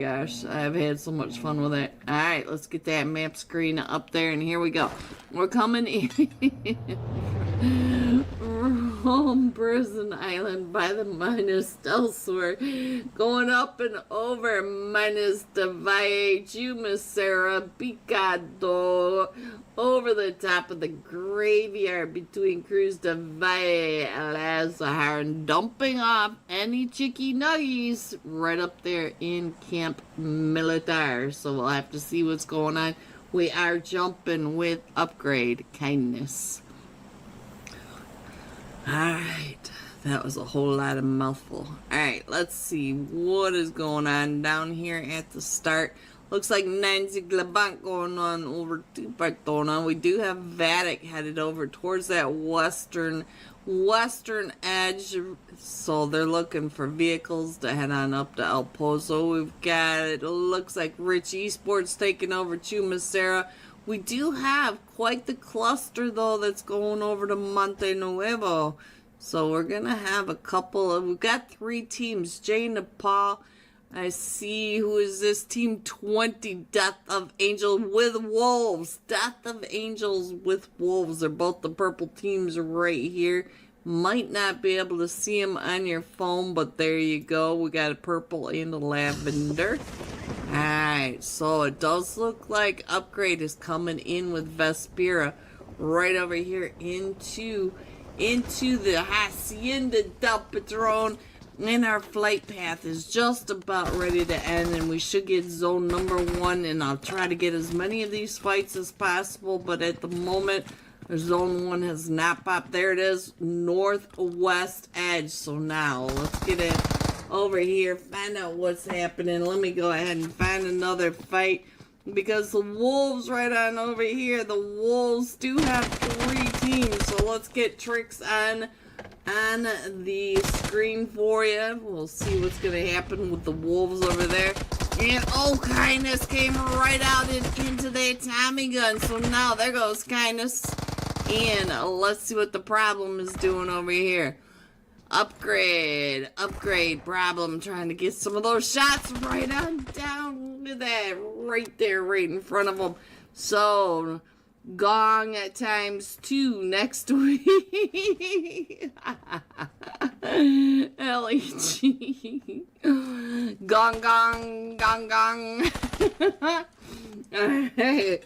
Gosh, I've had so much fun with it. Alright, let's get that map screen up there, and here we go. We're coming in from Prison Island by the minus elsewhere. Going up and over minus the Valle Jumisera Picado. Over the top of the graveyard between Cruz de Valle Lazar, and dumping off any chicky nuggies right up there in Camp Militar. So we'll have to see what's going on. We are jumping with upgrade kindness. Alright, that was a whole lot of mouthful. Alright, let's see what is going on down here at the start. Looks like Nancy Glabank going on over to Bartona. We do have Vatic headed over towards that western edge. So they're looking for vehicles to head on up to El Pozo. We've got, it looks like Rich Esports taking over Chumacera. We do have quite the cluster though that's going over to Monte Nuevo. So we're going to have a couple of, we've got 3 teams. Jay Nepal. I see, who is this? Team 20, Death of Angel with Wolves. Death of Angels with Wolves. They're both the purple teams right here. Might not be able to see them on your phone, but there you go. We got a purple and a lavender. Alright, so it does look like upgrade is coming in with Vespera right over here into the Hacienda del Patron. And our flight path is just about ready to end, and we should get zone number 1, and I'll try to get as many of these fights as possible, but at the moment zone 1 has not popped. There it is, northwest edge. So now let's get it over here, find out what's happening. Let me go ahead and find another fight, because the Wolves right on over here, the Wolves do have 3 teams. So let's get tricks on the screen for you. We'll see what's going to happen with the Wolves over there. And oh, Kindness came right out into their Tommy gun. So now there goes Kindness. And let's see what the problem is doing over here. Upgrade problem. Trying to get some of those shots right on down. Look at that. Right there, right in front of them. So Gong at ×2 next week. LEG. Gong, gong, gong, gong. Alright.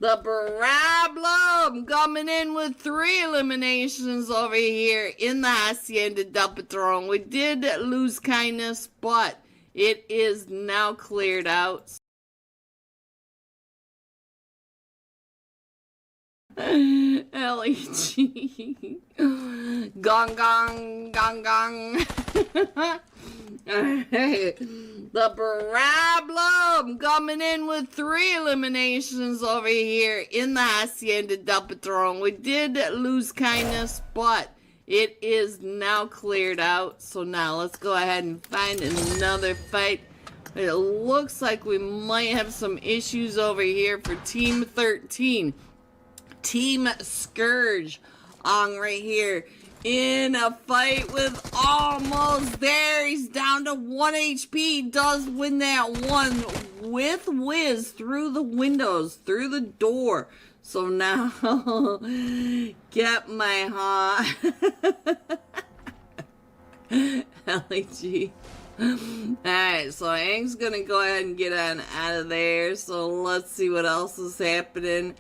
The problem coming in with 3 eliminations over here in the Hacienda del Patron. We did lose Kindness, but it is now cleared out. LEG. Gong, gong, gong, gong. Alright. The problem coming in with 3 eliminations over here in the Hacienda del Patron. We did lose Kindness, but it is now cleared out. So now let's go ahead and find another fight. It looks like we might have some issues over here for Team 13. Team Scourge on right here in a fight with almost there. He's down to 1 HP. Does win that one with whiz through the windows, through the door. So now get my heart. LEG. Alright, so Ang's gonna go ahead and get on out of there. So let's see what else is happening.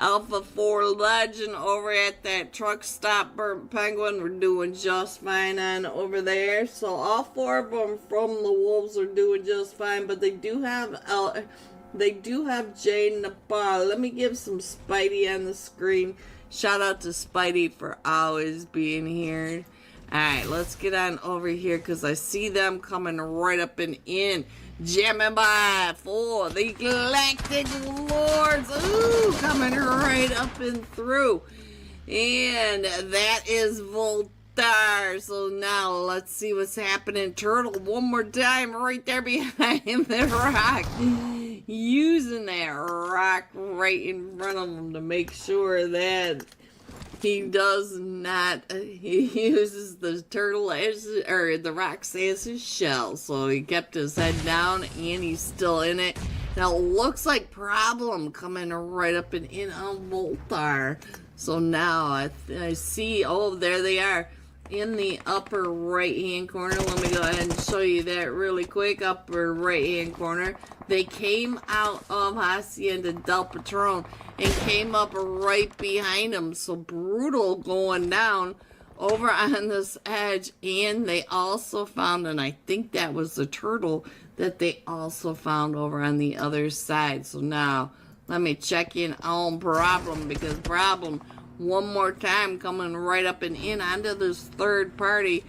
Alpha 4 Legend over at that truck stop. Burnt Penguin, we're doing just fine on over there. So all 4 of them from the Wolves are doing just fine, but they do have Jade Nepal. Let me give some Spidey on the screen. Shout out to Spidey for always being here. Alright, let's get on over here because I see them coming right up and in. Jamming by for the Galactic Lords. Ooh, coming right up and through. And that is Voltar. So now let's see what's happening. Turtle one more time right there behind the rock. Using that rock right in front of them to make sure that He does not. He uses the turtle as, or the rocks as his shell. So he kept his head down, and he's still in it. Now it looks like Problem coming right up and in on Voltar. So now I see. Oh, there they are in the upper right hand corner. Let me go ahead and show you that really quick. Upper right hand corner. They came out of Hacienda del Patron and came up right behind him. So Brutal going down over on this edge. And they also found, and I think that was the turtle that they also found over on the other side. So now let me check in on Problem, because Problem one more time coming right up and in onto this third party.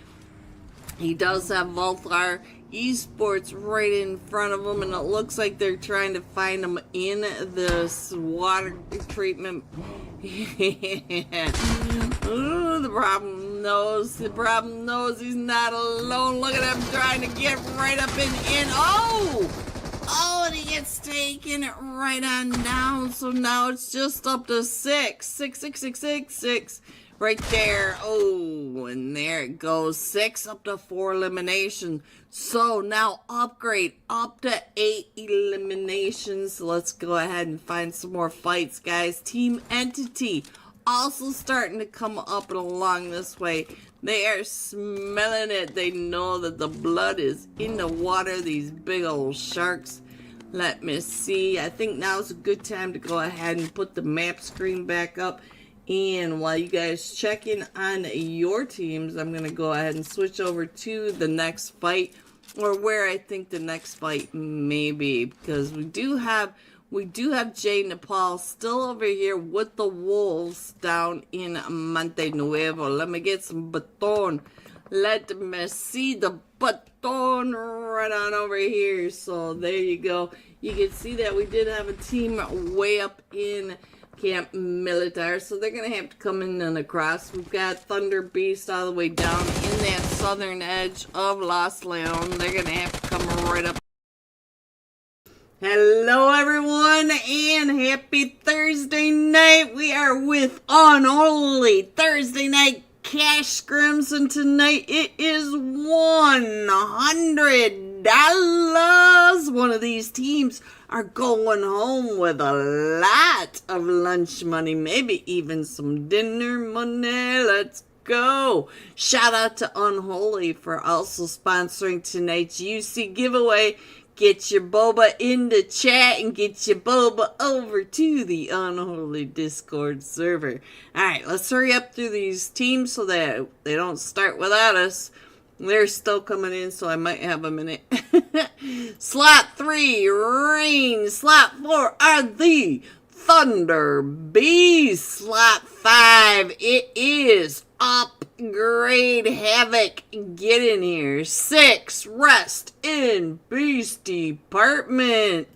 He does have Voltar Esports right in front of him, and it looks like they're trying to find him in this water treatment. Ooh, the Problem knows. The Problem knows he's not alone. Look at him trying to get right up and in. Oh! Oh, and he gets taken right on down. So now it's just up to 6. 6, 6, 6, 6, 6. Right there. Oh, and there it goes. 6 up to 4 elimination. So now upgrade up to 8 eliminations. So let's go ahead and find some more fights, guys. Team Entity also starting to come up and along this way. They are smelling it. They know that the blood is in the water. These big old sharks. Let me see. I think now's a good time to go ahead and put the map screen back up. And while you guys check in on your teams, I'm going to go ahead and switch over to the next fight, or where I think the next fight may be, because we do have Jay Nepal still over here with the Wolves down in Monte Nuevo. Let me get some baton. Let me see the baton right on over here. So there you go. You can see that we did have a team way up in Camp Militar, so they're going to have to come in and across. We've got Thunder Beast all the way down in that southern edge of Los Leon. They're going to have to come right up. Hello everyone, and happy Thursday night. We are with Unholy Thursday night cash scrims, and tonight it is $100. One of these teams are going home with a lot of lunch money, maybe even some dinner money. Let's go. Shout out to Unholy for also sponsoring tonight's UC giveaway. Get your boba in the chat and get your boba over to the Unholy Discord server. Alright, let's hurry up through these teams so that they don't start without us. They're still coming in, so I might have a minute. Slot 3, Rain. Slot 4 are the Thunder Beast. Slot 5, it is Upgrade Havoc. Get in here. 6, Rest in Beast Department.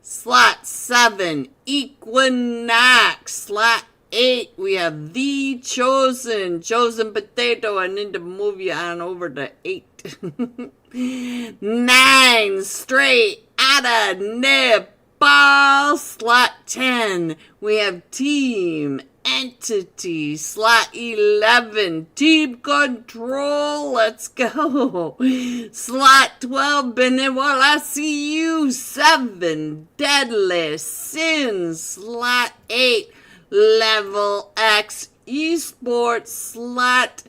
Slot 7, Equinox. Slot 8, we have the Chosen Potato. I need to move you on over to 8. 9, Straight Outta Nepal. Slot 10, we have Team Entity. Slot 11, Team Control. Let's go. Slot 12, Benevol, I see you. 7, Deadly Sins. Slot 8, Level X Esports. Slot,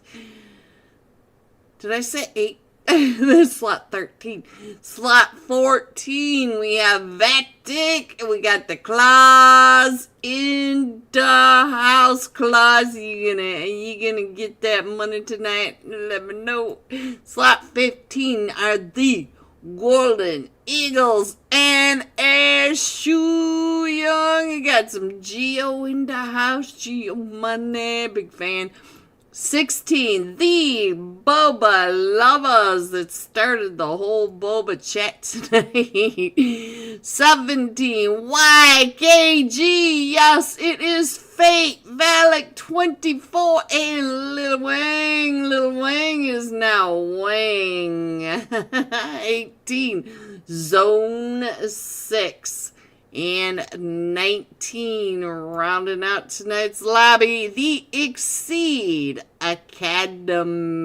did I say 8? This slot 13. Slot 14, we have Vatic. We got the Claws in the house. Claws, you gonna get that money tonight? Let me know. Slot 15 are the Golden Eagles and Shu Young. You got some Geo in the house. Geo money, big fan. 16, the Boba Lovers that started the whole Boba chat tonight. 17, YKG. Yes, it is Fate Valak 24 and Lil Wang. Lil Wang is now Wang. 18, Zone 6. And 19, rounding out tonight's lobby, the Exceed Academy.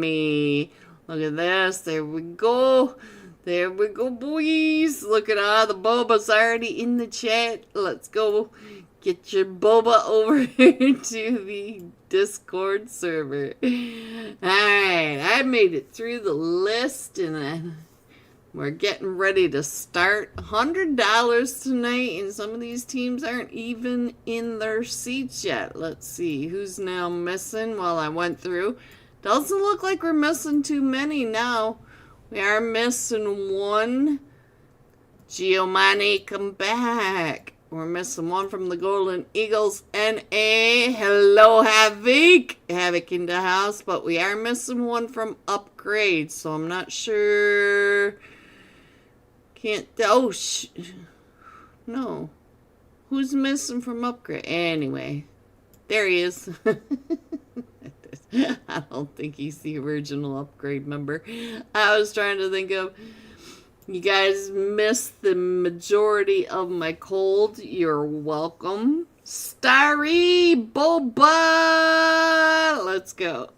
Look at this. There we go. There we go, boys. Look at all the bobas already in the chat. Let's go. Get your boba over here to the Discord server. Alright, I made it through the list and we're getting ready to start. $100 tonight, and some of these teams aren't even in their seats yet. Let's see who's now missing while I went through. Doesn't look like we're missing too many now. We are missing one. Giovanni, come back. We're missing one from the Golden Eagles. N.A. Hello, Havoc. Havoc in the house. But we are missing one from Upgrade. So I'm not sure. Can't. Oh, no. Who's missing from Upgrade? Anyway. There he is. I don't think he's the original Upgrade member. I was trying to think of... You guys missed the majority of my cold. You're welcome. Starry Boba! Let's go.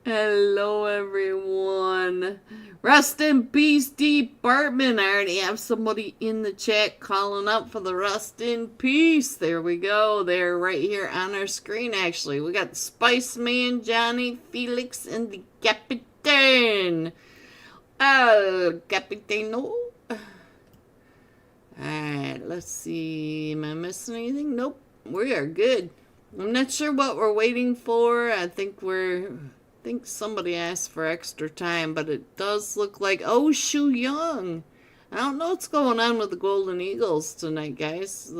Hello, everyone. Rest in peace, department. I already have somebody in the chat calling out for the rest in peace. There we go. They're right here on our screen, actually. We got the Spice Man, Johnny, Felix, and the Captain. Capitano. Alright, let's see. Am I missing anything? Nope. We are good. I'm not sure what we're waiting for. I think somebody asked for extra time, but it does look like Shu Young. I don't know what's going on with the Golden Eagles tonight, guys.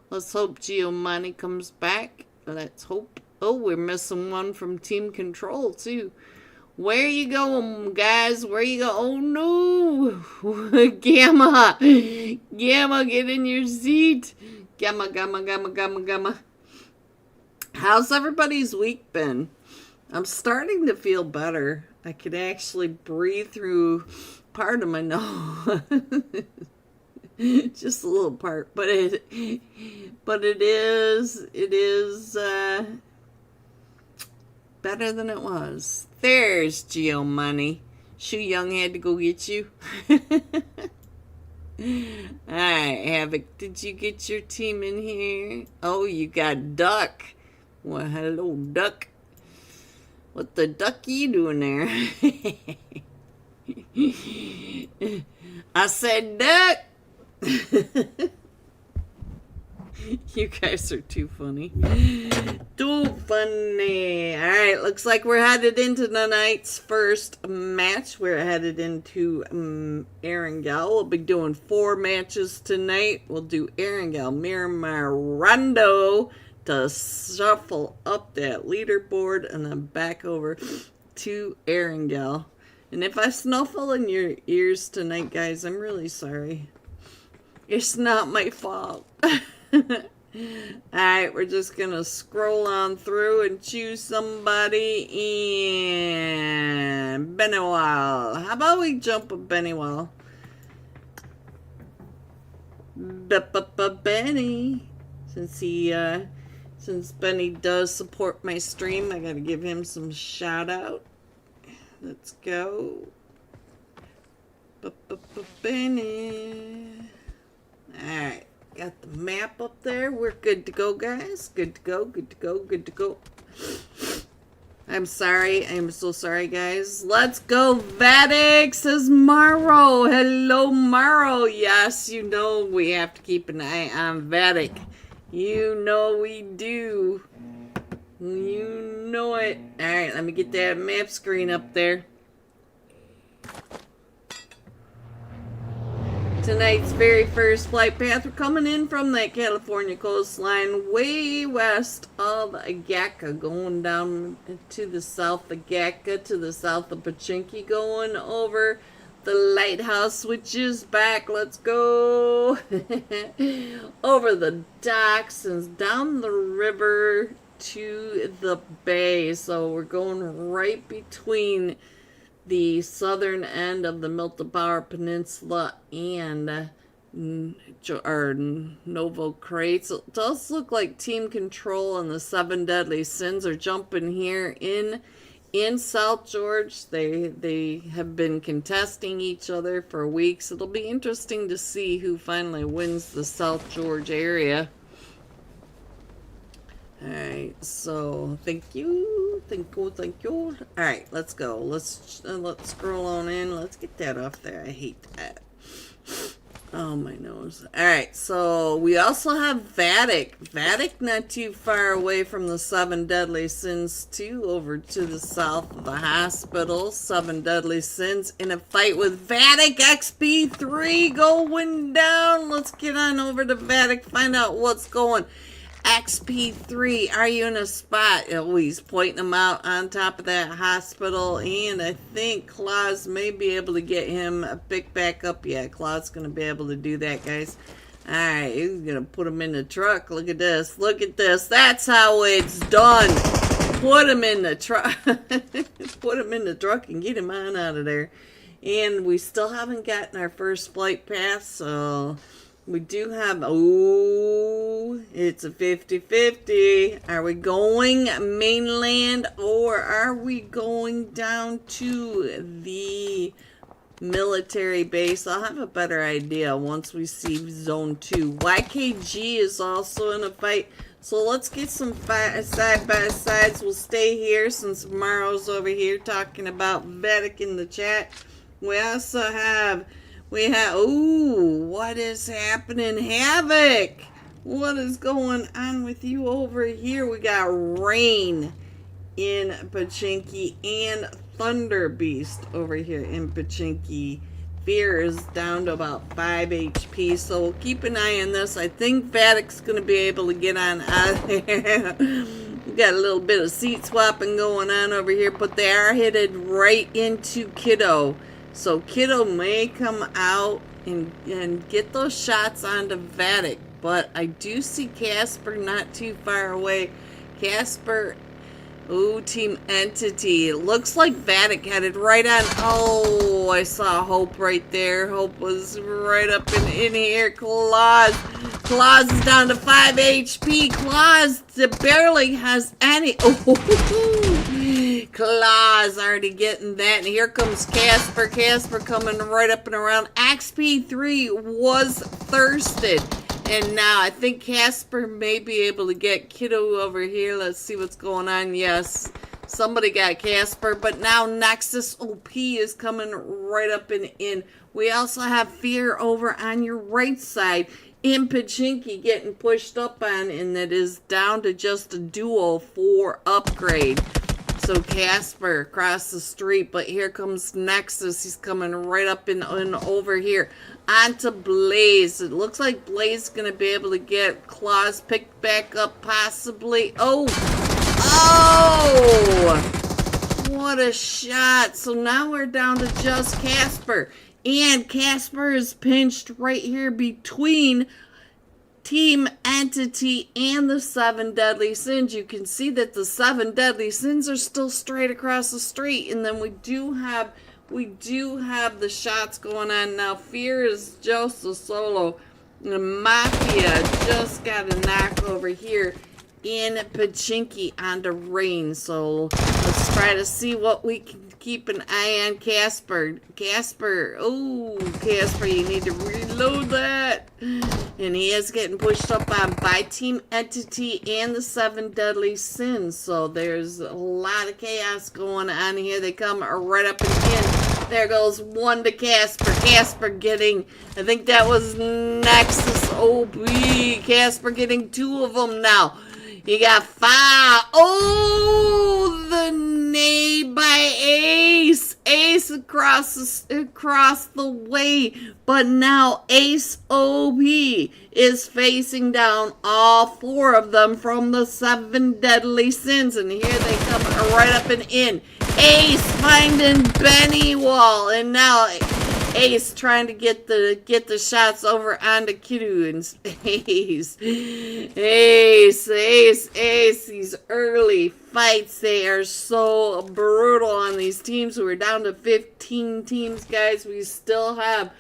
Let's hope Giovanni comes back. Let's hope. Oh, we're missing one from Team Control too. Where you going, guys? Where you go? Oh, no. Gamma. Gamma, get in your seat. Gamma, gamma, gamma, gamma, gamma. How's everybody's week been? I'm starting to feel better. I could actually breathe through part of my nose. Just a little part. But it is better than it was. There's Giovanni. Shu Young had to go get you. Alright, Havoc, did you get your team in here? Oh, you got Duck. Well, hello, Duck. What the duck you doing there? I said Duck. You guys are too funny. Too funny. Alright, looks like we're headed into tonight's first match. We're headed into Erangel. We'll be doing 4 matches tonight. We'll do Erangel, Miramar, Rondo to shuffle up that leaderboard and then back over to Erangel. And if I snuffle in your ears tonight, guys, I'm really sorry. It's not my fault. Alright, we're just gonna scroll on through and choose somebody in Beniwal. How about we jump a Beniwal? Benny. Since Benny does support my stream, I gotta give him some shout out. Let's go. Benny. Alright. Got the map up there. We're good to go, guys. Good to go, good to go, good to go. I'm sorry. I'm so sorry, guys. Let's go, Vatic, says Maro. Hello, Maro. Yes, you know we have to keep an eye on Vatic. You know we do. You know it. Alright, let me get that map screen up there. Tonight's very first flight path, we're coming in from that California coastline way west of Agaka, going down to the south of Agaka, to the south of Pachinki, going over the lighthouse, which is back. Let's go. Over the docks and down the river to the bay. So we're going right between the southern end of the Miltebauer Peninsula and or Novo Crates. It does look like Team Control and the Seven Deadly Sins are jumping here in South George. They have been contesting each other for weeks. It'll be interesting to see who finally wins the South George area. Alright, so thank you. Alright, let's go. Let's scroll on in. Let's get that off there. I hate that. Oh, my nose. Alright, so we also have Vatic. Vatic not too far away from the Seven Deadly Sins too, over to the south of the hospital. Seven Deadly Sins in a fight with Vatic. XP3 going down. Let's get on over to Vatic, find out what's going. XP3, are you in a spot? Oh, he's pointing them out on top of that hospital, and I think Claus may be able to get him a pick back up. Yeah, Claus going to be able to do that, guys. Alright, he's going to put him in the truck. Look at this. Look at this. That's how it's done. Put him in the truck. Put him in the truck and get him on out of there. And we still haven't gotten our first flight pass, so... we do have, oh, it's a 50-50. Are we going mainland or are we going down to the military base? I'll have a better idea once we see Zone 2. YKG is also in a fight. So let's get some side-by-sides. We'll stay here since Maro's over here talking about Vedic in the chat. We also have... ooh, what is happening? Havoc! What is going on with you over here? We got Rain in Pachinki and Thunder Beast over here in Pachinki. Fear is down to about 5 HP, so we'll keep an eye on this. I think Vadic's going to be able to get on out of there. We got a little bit of seat swapping going on over here, but they are headed right into Kiddo. So Kiddo may come out and get those shots onto Vatic. But I do see Casper not too far away. Casper, ooh, Team Entity. Looks like Vatic headed right on. Oh, I saw Hope right there. Hope was right up in here. Claus is down to 5 HP. Claus barely has any. Oh, Claus already getting that. And here comes Casper. Casper coming right up and around. XP3 was thirsted. And now I think Casper may be able to get Kiddo over here. Let's see what's going on. Yes, somebody got Casper. But now Nexus OP is coming right up and in. We also have Fear over on your right side. In Pachinki getting pushed up on. And that is down to just a duo for upgrade. So Casper across the street, but here comes Nexus. He's coming right up and over here. Onto Blaze. It looks like Blaze is going to be able to get Claus picked back up possibly. Oh! Oh! What a shot. So now we're down to just Casper. And Casper is pinched right here between Team Entity and the Seven Deadly Sins. You can see that the Seven Deadly Sins are still straight across the street, and then we do have the shots going on now. Fear is just a solo. The Mafia just got a knock over here in Pachinki onto Rain. So let's try to see what we can keep an eye on. Casper, oh, Casper, you need to reload that. And he is getting pushed up on by Team Entity and the Seven Deadly Sins. So there's a lot of chaos going on here. They come right up and in. There goes one to Casper. Casper getting, I think that was Nexus OP. Casper getting 2 of them now. You got 5. Oh, the nade by Ace. Ace across the way. But now Ace OP is facing down all 4 of them from the Seven Deadly Sins. And here they come right up and in. Ace finding Benny Wall. And now Ace trying to get the shots over onto Kidu, and Ace. These early fights, they are so brutal on these teams. We're down to 15 teams, guys. We still have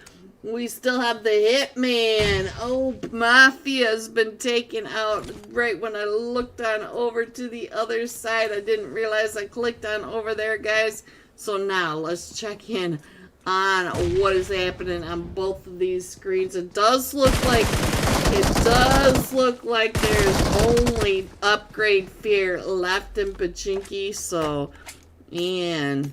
the Hitman. Oh, Mafia's been taken out right when I looked on over to the other side. I didn't realize I clicked on over there, guys. So now let's check in on what is happening on both of these screens. It does look like there's only upgrade fear left in Pachinki. So, and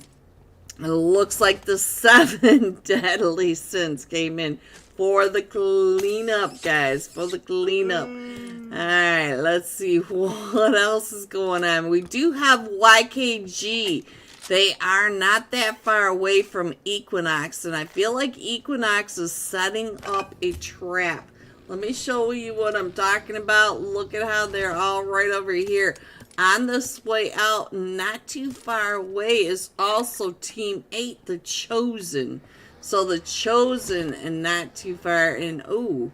it looks like the 7 deadly sins came in for the cleanup, guys. For the cleanup. Alright, let's see what else is going on. We do have YKG. They are not that far away from Equinox, and I feel like Equinox is setting up a trap. Let me show you what I'm talking about. Look at how they're all right over here. On this way out, not too far away, is also Team 8, the Chosen. So the Chosen, and not too far, and oh,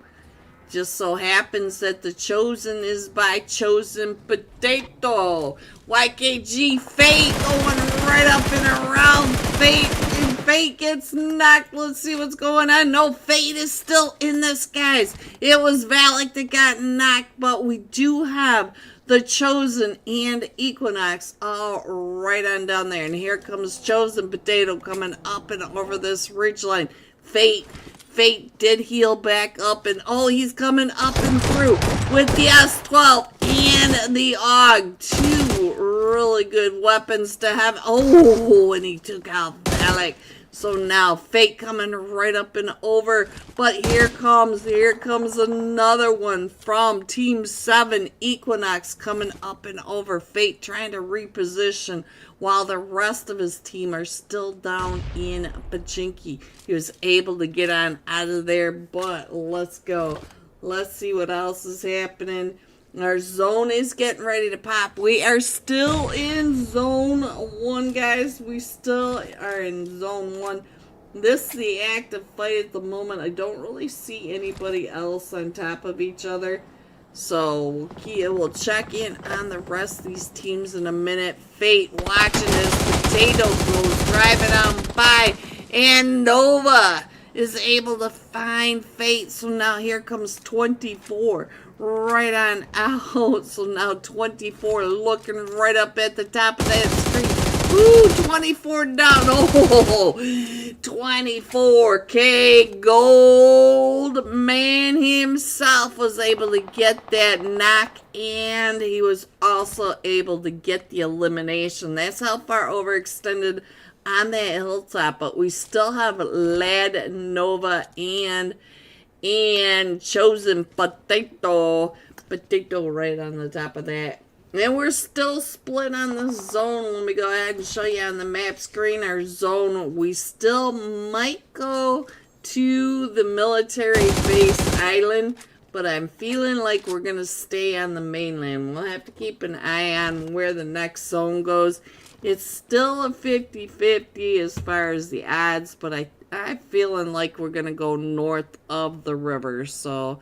just so happens that the Chosen is by Chosen Potato. YKG Fate going right up and around Fate, and Fate gets knocked. Let's see what's going on. No, Fate is still in this, guys. It was Valak that got knocked, but we do have the Chosen and Equinox all right on down there. And here comes Chosen Potato coming up and over this ridgeline. Fate did heal back up, and oh, he's coming up and through with the S12 and the AUG. 2 really good weapons to have. Oh, and he took out Valak. So now Fate coming right up and over, but here comes another one from Team 7, Equinox coming up and over. Fate trying to reposition while the rest of his team are still down in Pachinki. He was able to get on out of there, but let's go. Let's see what else is happening. Our zone is getting ready to pop. We are still in zone 1, guys. We still are in zone 1. This is the active fight at the moment. I don't really see anybody else on top of each other. So, Kia will check in on the rest of these teams in a minute. Fate watching as Potato goes driving on by. And Nova is able to find Fate. So now here comes 24. Right on out. So now 24 looking right up at the top of that screen. Ooh, 24 down. Oh, 24K Gold Man himself was able to get that knock, and he was also able to get the elimination. That's how far overextended on that hilltop, but we still have Lad, Nova, and Chosen Potato right on the top of that. And we're still split on the zone. Let me go ahead and show you on the map screen our zone. We still might go to the military base island, but I'm feeling like we're going to stay on the mainland. We'll have to keep an eye on where the next zone goes. It's still a 50-50 as far as the odds, but I'm feeling like we're going to go north of the river. So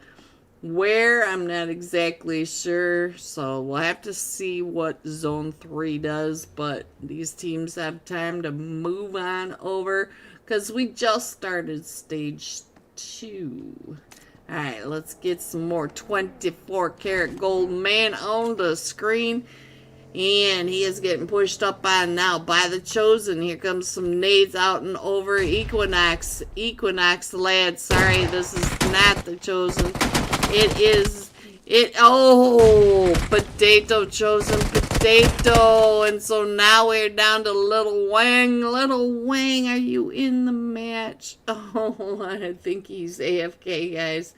where, I'm not exactly sure. So we'll have to see what Zone 3 does. But these teams have time to move on over because we just started Stage 2. Alright, let's get some more 24-karat gold man on the screen. And he is getting pushed up on now by the Chosen. Here comes some nades out and over. Equinox lad. Sorry, this is not the Chosen. Oh, Potato, Chosen Potato. And so now we're down to Little Wang. Little Wang, are you in the match? Oh, I think he's AFK, guys.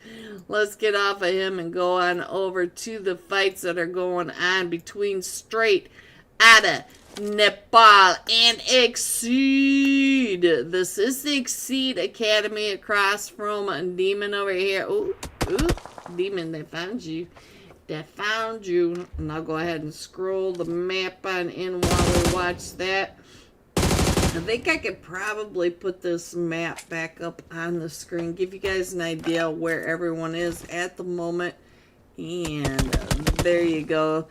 Let's get off of him and go on over to the fights that are going on between Straight Outta Nepal and Exceed. This is the Exceed Academy across from Demon over here. Ooh, Demon, they found you. And I'll go ahead and scroll the map on in while we watch that. I think I could probably put this map back up on the screen, give you guys an idea where everyone is at the moment. And there you go.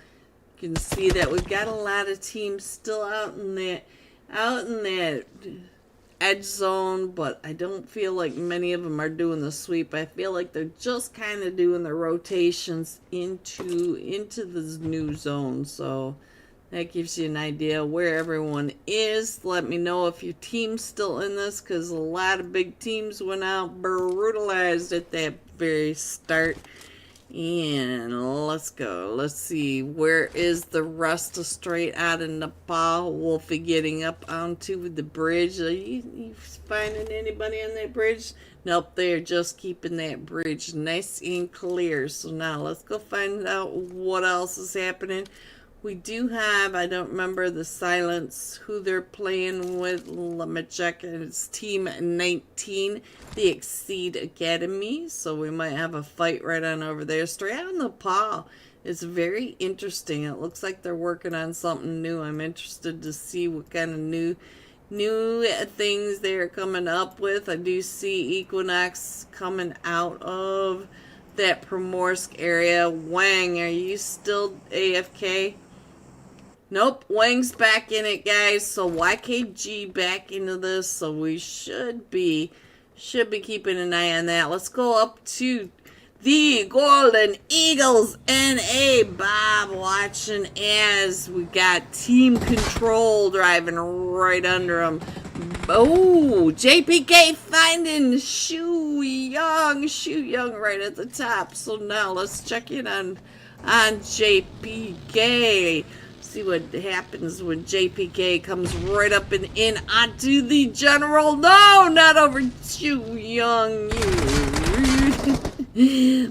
You can see that we've got a lot of teams still out in that edge zone, but I don't feel like many of them are doing the sweep. I feel like they're just kind of doing the rotations into the new zone. So that gives you an idea where everyone is. Let me know if your team's still in this, because a lot of big teams went out brutalized at that very start. And let's go. Let's see. Where is the rest of straight out of Nepal? Wolfie getting up onto the bridge. Are you finding anybody on that bridge? Nope, they're just keeping that bridge nice and clear. So now let's go find out what else is happening. We do have, I don't remember the silence, who they're playing with. Let me check. It's Team 19, the Exceed Academy. So we might have a fight right on over there. Straight out in Nepal. It's very interesting. It looks like they're working on something new. I'm interested to see what kind of new things they're coming up with. I do see Equinox coming out of that Primorsk area. Wang, are you still AFK? Nope, Wang's back in it, guys. So YKG back into this. So we should be keeping an eye on that. Let's go up to the Golden Eagles NA. Bob watching as we got Team Control driving right under him. Oh, JPK finding Shu Young right at the top. So now let's check in on JPK. See what happens when JPK comes right up and in onto the general. No, not over Shu Young.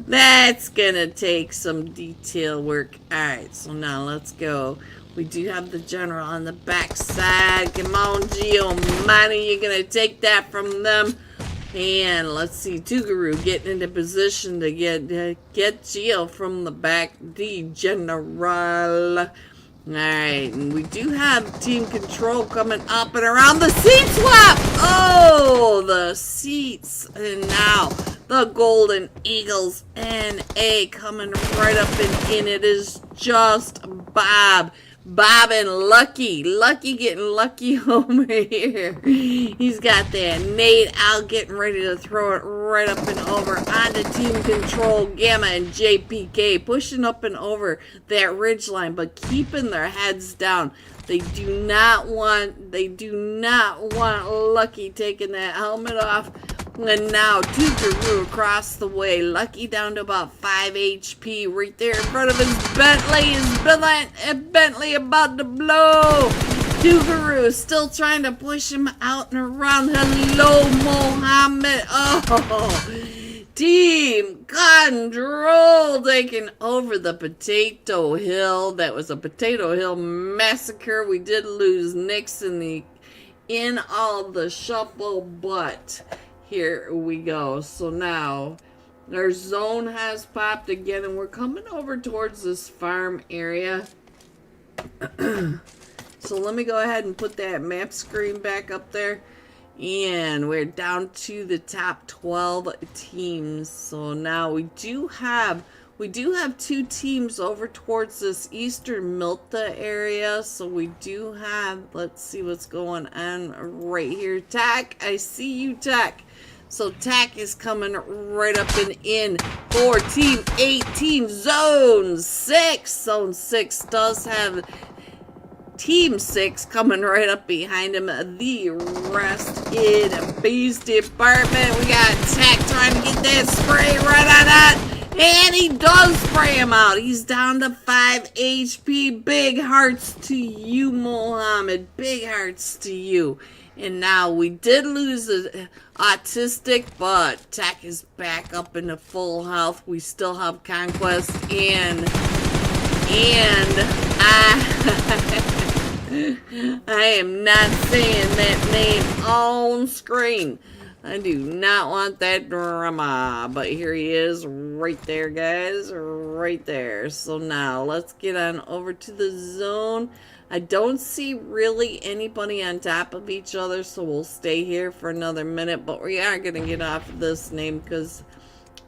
That's gonna take some detail work. Alright, so now let's go. We do have the general on the backside. Come on, Gio Money, you're gonna take that from them. And let's see, Tuguru getting into position to get Gio from the back. The general. Alright, and we do have Team Control coming up and around the seat swap! Oh, the seats. And now the Golden Eagles NA coming right up and in. It is just Bob and Lucky getting lucky over here. He's got that nade out, getting ready to throw it right up and over onto Team Control. Gamma and JPK pushing up and over that ridge line, but keeping their heads down. They do not want Lucky taking that helmet off. And now Tukaru across the way. Lucky down to about 5 HP right there in front of his Bentley. Bentley about to blow. Tukaru still trying to push him out and around. Hello, Mohammed. Oh, Team Control taking over the Potato Hill. That was a Potato Hill massacre. We did lose Nix in all the shuffle, but here we go. So now our zone has popped again, and we're coming over towards this farm area. So let me go ahead and put that map screen back up there. And we're down to the top 12 teams. So now we do have 2 teams over towards this eastern Milta area. So we do have, let's see what's going on right here. Tack, I see you, Tack. So Tack is coming right up and in for Team 18, Zone 6. Zone 6 does have Team 6 coming right up behind him. The rest in Base Department. We got Tack trying to get that spray right on that. And he does spray him out. He's down to 5 HP. Big hearts to you, Mohammed. Big hearts to you. And now we did lose Autistic, but Tack is back up into full health. We still have Conquest and I am not saying that name on screen. I do not want that drama. But here he is right there, guys. Right there. So now let's get on over to the zone. I don't see really anybody on top of each other, so we'll stay here for another minute, but we are going to get off of this name because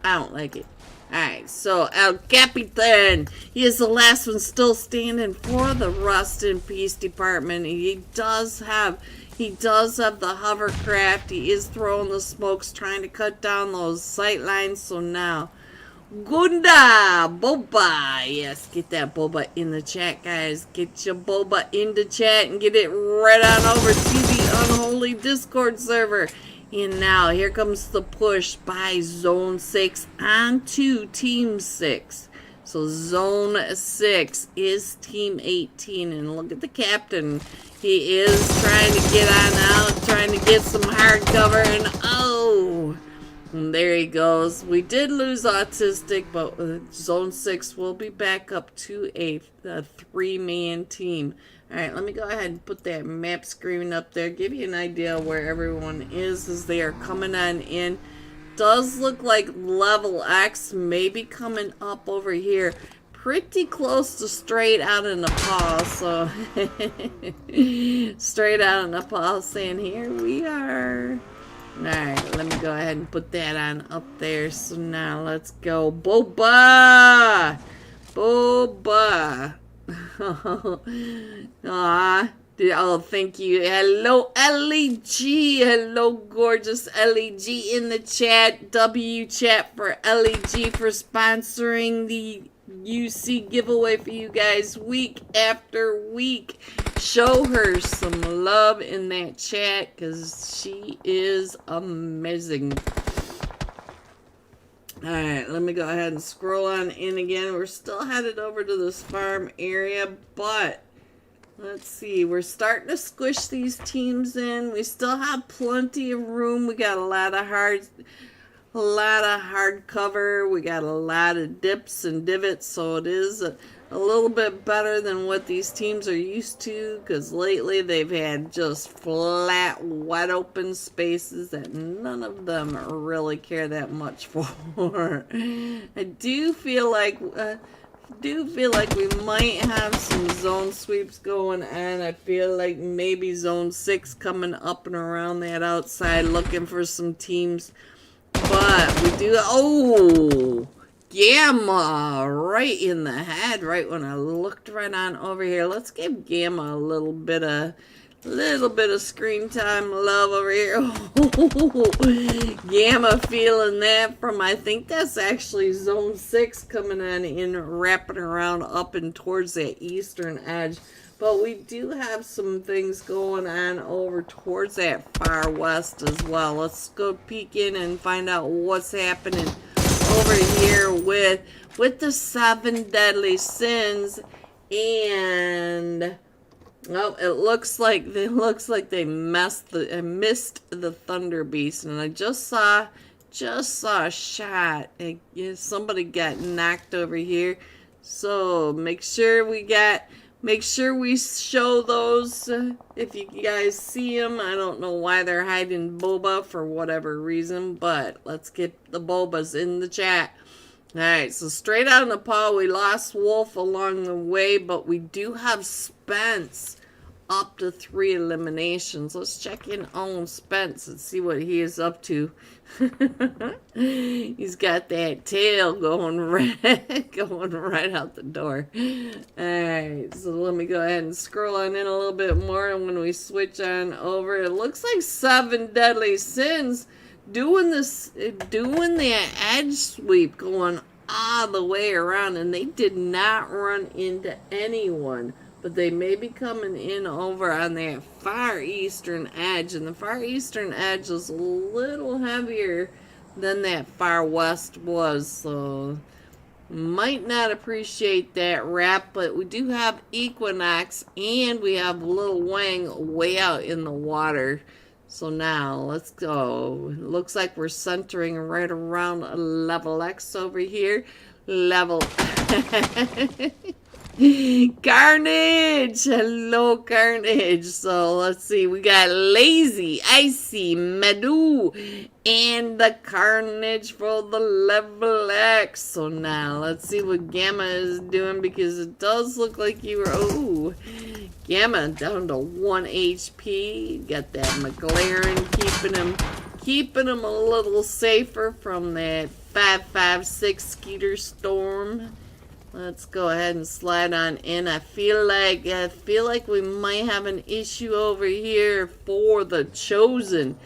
I don't like it. Alright, so El Capitan, he is the last one still standing for the Rust in Peace Department. He does have the hovercraft. He is throwing the smokes, trying to cut down those sight lines. So now, Gunda, Boba. Yes, get that Boba in the chat, guys. Get your Boba in the chat and get it right on over to the Unholy Discord server. And now, here comes the push by Zone 6 onto Team 6. So Zone 6 is Team 18. And look at the captain. He is trying to get on out, trying to get some hard cover. And oh, and there he goes. We did lose Autistic, but Zone 6 will be back up to a 3-man team. Alright, let me go ahead and put that map screen up there. Give you an idea where everyone is as they are coming on in. Does look like level X may be coming up over here. Pretty close to straight out of Nepal. So, straight out of Nepal saying, here we are. Alright, let me go ahead and put that on up there. So now let's go. Boba! Boba! Aw. Oh, thank you. Hello, LEG. Hello, gorgeous LEG in the chat. W chat for LEG for sponsoring the UC giveaway for you guys week after week. Show her some love in that chat because she is amazing. Alright, let me go ahead and scroll on in again. We're still headed over to this farm area, but let's see. We're starting to squish these teams in. We still have plenty of room. We got a lot of hard cover. We got a lot of dips and divots, so it is a little bit better than what these teams are used to, because lately they've had just flat, wide open spaces that none of them really care that much for. I do feel like we might have some zone sweeps going on. I feel like maybe Zone 6 coming up and around that outside looking for some teams. But we do... Oh! Gamma! Right in the head, right when I looked right on over here. Let's give Gamma a little bit of screen time love over here. Gamma feeling that from, I think that's actually Zone 6 coming on in, wrapping around up and towards that eastern edge. But we do have some things going on over towards that far west as well. Let's go peek in and find out what's happening over here with the 7 deadly sins. And well, it looks like they missed the Thunder Beast, and I just saw a shot. Somebody got knocked over here, so make sure we show those if you guys see them. I don't know why they're hiding Boba for whatever reason, but let's get the Bobas in the chat. Alright, so straight out of Nepal, we lost Wolf along the way, but we do have Spence up to 3 eliminations. Let's check in on Spence and see what he is up to. He's got that tail going right out the door. Alright, so let me go ahead and scroll on in a little bit more, and when we switch on over, it looks like 7 deadly sins doing that edge sweep going all the way around, and they did not run into anyone. But they may be coming in over on that far eastern edge. And the far eastern edge is a little heavier than that far west was. So, might not appreciate that wrap. But we do have Equinox and we have Little Wang way out in the water. So now, let's go. It looks like we're centering right around level X over here. Level... Carnage! Hello, Carnage. So, let's see. We got Lazy, Icy, Medu, and the Carnage for the level X. So, now, let's see what Gamma is doing, because it does look like you were... Oh, Gamma down to 1 HP. Got that McLaren keeping him a little safer from that 5.56 Skeeter Storm. Let's go ahead and slide on in. I feel like we might have an issue over here for the Chosen.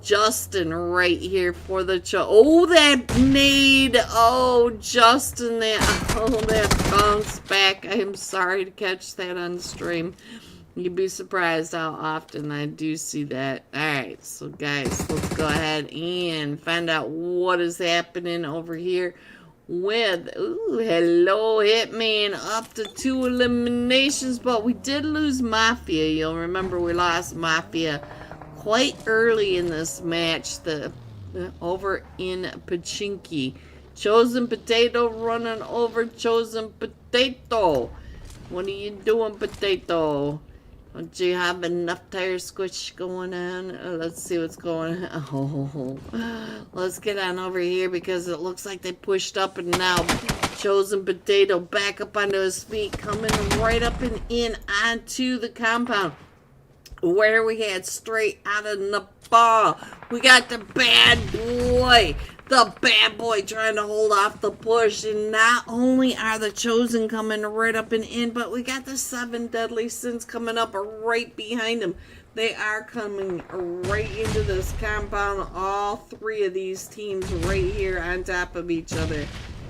Justin right here for the oh, that nade. Oh, Justin, that bounce back. I am sorry to catch that on stream. You'd be surprised how often I do see that. Alright, so guys, let's go ahead and find out what is happening over here with, ooh, hello, Hitman, up to 2 eliminations, but we did lose Mafia. You'll remember we lost Mafia quite early in this match, over in Pachinki. Chosen Potato running over Chosen Potato. What are you doing, Potato? Don't you have enough tire squish going on? Let's see what's going on. Oh, let's get on over here because it looks like they pushed up, and now Chosen Potato back up onto his feet, coming right up and in onto the compound where we had straight out of Nepal. We got the bad boy. The bad boy trying to hold off the push. And not only are the Chosen coming right up and in, but we got the 7 Deadly Sins coming up right behind them. They are coming right into this compound. All 3 of these teams right here on top of each other.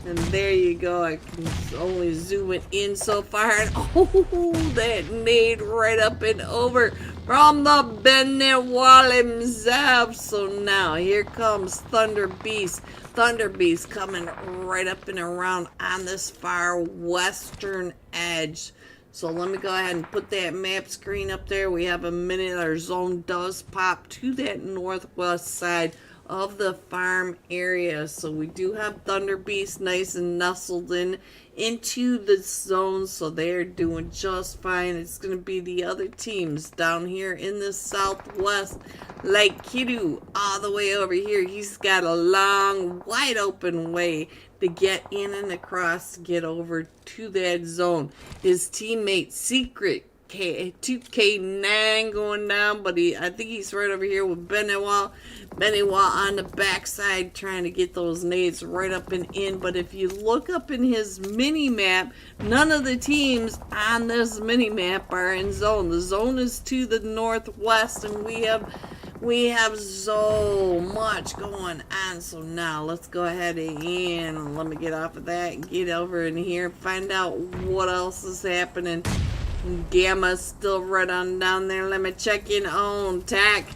And there you go. I can only zoom it in so far. And oh, that nade right up and over from the Bennett Wall himself. So now here comes Thunder Beast. Thunder Beast coming right up and around on this far western edge. So let me go ahead and put that map screen up there. We have a minute. Our zone does pop to that northwest side of the farm area. So we do have Thunder Beast nice and nestled into the zone, so they're doing just fine. It's going to be the other teams down here in the southwest, like Kidu all the way over here. He's got a long, wide open way to get in and across to get over to that zone. His teammate Secret 2K9 going down, but I think he's right over here with Benoit on the backside trying to get those nades right up and in. But if you look up in his mini map, none of the teams on this mini map are in zone. The zone is to the northwest, and we have so much going on. So now let's go ahead and let me get off of that and get over in here, find out what else is happening. Gamma's still right on down there. Let me check in on Tack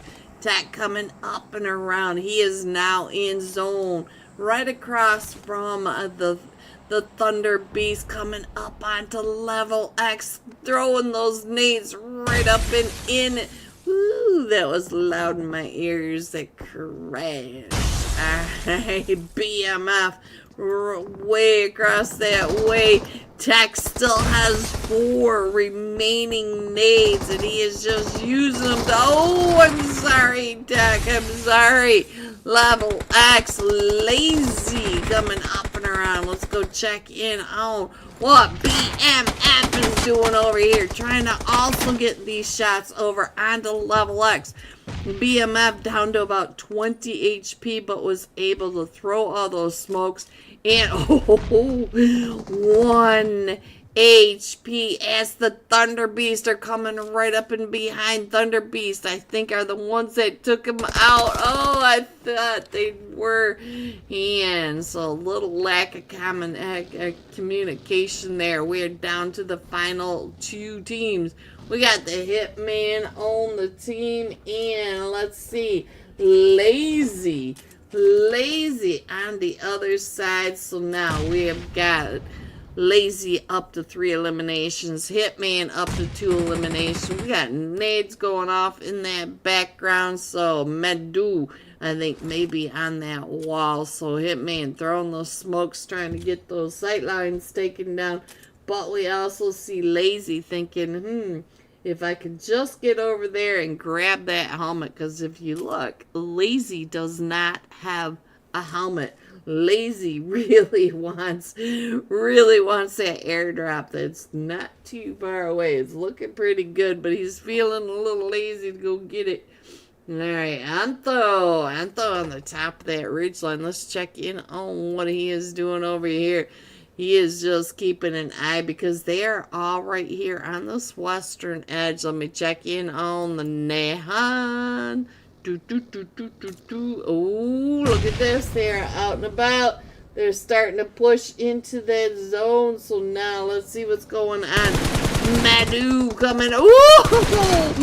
coming up and around. He is now in zone right across from the Thunder Beast, coming up onto level X, throwing those nades right up and in. Woo, that was loud in my ears. That crash. Alright, BMF way across that way. Tech still has 4 remaining nades, and he is just using them to, oh, I'm sorry, Tech, I'm sorry. Level X, Lazy, coming up and around. Let's go check in on what BMF is doing over here, trying to also get these shots over onto Level X. BMF down to about 20 HP, but was able to throw all those smokes. And 1 HP as the Thunder Beast are coming right up and behind. Thunder Beast, I think, are the ones that took him out. Oh, I thought they were. And so a little lack of communication there. We're down to the final 2 teams. We got the Hitman on the team, and let's see, Lazy on the other side. So now we have got Lazy up to 3 eliminations, Hitman up to 2 eliminations. We got nades going off in that background. So Medu, I think, maybe on that wall. So Hitman throwing those smokes, trying to get those sight lines taken down. But we also see Lazy thinking, if I could just get over there and grab that helmet. Because if you look, Lazy does not have a helmet. Lazy really wants that airdrop that's not too far away. It's looking pretty good, but he's feeling a little lazy to go get it. Alright, Antho on the top of that ridgeline. Let's check in on what he is doing over here. He is just keeping an eye because they are all right here on this western edge. Let me check in on the Nehan. Oh, look at this. They're out and about. They're starting to push into that zone. So now let's see what's going on. Madhu coming. Oh,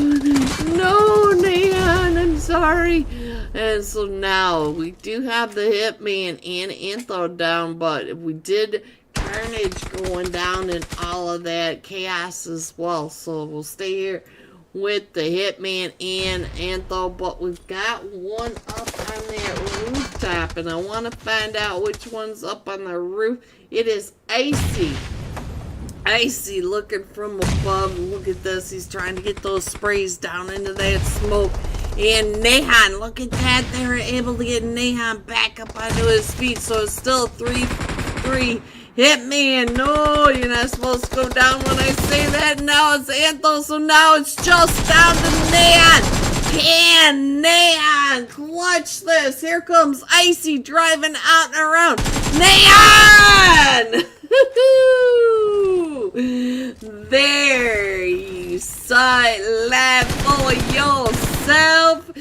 no, Nehan. I'm sorry. And so now we do have the Hitman and Antho down, but we did Carnage going down and all of that chaos as well. So we'll stay here with the Hitman and Antho, but we've got one up on that rooftop, and I want to find out which one's up on the roof. It is Icy. Icy looking from above. Look at this. He's trying to get those sprays down into that smoke. And Nehan, look at that. They were able to get Nehan back up onto his feet, so it's still 3-3. Hitman, no, you're not supposed to go down when I say that. Now it's Antho, so now it's just down to Nehan. Can Nehan clutch this? Here comes Icy driving out and around. Nehan! There, you saw it live for yourself.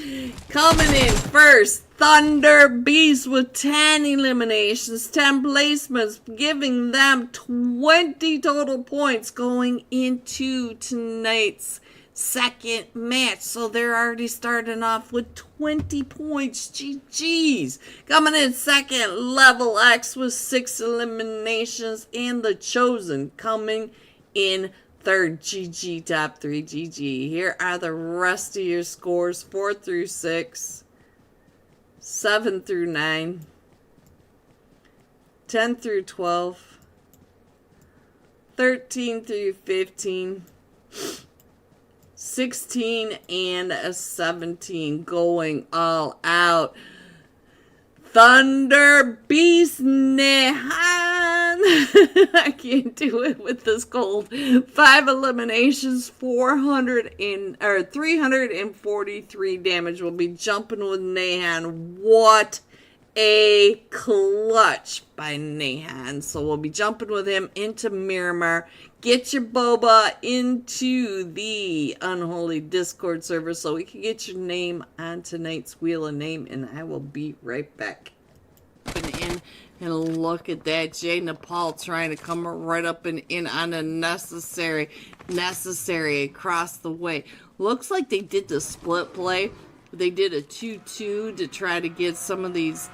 Coming in first, Thunder Beast with 10 eliminations, 10 placements, giving them 20 total points going into tonight's second match. So they're already starting off with 20 points. GG's. Coming in second, Level X with 6 eliminations, and The Chosen coming in third. GG, top 3, GG. Here are the rest of your scores: 4 through 6, 7 through 9, 10 through 12, 13 through 15, 16 and 17, going all out. Thunder Beast Nehan. I can't do it with this cold. 5 eliminations, 343 damage. We'll be jumping with Nehan. What a clutch by Nehan. So we'll be jumping with him into Miramar. Get your boba into the Unholy Discord server so we can get your name on tonight's Wheel of Name, and I will be right back. In and look at that, Jay Nepal trying to come right up and in on a necessary across the way. Looks like they did the split play. They did a 2-2 to try to get some of these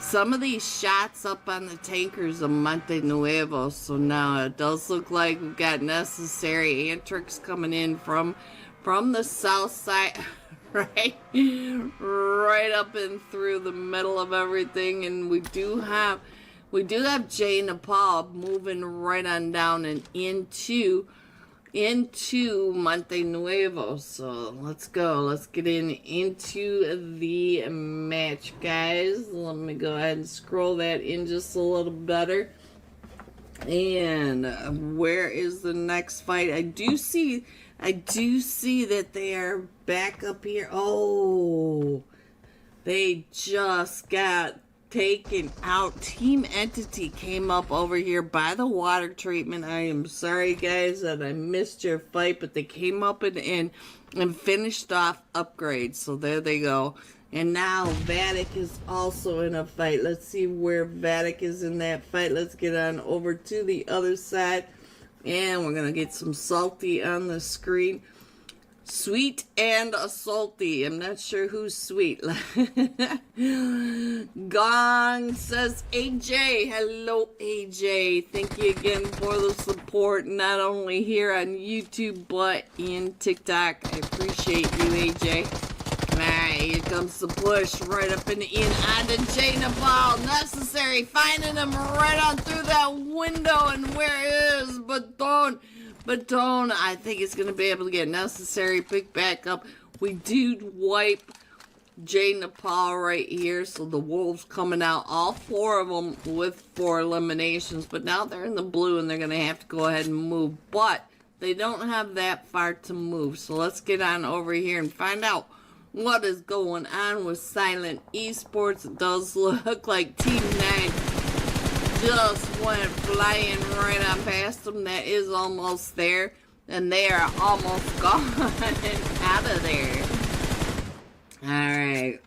shots up on the tankers of Monte Nuevo. So now it does look like we've got necessary Antrix coming in from the south side, right up and through the middle of everything. And we do have Jay Nepal moving right on down and into Monte Nuevo. So let's go. Let's get into the match, guys. Let me go ahead and scroll that in just a little better. And where is the next fight? I do see that they are back up here. Oh, they just got taken out. Team Entity came up over here by the water treatment. I am sorry, guys, that I missed your fight, but they came up and finished off Upgrade. So there they go. And now Vatic is also in a fight. Let's see where Vatic is in that fight. Let's get on over to the other side, and we're gonna get some Salty on the screen. Sweet and a Salty. I'm not sure who's sweet. Gong says AJ. Hello, AJ. Thank you again for the support, not only here on YouTube, but in TikTok. I appreciate you, AJ. Alright, here comes the push right up and in onto Jay Nepal. Necessary. Finding him right on through that window. And where is Baton? I think it's going to be able to get necessary. Pick back up. We do wipe Jay Nepal right here. So the Wolves coming out, all 4 of them with 4 eliminations. But now they're in the blue and they're going to have to go ahead and move. But they don't have that far to move. So let's get on over here and find out what is going on with Silent Esports. It does look like Team 9 just went flying right on past them. That is almost there. And they are almost gone out of there. Alright.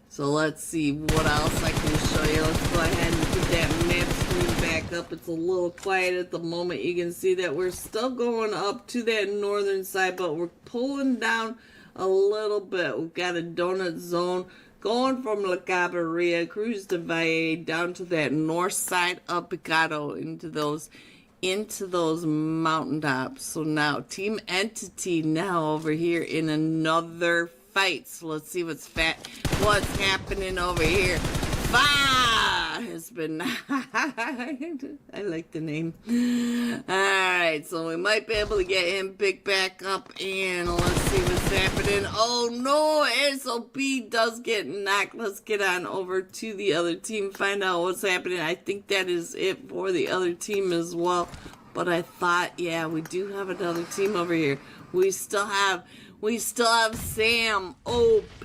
So let's see what else I can show you. Let's go ahead and put that map screen back up. It's a little quiet at the moment. You can see that we're still going up to that northern side, but we're pulling down a little bit. We've got a donut zone going from La Cabarilla, Cruz de Valle, down to that north side of Picado into those mountaintops. So now Team Entity now over here in another fight. So let's see what's happening over here. Has been I like the name. Alright, so we might be able to get him picked back up, and let's see what's happening. Oh no, SOP does get knocked. Let's get on over to the other team, find out what's happening. I think that is it for the other team as well. But I thought, yeah, we do have another team over here. We still have Sam OP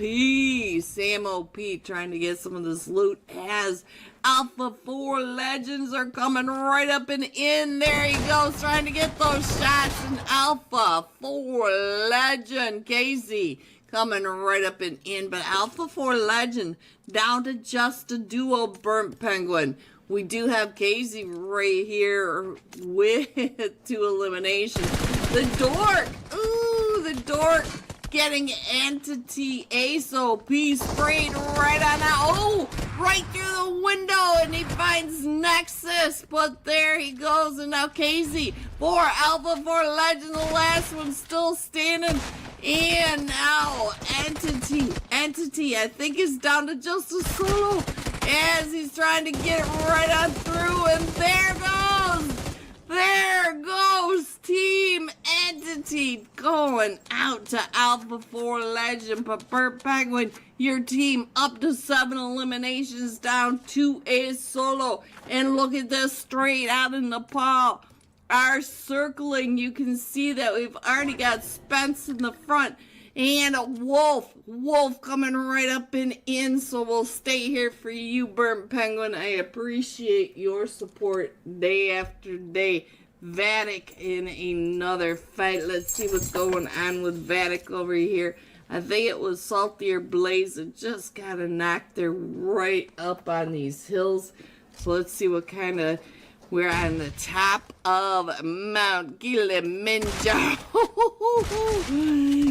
trying to get some of this loot as Alpha 4 Legends are coming right up and in. There he goes, trying to get those shots. And Alpha 4 Legend, KZ, coming right up and in. But Alpha 4 Legend down to just a duo, Burnt Penguin. We do have KZ right here with 2 eliminations. The Dork, ooh, the Dork getting Entity SOP sprayed right on out. Oh, right through the window, and he finds Nexus. But there he goes, and now KZ for Alpha 4 Legend, the last one still standing. And now Entity, I think is down to just a solo as he's trying to get it right on through, and there goes Team Entity going out to Alpha 4 Legend. But Burnt Penguin, your team up to 7 eliminations, down to a solo. And look at this, straight out in Nepal. Our circling, you can see that we've already got Spence in the front. And a Wolf coming right up and in. So we'll stay here for you, Burnt Penguin. I appreciate your support day after day. Vatic in another fight. Let's see what's going on with Vatic over here. I think it was Saltier Blaze that just got a knock. They're right up on these hills. So let's see what kind of... We're on the top of Mount Kilimanjaro.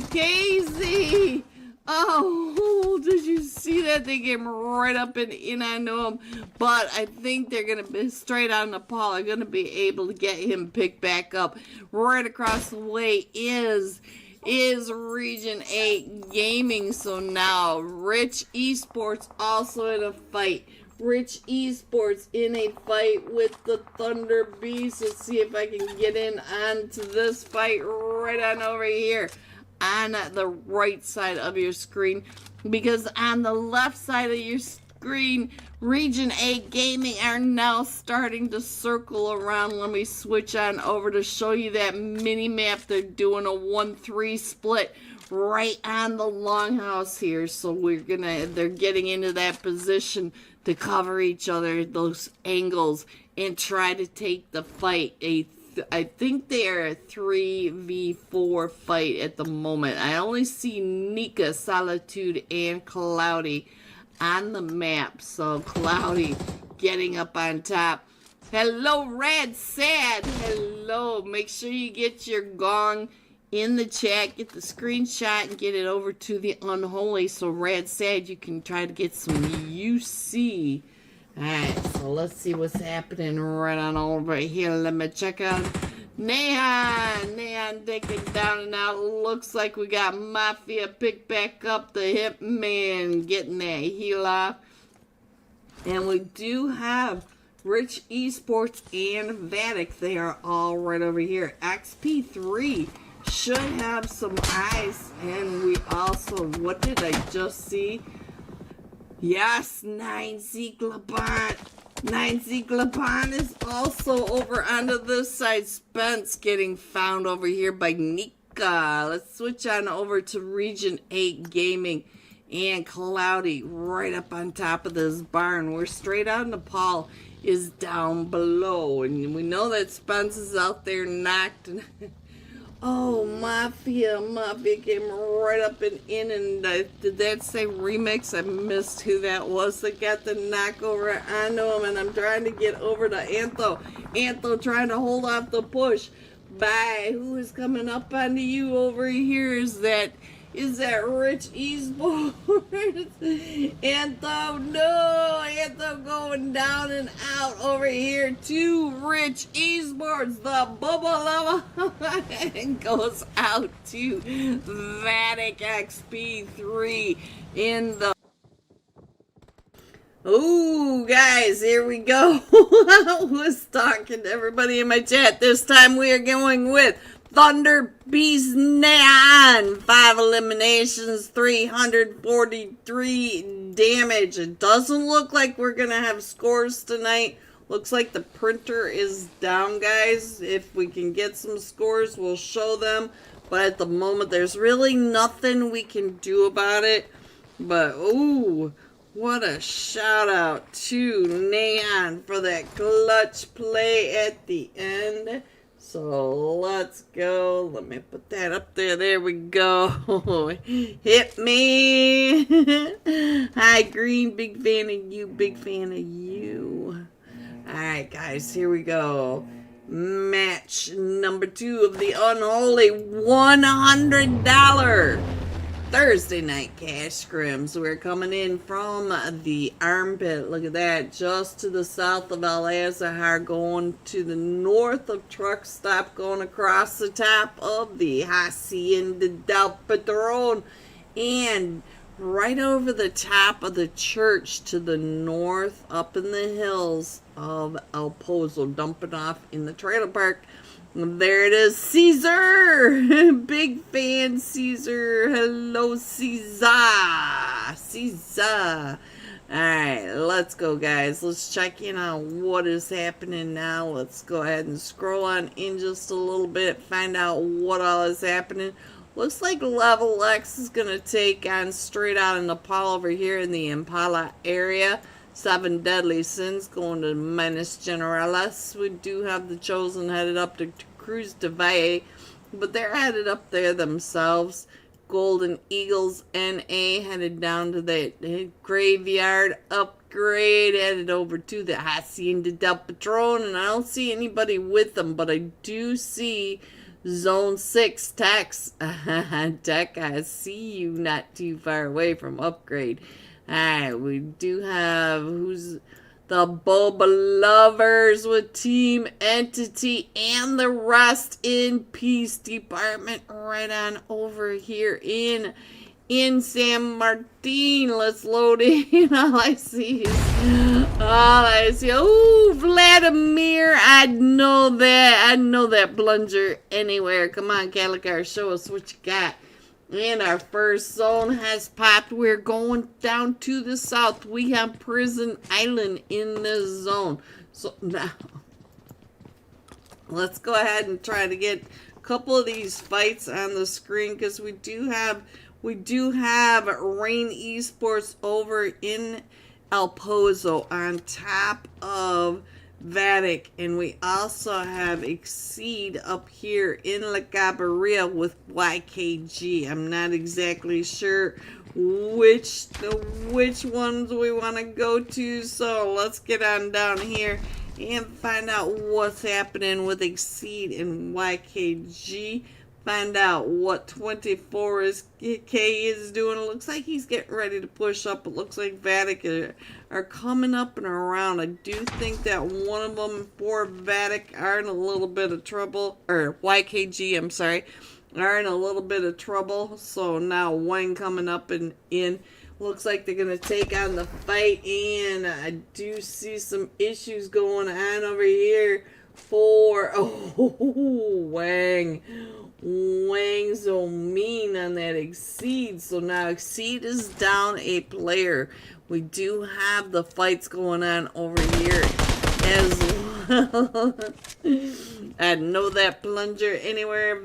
KZ! Oh, did you see that? They came right up and in on him. But I think they're going to be straight on Nepal. They're going to be able to get him picked back up. Right across the way is Region 8 Gaming. So now Rich Esports also in a fight. Rich Esports in a fight with the Thunder Beast. Let's see if I can get in onto this fight right on over here on the right side of your screen, because on the left side of your screen, Region 8 Gaming are now starting to circle around. Let me switch on over to show you that mini map. They're doing a 1-3 split right on the longhouse here. So they're getting into that position to cover each other, those angles, and try to take the fight. I think they are a 3v4 fight at the moment. I only see Nika, Solitude, and Cloudy on the map. So Cloudy getting up on top. Hello, Rad Sad. Hello. Make sure you get your gong in the chat, get the screenshot, and get it over to the Unholy. So Rad Sad, you can try to get some UC. Alright, so let's see what's happening right on over here. Let me check out Neon taking down and out. Looks like we got Mafia picked back up. The Hitman getting that heal off. And we do have Rich Esports and Vatic. They are all right over here. XP3 should have some eyes. And we also, what did I just see? Yes, 9 Glabant. 9 Glabant is also over onto this side. Spence getting found over here by Nika. Let's switch on over to Region 8 Gaming. And Cloudy right up on top of this barn. We're straight out, Nepal is down below. And we know that Spence is out there knocked. Oh, Mafia came right up and in, and did that say remix? I missed who that was that got the knock over onto him, and I'm trying to get over to Antho. Antho trying to hold off the push. Bye. Who is coming up onto you over here? Is that Rich Esports? Antho, no! Antho going down and out over here to Rich Esports. The Bubba Lava goes out to Vatic XP3 in the... Ooh, guys, here we go. I was talking to everybody in my chat. This time we are going with Thunder Beast Neon. 5 eliminations, 343 damage. It doesn't look like we're going to have scores tonight. Looks like the printer is down, guys. If we can get some scores, we'll show them. But at the moment, there's really nothing we can do about it. But, ooh, what a shout out to Neon for that clutch play at the end. So let's go. Let me put that up there. There we go. Hit me. Hi, Green. Big fan of you. Big fan of you. Alright, guys. Here we go. Match number 2 of the Unholy $100 Thursday night cash scrims. We're coming in from the armpit. Look at that. Just to the south of Al Azhar, going to the north of Truck Stop, going across the top of the Hacienda del Patron, and right over the top of the church to the north, up in the hills of El Pozo, dumping off in the trailer park. There it is, Caesar! Big fan, Caesar. Hello, Caesar. Caesar. Alright, let's go, guys. Let's check in on what is happening now. Let's go ahead and scroll on in just a little bit, find out what all is happening. Looks like Level X is going to take on straight out of Nepal over here in the Impala area. 7 Deadly Sins going to Menace Generalis. We do have the Chosen headed up to Cruz de Valle, but they're headed up there themselves. Golden Eagles NA headed down to the graveyard upgrade, headed over to the Hacienda del Patron, and I don't see anybody with them, but I do see Zone 6 Tex. Tech, I see you not too far away from upgrade. Alright, we do have who's the Boba Lovers with Team Entity and the Rest in Peace Department right on over here in San Martin. Let's load in. All I see, oh, Vladimir. I know that plunger anywhere. Come on, Calicar, show us what you got. And our first zone has popped. We're going down to the south. We have Prison Island in this zone. So now, let's go ahead and try to get a couple of these fights on the screen, because we do have Rain Esports over in El Pozo on top of Vatic, and we also have Exceed up here in La Cabarilla with YKG. I'm not exactly sure which ones we want to go to, so let's get on down here and find out what's happening with Exceed and YKG. Find out what 24K is doing. It looks like he's getting ready to push up. It looks like Vatic are coming up and around. I do think that one of them for Vatic are in a little bit of trouble. Or YKG, I'm sorry. Are in a little bit of trouble. So now Wayne coming up and in. Looks like they're going to take on the fight. And I do see some issues going on over here for... Oh, Wang. Wang so mean on that Exceed. So now Exceed is down a player. We do have the fights going on over here as well. I know that plunger anywhere,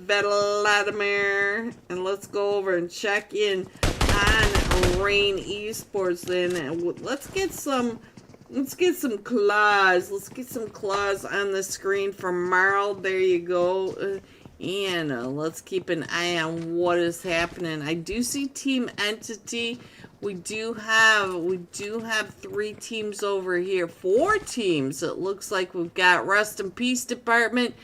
Vladimir. And let's go over and check in on Rain Esports then. Let's get some claws. Let's get some claws on the screen from Marl. There you go. And let's keep an eye on what is happening. I do see Team Entity. We do have 3 teams over here. 4 teams. It looks like we've got Rest in Peace Department,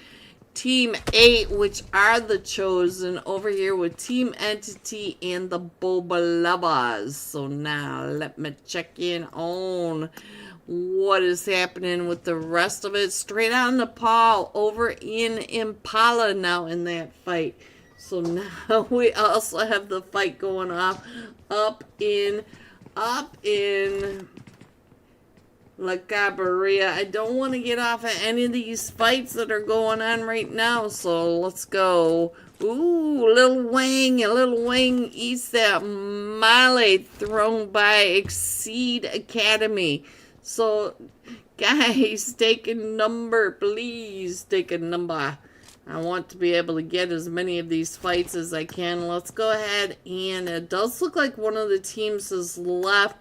Team 8, which are the Chosen, over here with Team Entity and the Bobalabas. So now let me check in on what is happening with the rest of it. Straight out Nepal over in Impala now in that fight. So now we also have the fight going off up in La Cabrera. I don't want to get off of any of these fights that are going on right now, so let's go. Ooh, Little Wang eats that melee thrown by Exceed Academy. So, guys, take a number, please. Take a number. I want to be able to get as many of these fights as I can. Let's go ahead, and it does look like one of the teams has left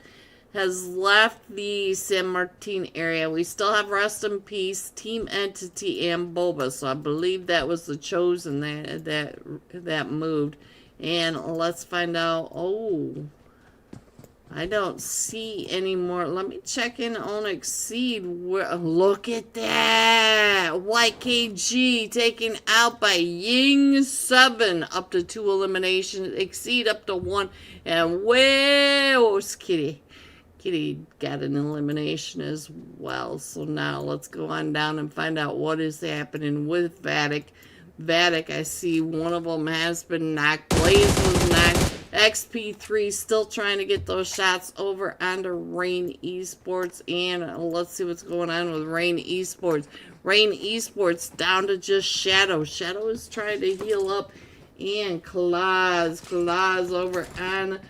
the San Martin area. We still have Rest in Peace, Team Entity, and Boba. So I believe that was the Chosen that moved. And let's find out. Oh, I don't see any more. Let me check in on Exceed. Look at that. YKG taken out by Ying 7. Up to 2 eliminations. Exceed up to 1. And where's Kitty? Kitty got an elimination as well. So now let's go on down and find out what is happening with Vatic. Vatic, I see one of them has been knocked. Blaze was knocked. XP3 still trying to get those shots over onto Rain Esports. And let's see what's going on with Rain Esports. Rain Esports down to just Shadow. Shadow is trying to heal up. And Claws over on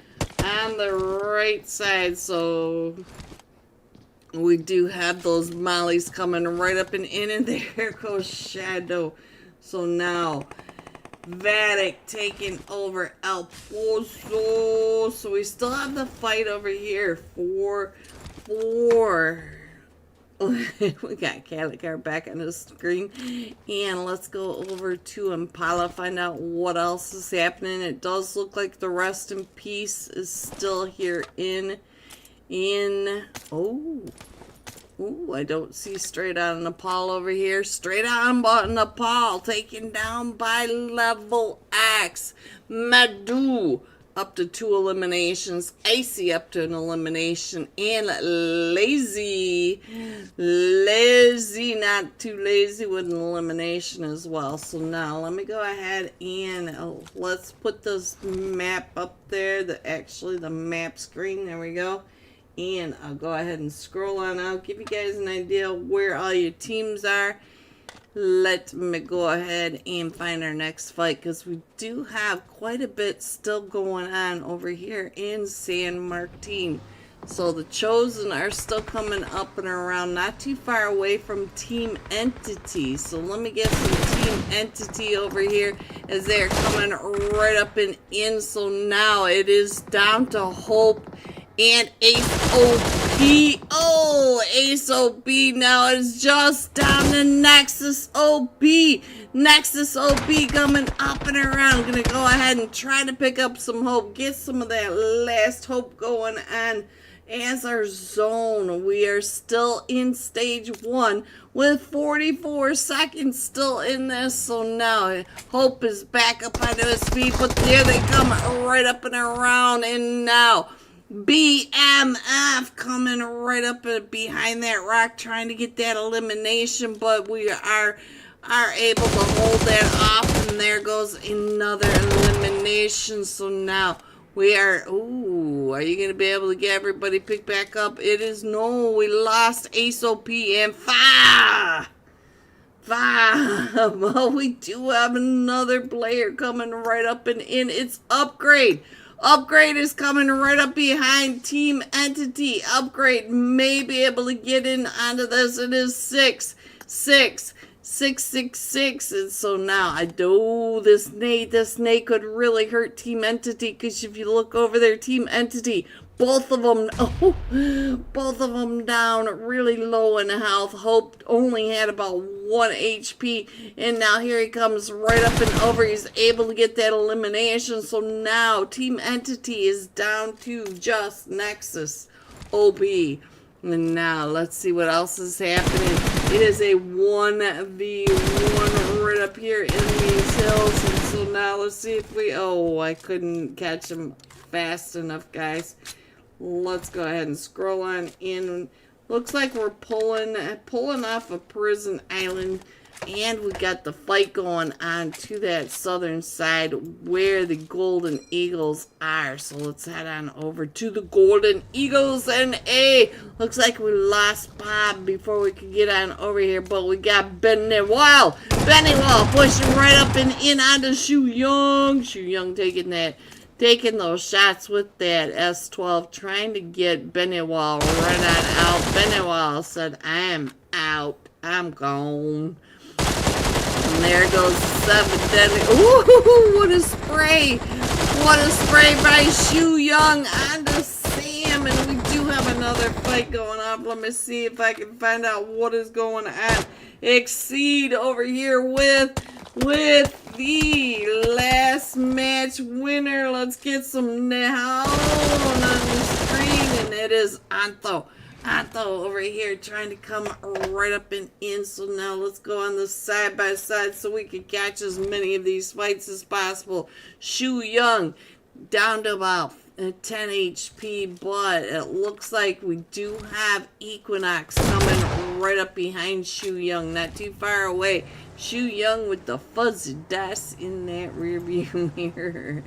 the right side. So we do have those mollies coming right up and in, and there goes Shadow. So now Vatic taking over El Pozo. So we still have the fight over here for we got Calicar back on the screen. And let's go over to Impala, find out what else is happening. It does look like the Rest in Peace is still here in Ooh, I don't see Straight Out of Nepal over here. Straight Out of Nepal taken down by Level X. Madhu up to 2 eliminations. Icy up to an elimination. And Lazy, not too lazy, with an elimination as well. So now let me go ahead and let's put this map up there. The map screen. There we go. And I'll go ahead and scroll on out, give you guys an idea where all your teams are. Let me go ahead and find our next fight, because we do have quite a bit still going on over here in San Martin. So the Chosen are still coming up and around, not too far away from Team Entity. So let me get some Team Entity over here as they're coming right up and in. So now it is down to Hope and Ace OP. Oh, Ace OP now is just down to Nexus OP. Nexus OP coming up and around. Gonna go ahead and try to pick up some hope. Get some of that last hope going on as our zone. We are still in stage 1 with 44 seconds still in this. So now Hope is back up onto his feet. But there they come right up and around. And now BMF coming right up behind that rock, trying to get that elimination, but we are able to hold that off, and there goes another elimination. So now we are, ooh, are you going to be able to get everybody picked back up? It is no, we lost Ace OP and Five. Well, we do have another player coming right up and in. It's Upgrade. Upgrade is coming right up behind Team Entity. Upgrade may be able to get in onto this. It is 6, 6, 6, 6, 6. And so now I know this nade could really hurt Team Entity, because if you look over there, Team Entity, both of them down really low in health. Hope only had about 1 HP. And now here he comes right up and over. He's able to get that elimination. So now Team Entity is down to just Nexus OB. And now let's see what else is happening. It is a 1v1 right up here in these hills. And so now let's see if we... Oh, I couldn't catch him fast enough, guys. Let's go ahead and scroll on in. Looks like we're pulling off a prison island, and we got the fight going on to that southern side where the Golden Eagles are. So let's head on over to the Golden Eagles. And looks like we lost Bob before we could get on over here, but we got Bennywall pushing right up and in onto Shu Young taking those shots with that S12, trying to get Bennywall right on out. Bennywall said, I'm out. I'm gone. And there goes 7 deadly. Ooh, what a spray. What a spray by Shu Young onto Sam. And we do have another fight going on. Let me see if I can find out what is going on. Exceed over here with the last match winner. Let's get some now on the screen, and it is Antho over here trying to come right up and in. So now let's go on the side by side so we can catch as many of these fights as possible. Shu Young down to about 10 HP, but it looks like we do have Equinox coming right up behind Shu Young, not too far away. Shu Young with the fuzzy dust in that rear view mirror.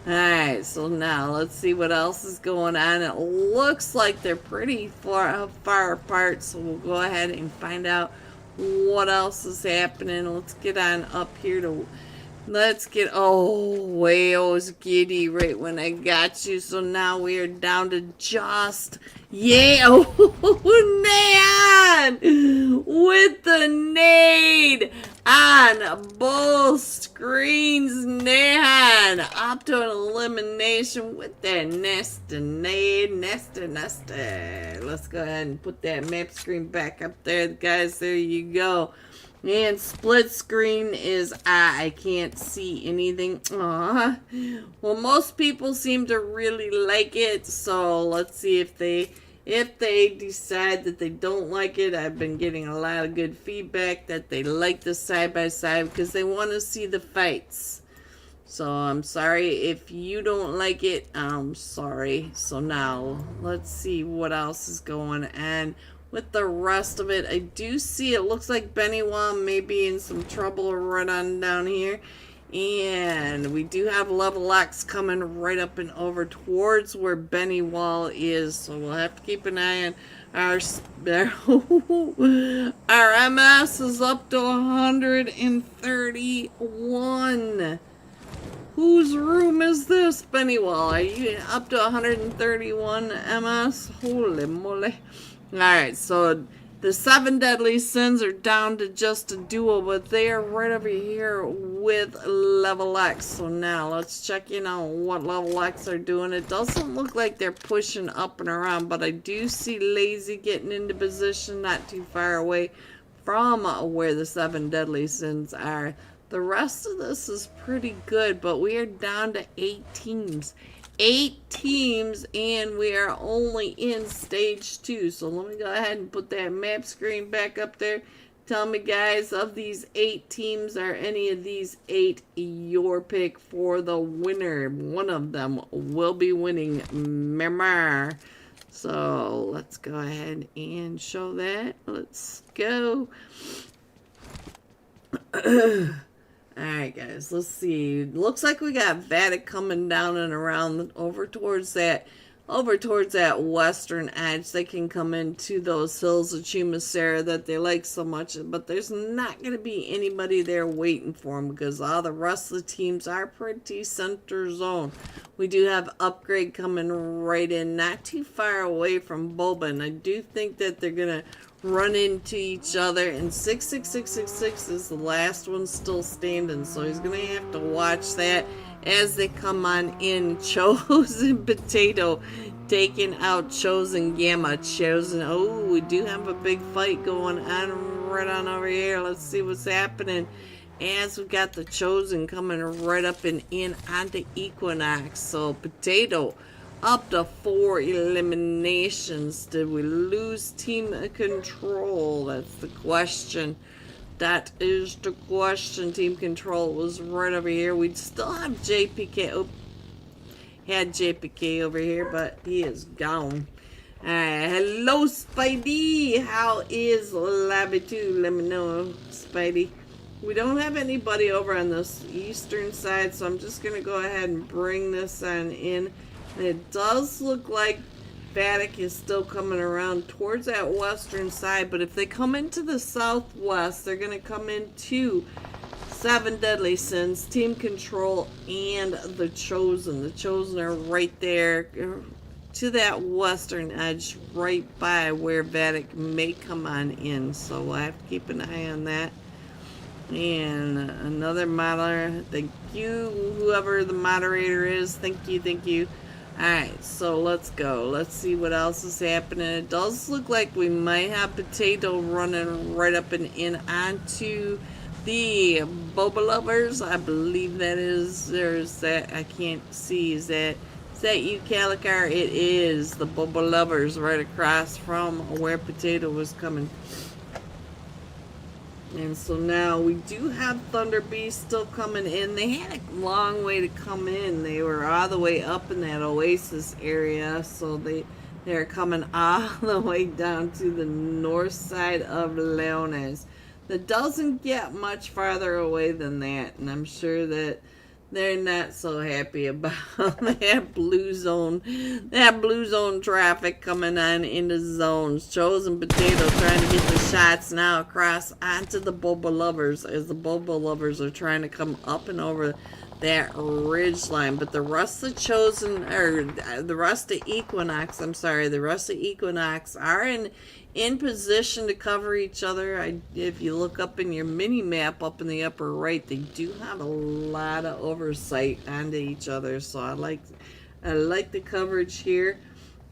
Alright, so now let's see what else is going on. It looks like they're pretty far apart, so we'll go ahead and find out what else is happening. Let's get on up here to... Wales giddy right when I got you. So now we are down to just... Nehan! With the nade on both screens. Nehan up to an elimination with that nasty nade. Nasty. Let's go ahead and put that map screen back up there, guys. There you go. And split screen is I can't see anything. Aww. Well, most people seem to really like it, so let's see if they decide that they don't like it. I've been getting a lot of good feedback that they like the side by side because they want to see the fights. So I'm sorry if you don't like it. I'm sorry. So now let's see what else is going on with the rest of it. I do see it looks like Bennywall may be in some trouble right on down here. And we do have Level X coming right up and over towards where Bennywall is. So we'll have to keep an eye on our MS is up to 131. Whose room is this, Bennywall? Are you up to 131 MS? Holy moly. Alright, so the 7 deadly sins are down to just a duo, but they are right over here with Level X. So now let's check in on what Level X are doing. It doesn't look like they're pushing up and around, but I do see Lazy getting into position not too far away from where the 7 deadly sins are. The rest of this is pretty good, but we are down to 8 teams. 8 teams, and we are only in stage 2. So let me go ahead and put that map screen back up there. Tell me, guys, of these 8 teams, are any of these 8 your pick for the winner? One of them will be winning Miramar. So let's go ahead and show that. Let's go. Alright, guys, let's see. Looks like we got Vatic coming down and around over towards that over towards that western edge. They can come into those hills of Chumasera that they like so much, but there's not going to be anybody there waiting for them because all the rest of the teams are pretty center zone. We do have upgrade coming right in, not too far away from Boba, and I do think that they're going to run into each other, and 66666 is the last one still standing, so he's going to have to watch that as they come on in. Chosen Potato taking out Chosen Gamma. Chosen, oh, we do have a big fight going on right on over here. Let's see what's happening as we got the Chosen coming right up and in onto Equinox. So Potato up to 4 eliminations. Did we lose team control? That's the question. That is the question. Team control was right over here. We'd still have JPK. Oh, had JPK over here, but he is gone. Hello, Spidey. How is Labitu? Let me know, Spidey. We don't have anybody over on this eastern side, so I'm just going to go ahead and bring this on in. And it does look like Vatic is still coming around towards that western side, but if they come into the southwest, they're going to come into 7 Deadly Sins, Team Control, and the Chosen. The Chosen are right there to that western edge, right by where Vatic may come on in, so we'll have to keep an eye on that. And another modeler, thank you, whoever the moderator is, thank you. Alright, so let's go. Let's see what else is happening. It does look like we might have Potato running right up and in onto the Boba Lovers. I believe that is. There's that. I can't see. Is that you, Calicar? It is the Boba Lovers right across from where Potato was coming. And so now we do have Thunder Beast still coming in. They had a long way to come in. They were all the way up in that Oasis area. So they're coming all the way down to the north side of Leones. That doesn't get much farther away than that. And I'm sure that they're not so happy about that blue zone traffic coming on into zones. Chosen Potato trying to get the shots now across onto the Boba Lovers as the Boba Lovers are trying to come up and over that ridge line. But the rest of Chosen, or the rest of Equinox, the rest of Equinox are in position to cover each other. If you look up in your mini map up in the upper right, they do have a lot of oversight onto each other, so I like the coverage here.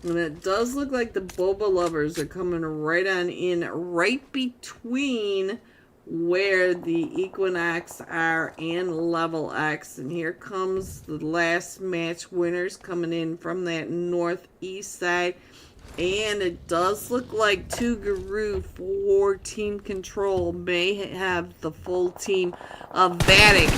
And it does look like the Boba Lovers are coming right on in, right between where the Equinox are and Level X. And here comes the last match winners coming in from that northeast side. And it does look like Tuguru for Team Control may have the full team of Vatic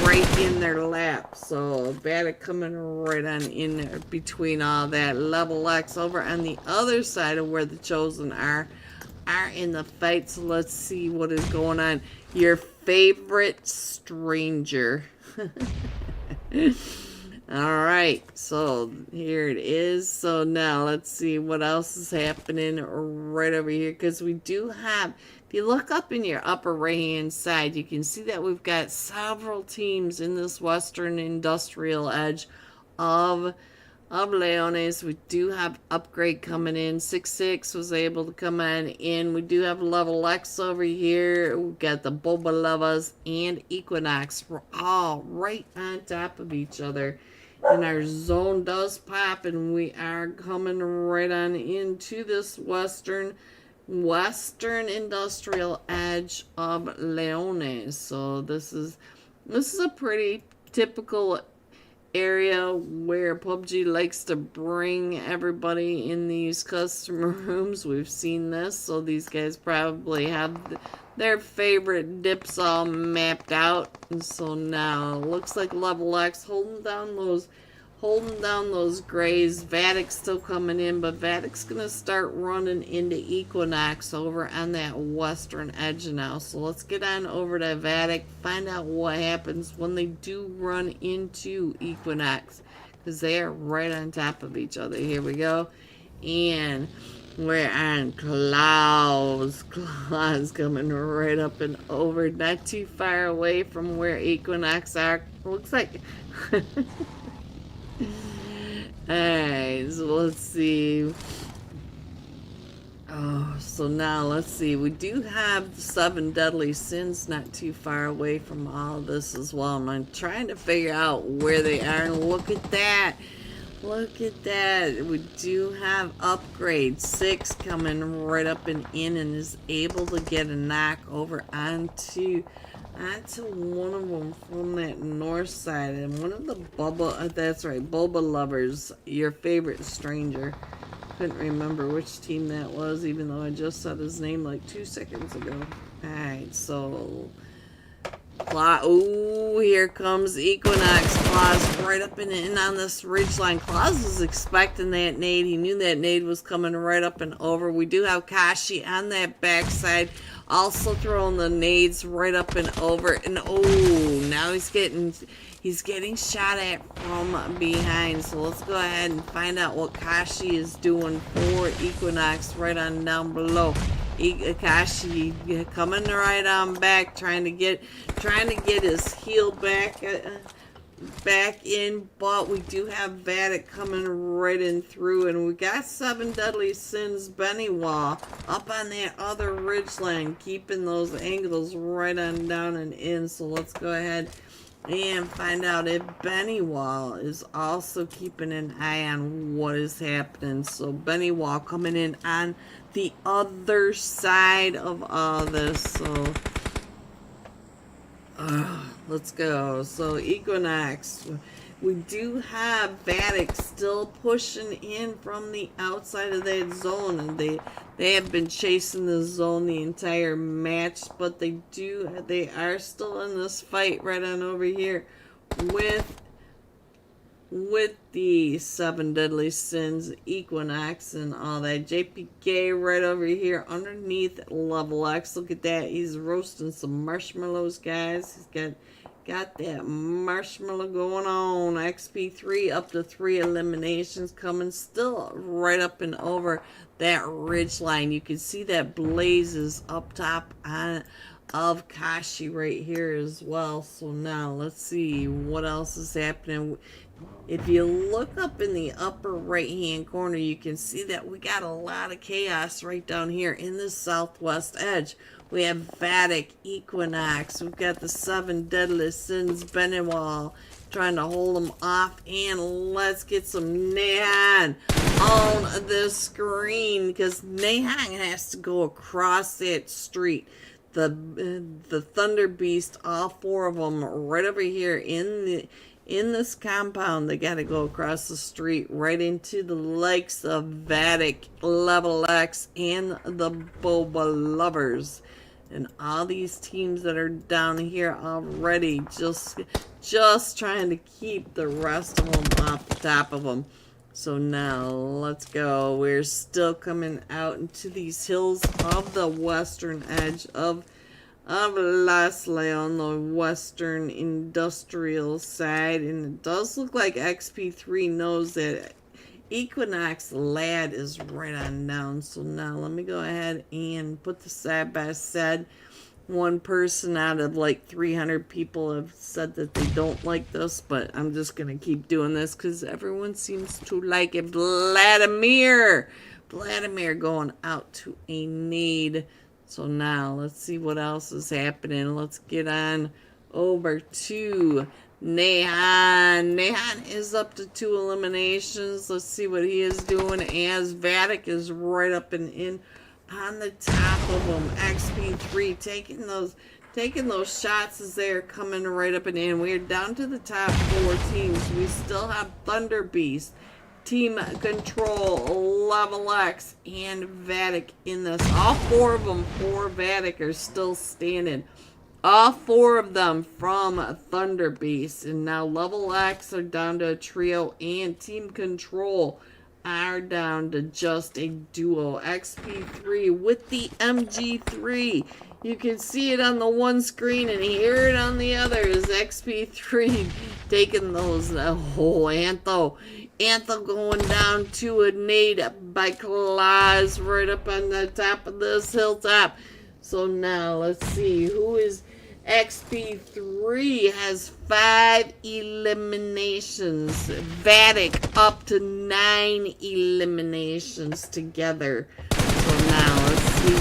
right in their lap. So Vatic coming right on in there between all that. Level X over on the other side of where the Chosen are in the fight. So let's see what is going on. Your favorite stranger. Alright, so here it is. So now let's see what else is happening right over here. Because we do have, if you look up in your upper right hand side, you can see that we've got several teams in this western industrial edge of Leones. We do have upgrade coming in. 6-6 was able to come on in. We do have Level X over here. We've got the Boba Lovas and Equinox. We're all right on top of each other. And our zone does pop, and we are coming right on into this western industrial edge of Leones. So this is a pretty typical area where PUBG likes to bring everybody in these customer rooms. We've seen this, so these guys probably have their favorite dips all mapped out. And so now looks like Level X holding down those grays. Vatic's still coming in, but Vatic's gonna start running into Equinox over on that western edge now. So let's get on over to Vatic, find out what happens when they do run into Equinox. because they are right on top of each other. Here we go. And we're on Clouds. Clouds coming right up and over, not too far away from where Equinox are. Looks like. Alright, so let's see. Oh, so now let's see. We do have the 7 deadly sins not too far away from all of this as well. And I'm trying to figure out where they are. And look at that. Look at that. We do have upgrade 6 coming right up and in, and is able to get a knock over onto one of them from that north side. And one of the that's right, Boba lovers, your favorite stranger. Couldn't remember which team that was, even though I just said his name like 2 seconds ago. Alright, so oh, here comes Equinox. Claus right up and in on this ridgeline. Claus was expecting that nade. He knew that nade was coming right up and over. We do have Kashi on that backside, also throwing the nades right up and over. And oh, now he's getting shot at from behind. So let's go ahead and find out what Kashi is doing for Equinox right on down below. Kashi coming right on back, trying to get his heel back in, but we do have Vatic coming right in through, and we got 7 deadly sins Bennywall up on that other ridgeline, keeping those angles right on down and in. So let's go ahead and find out if Bennywall is also keeping an eye on what is happening. So Bennywall coming in on the other side of all this. So let's go. So Equinox, we do have Vatic still pushing in from the outside of that zone, and they have been chasing the zone the entire match, but they are still in this fight right on over here with the 7 deadly sins, Equinox, and all that. JPK right over here underneath level X. Look at that. He's roasting some marshmallows, guys. He's got that marshmallow going on. XP3 up to 3 eliminations coming, still right up and over that ridge line. You can see that blazes up top of Kashi right here as well. So now let's see what else is happening. If you look up in the upper right hand corner, you can see that we got a lot of chaos right down here in the southwest edge. We have Vatic, Equinox, we've got the 7 deadly sins Bennywall trying to hold them off, and let's get some Nehan on the screen, because Nehan has to go across that street. The Thunder Beast, all 4 of them right over here in this compound. They got to go across the street right into the likes of Vatic, Level X, and the Boba Lovers. And all these teams that are down here already just trying to keep the rest of them off the top of them. So now let's go. We're still coming out into these hills of the western edge of Leslie on the western industrial side, and it does look like XP3 knows that Equinox Lad is right on down. So now let me go ahead and put the side by side. One person out of like 300 people have said that they don't like this, but I'm just gonna keep doing this because everyone seems to like it. Vladimir going out to a nade. So now let's see what else is happening. Let's get on over to Nehan. Nehan is up to 2 eliminations. Let's see what he is doing, as Vatic is right up and in on the top of them. XP3 taking those shots as they are coming right up and in. We are down to the top 4 teams. We still have Thunder Beast, Team Control, Level X, and Vatic in this. All 4 of them for Vatic are still standing. All 4 of them from Thunder Beast. And now Level X are down to a trio, and Team Control are down to just a duo. XP3 with the MG3. You can see it on the one screen and hear it on the other as XP3 taking those. Oh, Antho going down to a nade by Claus right up on the top of this hilltop. So now let's see who is XP3 has 5 eliminations. Vatic up to 9 eliminations together. So now let's see.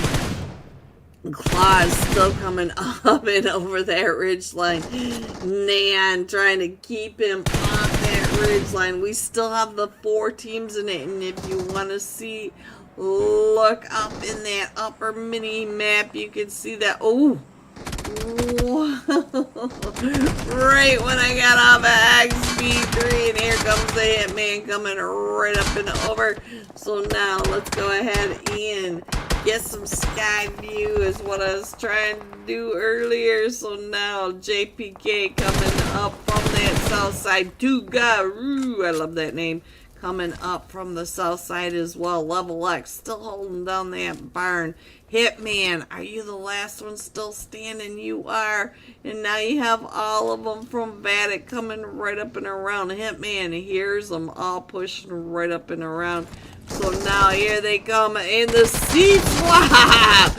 Claws still coming up and over that ridge line. Neon trying to keep him off that ridge line. We still have the 4 teams in it, and if you want to see, look up in that upper mini map. You can see that. Oh, right when I got off of XP3, and here comes the Hitman coming right up and over. So now let's go ahead and get some sky view is what I was trying to do earlier. So now JPK coming up from that south side. Tugaroo, I love that name. Coming up from the south side as well. Level X still holding down that barn. Hitman, are you the last one still standing? You are. And now you have all of them from Vatic coming right up and around. Hitman hears them all pushing right up and around. So now here they come in the seat swap.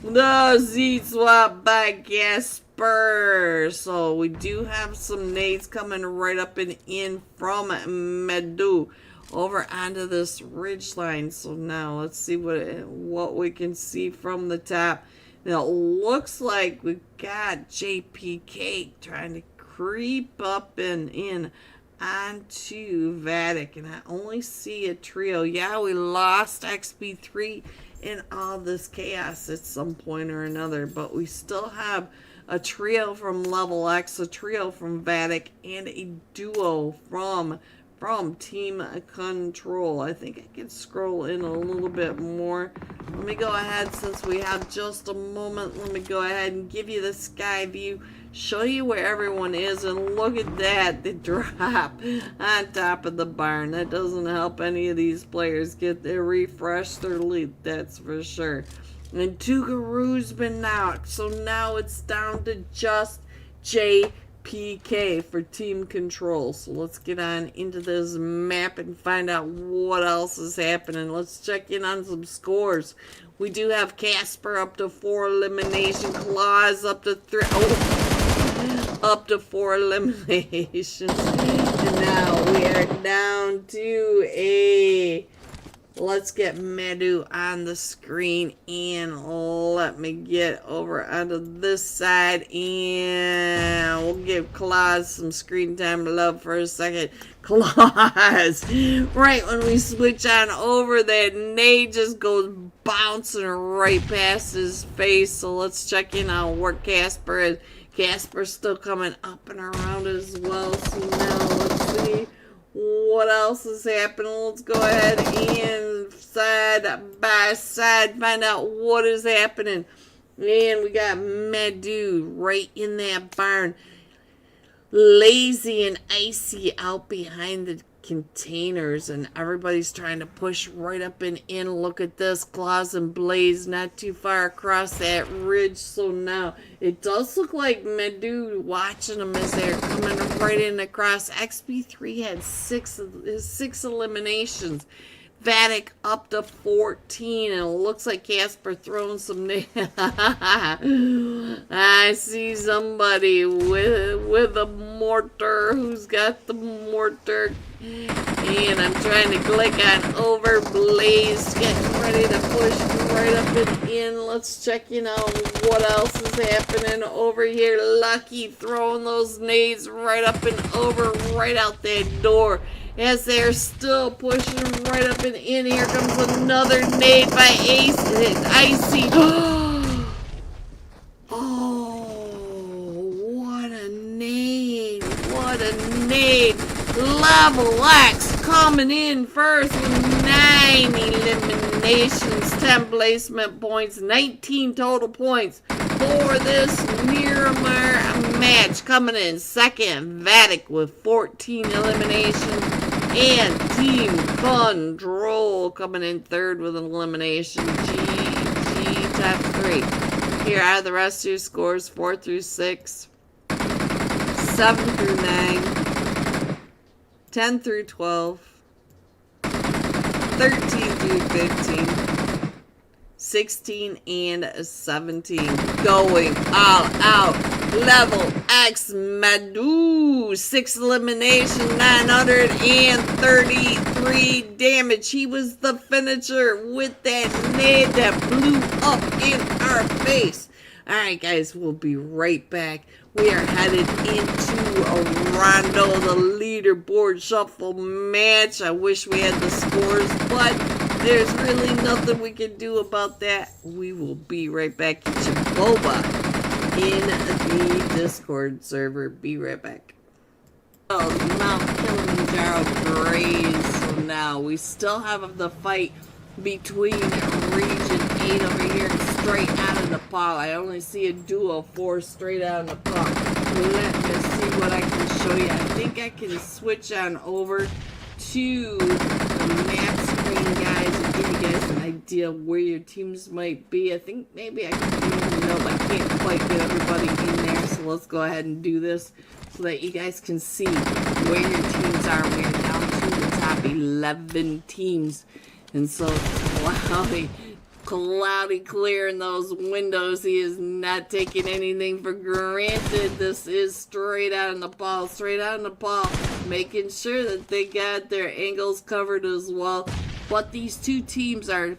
The seat swap by Gasper. So we do have some nades coming right up and in from Medu over onto this ridge line. So now let's see what we can see from the top. Now it looks like we got JPK trying to creep up and in onto Vatic, and I only see a trio. Yeah, we lost XP3 in all this chaos at some point or another, but we still have a trio from Level X, a trio from Vatic, and a duo from Team Control. I think I can scroll in a little bit more. Let me go ahead, since we have just a moment, let me go ahead and give you the sky view, show you where everyone is, and look at that, the drop on top of the barn. That doesn't help any of these players get their refresh, their lead, that's for sure. And Tugaroo's been knocked, so now it's down to just JPK for Team Control. So let's get on into this map and find out what else is happening. Let's check in on some scores. We do have Casper up to 4 elimination, Claus up to 3. Up to 4 eliminations. And now we are down to a... Let's get Medu on the screen, and let me get over onto this side, and we'll give Claus some screen time love for a second. Claus, right when we switch on over, that nade just goes bouncing right past his face. So let's check in on where Casper is. Casper's still coming up and around as well. So now let's see what else is happening. Let's go ahead and side by side find out what is happening. And we got Medu right in that barn. Lazy and Icy out behind the containers, and everybody's trying to push right up and in. Look at this, Claus and Blaze not too far across that ridge. So now it does look like Medu watching them as they're coming right in across. XP3 had 6 eliminations. Vatic up to 14, and it looks like Casper throwing some I see somebody with a mortar. Who's got the mortar? And I'm trying to click on over. Blaze getting ready to push right up and in. Let's check in on what else is happening over here. Lucky throwing those nades right up and over, right out that door. As they're still pushing right up and in, here comes another nade by Icy. Oh, what a nade. What a nade. Level X coming in first with 9 eliminations, 10 placement points, 19 total points for this Miramar match. Coming in second, Vatic with 14 eliminations. And Team Control coming in third with an elimination. GG top 3. Here are the rest of your scores: 4 through 6, 7 through 9, 10 through 12, 13 through 15, 16 and 17. Going all out. Level X Madhu. 6 elimination, 933 damage. He was the finisher with that nade that blew up in our face. Alright guys, we'll be right back. We are headed into a Rondo, the leaderboard shuffle match. I wish we had the scores, but there's really nothing we can do about that. We will be right back. Get your boba in the Discord server. Be right back. Oh, Mount Kilimanjaro Graze. So now we still have the fight between Region 8 over here and straight out of Nepal. I only see a duo 4 straight out of Nepal. Let me see what I can show you. I think I can switch on over to the map screen, guys, and give you guys an idea where your teams might be. I think maybe I can do it. Nope, I can't quite get everybody in there, so let's go ahead and do this so that you guys can see where your teams are. We're down to the top 11 teams. And so cloudy clear in those windows. He is not taking anything for granted. This is straight out of Nepal, making sure that they got their angles covered as well. But these two teams are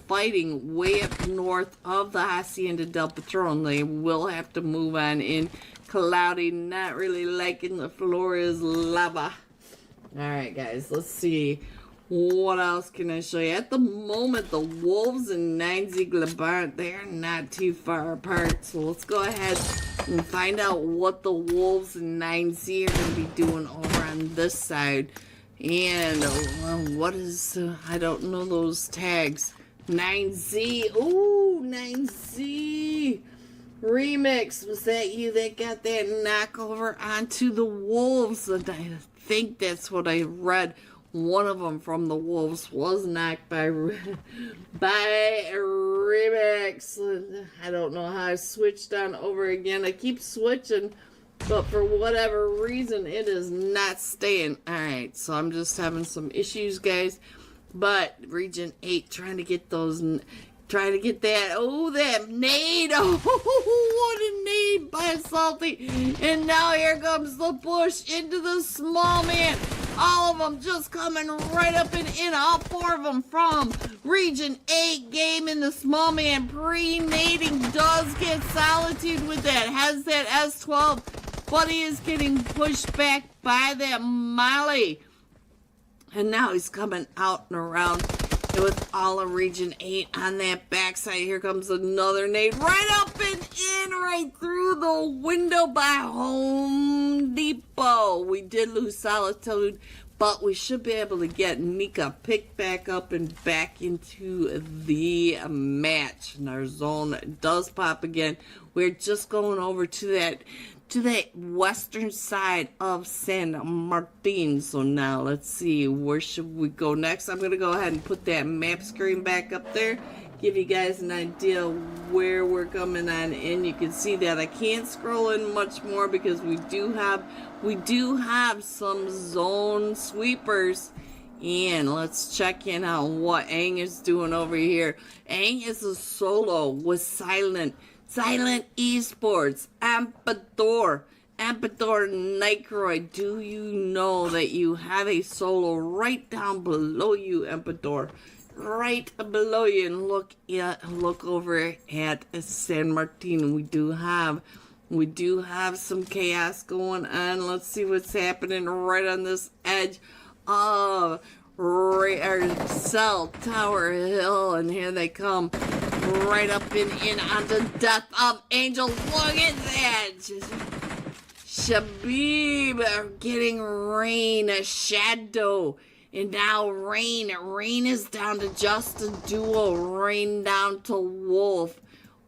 fighting way up north of the Hacienda del Patron. They will have to move on in. Cloudy, not really liking the floor is lava. Alright guys, let's see. What else can I show you? At the moment, the Wolves and 9Z they're not too far apart. So let's go ahead and find out what the Wolves and 9Z are going to be doing over on this side. And what is, I don't know those tags. 9Z, ooh, 9Z. Remix, was that you that got that knockover onto the Wolves? And I think that's what I read. One of them from the Wolves was knocked by Remix. I don't know how I switched on over again. I keep switching, but for whatever reason, it is not staying. Alright, so I'm just having some issues, guys. But Region 8, trying to get those... Trying to get that, oh, that nade. Oh, what a nade by Salty. And now here comes the push into the small man. All of them just coming right up and in. All 4 of them from Region 8 game in the small man. Pre-nading does get Solitude with that. Has that S12. But he is getting pushed back by that Molly. And now he's coming out and around. With all of Region 8 on that backside. Here comes another nade. Right up and in, right through the window by Home Depot. We did lose Solitude, but we should be able to get Nika picked back up and back into the match. And our zone does pop again. We're just going over to that western side of San Martin. So now let's see, where should we go next? I'm going to go ahead and put that map screen back up there, give you guys an idea where we're coming on in. You can see that I can't scroll in much more because we do have some zone sweepers. And let's check in on what Aang is doing over here. Aang is a solo with Silent Esports, Ampador Nicroid. Do you know that you have a solo right down below you, Ampador? Right below you, and look over at San Martin. We do have some chaos going on. Let's see what's happening right on this edge of our Cell Tower Hill, and here they come. Right up and in onto Death of Angel. Look at that. Shabib getting Rain, a Shadow. And now Rain is down to just a duo. Rain down to Wolf.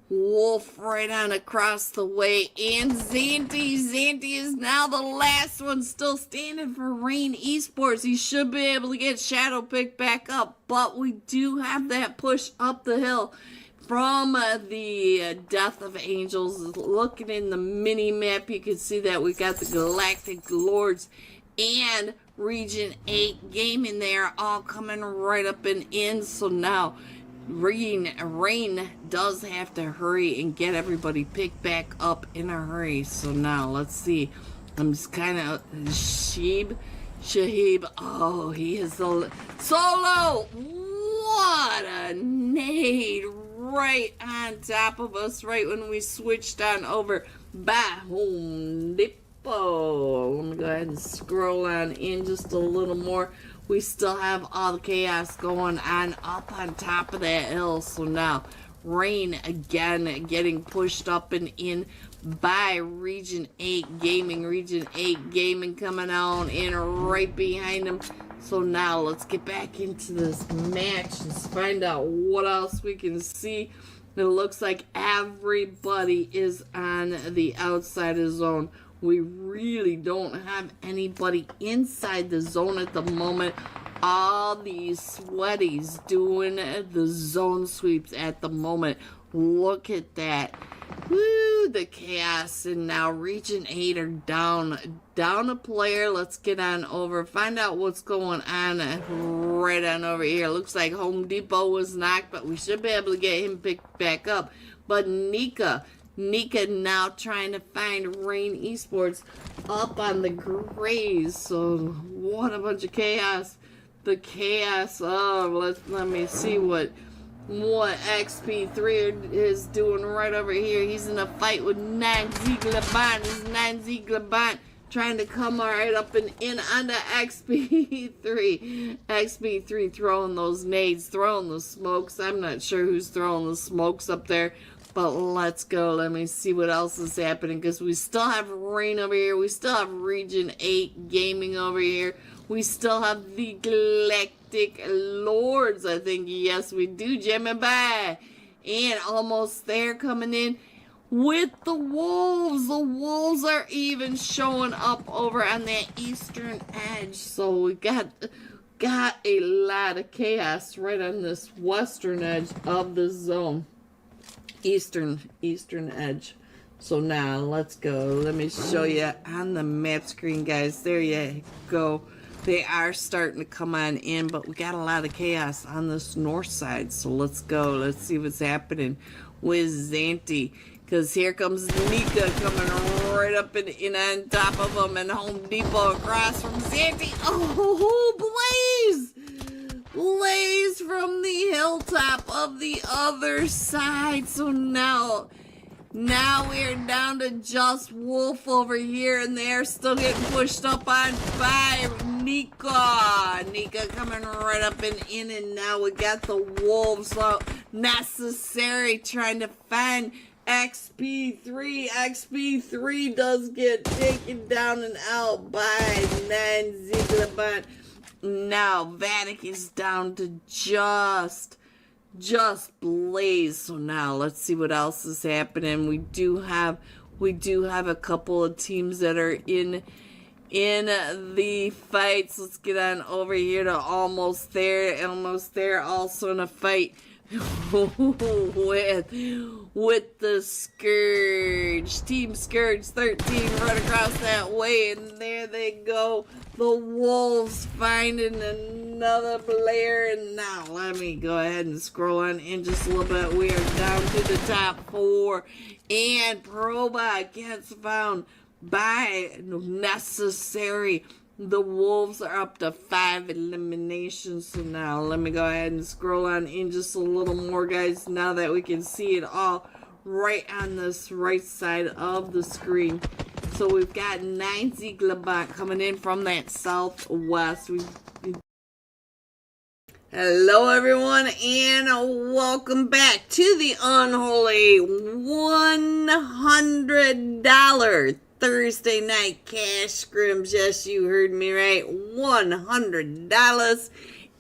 Wolf right on across the way. And Zanty is now the last one still standing for Rain Esports. He should be able to get Shadow picked back up. But we do have that push up the hill from the Death of Angels. Looking in the mini map, you can see that we got the Galactic Lords and Region 8 Gaming. They are all coming right up and in. So now Rain does have to hurry and get everybody picked back up in a hurry. So now let's see. I'm just kind of Shahib. Oh, he is the solo. What a nade right on top of us right when we switched on over by Home Depot. Let me go ahead and scroll on in just a little more. We still have all the chaos going on up on top of that hill. So now Rain again getting pushed up and in by Region 8 Gaming. Region 8 Gaming coming on in right behind him. So now let's get back into this match and find out what else we can see. It looks like everybody is on the outside of the zone. We really don't have anybody inside the zone at the moment. All these sweaties doing the zone sweeps at the moment. Look at that. Woo, the chaos. And now Region 8 are down a player. Let's get on over, find out what's going on right on over here. Looks like Home Depot was knocked, but we should be able to get him picked back up. But Nika now trying to find Rain Esports up on the grays. So what a bunch of chaos. The chaos of, let me see what XP3 is doing right over here. He's in a fight with Nanziglaban. Is Nanziglaban trying to come right up and in onto XP3. XP3 throwing those nades, throwing the smokes. I'm not sure who's throwing the smokes up there, but let's go. Let me see what else is happening, because we still have Rain over here. We still have Region 8 Gaming over here. We still have the Galactic Lords, I think. Yes, we do. Jamming by. And almost there, coming in with the Wolves. The Wolves are even showing up over on that eastern edge. So we got a lot of chaos right on this western edge of the zone. Eastern edge. So now let's go. Let me show you on the map screen, guys. There you go. They are starting to come on in, but we got a lot of chaos on this north side. So let's go. Let's see what's happening with Zanti. Because here comes Nika coming right up and in on top of him, and Home Depot across from Zanti. Oh, Blaze! Blaze from the hilltop of the other side. So now we're down to just Wolf over here, and they're still getting pushed up on by Nika. Nika coming right up and in, and now we got the Wolves. So necessary trying to find XP3. XP3 does get taken down and out by Nanziglaban. Now Vanek is down to just Blaze. So now let's see what else is happening. We do have a couple of teams that are in the fights. Let's get on over here to almost there, also in a fight with the Scourge. Team Scourge 13 right across that way, and there they go. The Wolves finding another player. And now let me go ahead and scroll on in just a little bit. We are down to the top 4, and Proba gets found by necessary. The Wolves are up to 5 eliminations. So now let me go ahead and scroll on in just a little more, guys, now that we can see it all right on this right side of the screen. So we've got Nanziglaban coming in from that southwest. Hello everyone, and welcome back to the Unholy $100 Thursday night cash scrims. Yes, you heard me right, $100.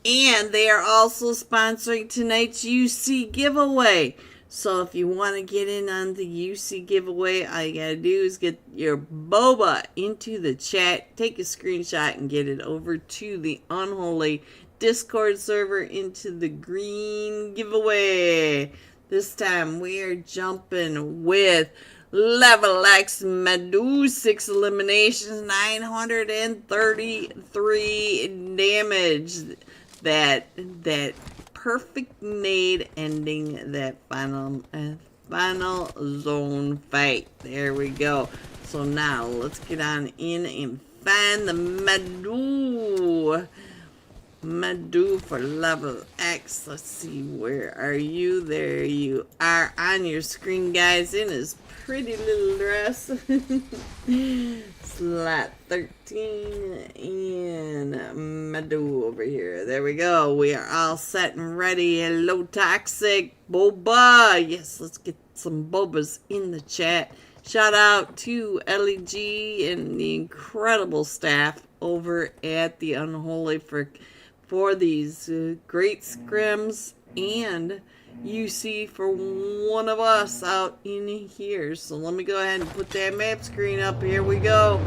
And they are also sponsoring tonight's UC giveaway. So if you want to get in on the UC giveaway, all you gotta do is get your boba into the chat, take a screenshot, and get it over to the Unholy Discord server into the green giveaway. This time we are jumping with Level X Madu, 6 eliminations, 933 damage. That perfect nade ending that final zone fight. There we go. So now let's get on in and find the Madu for level X. Let's see, where are you? There you are on your screen, guys, in his pretty little dress. Slot 13 and Madu over here. There we go. We are all set and ready. Hello, Toxic Boba. Yes, let's get some Bobas in the chat. Shout out to LEG and the incredible staff over at the Unholy for these great scrims and UC for one of us out in here. So let me go ahead and put that map screen up. Here we go.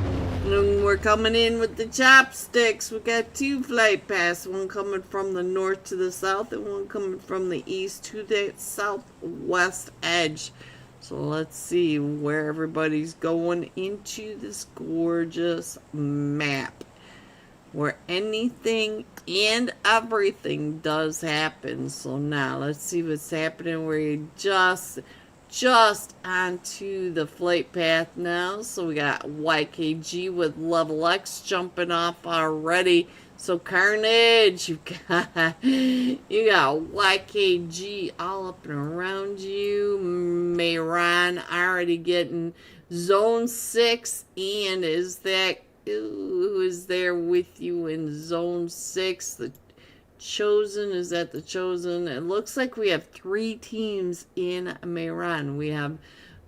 And we're coming in with the chopsticks. We got 2 flight paths, one coming from the north to the south and one coming from the east to the southwest edge. So let's see where everybody's going into this gorgeous map, where anything and everything does happen. So now let's see what's happening. We're just onto the flight path now. So we got YKG with level X jumping off already. So Carnage, you got YKG all up and around you. Miramar already getting zone 6, and who is there with you in zone 6? The Chosen, is that the Chosen? It looks like we have 3 teams in Miramar. We have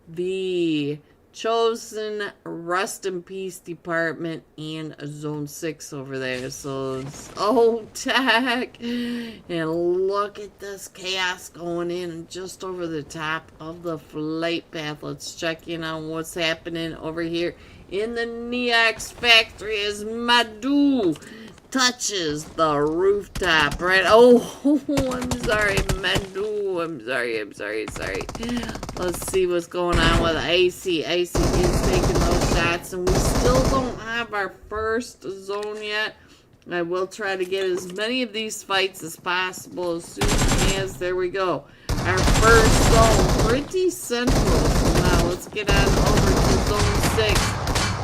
the Chosen, Rest in Peace Department, and Zone 6 over there. So, Tech. And look at this chaos going in just over the top of the flight path. Let's check in on what's happening over here in the Neox factory as Madu touches the rooftop, right? Oh, I'm sorry, Madu. I'm sorry. Let's see what's going on with AC. AC is taking those shots, and we still don't have our first zone yet. I will try to get as many of these fights as possible as soon as, there we go, our first zone, pretty central. So now let's get on over to zone 6.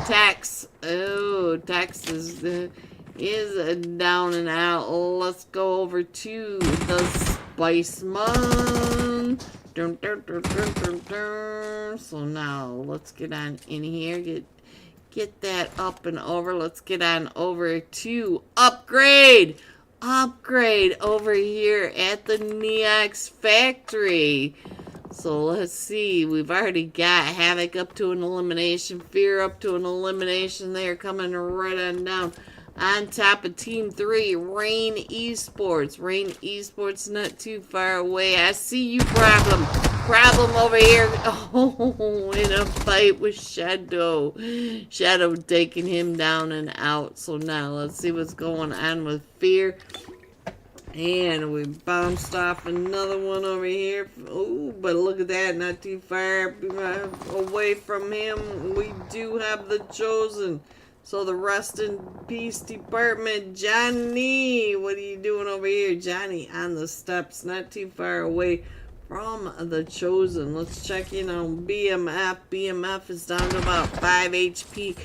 Tax. Oh, Tax is down and out. Let's go over to the Spiceman. So now let's get on in here. Get that up and over. Let's get on over to Upgrade over here at the Neox factory. So let's see, we've already got Havoc up to an elimination, Fear up to an elimination. They are coming right on down. On top of Team 3, Rain Esports. Rain Esports not too far away. I see you, Problem over here. Oh, in a fight with Shadow. Shadow taking him down and out. So now let's see what's going on with Fear. And we bounced off another one over here. Oh, but look at that, not too far away from him. We do have the Chosen. So the Rest in Peace Department, Johnny, what are you doing over here? Johnny on the steps, not too far away from the Chosen. Let's check in on BMF. BMF is down to about 5 HP.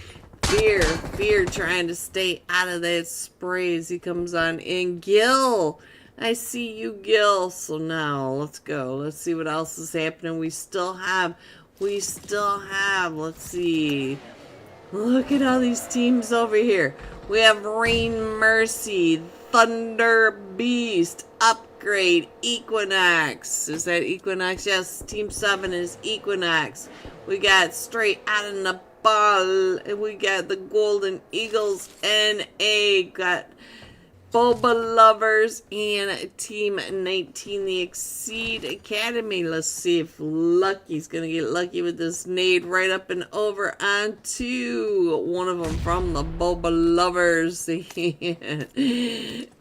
Fear trying to stay out of that spray as he comes on in. Gil, I see you, Gil. So now let's go. Let's see what else is happening. We still have, let's see. Look at all these teams over here. We have Rain Mercy, Thunder Beast, Upgrade, Equinox. Is that Equinox? Yes, Team 7 is Equinox. We got Straight Out of the Ball. We got the Golden Eagles NA. Got Boba Lovers and Team 19, the Exceed Academy. Let's see if Lucky's going to get lucky with this nade right up and over onto one of them from the Boba Lovers.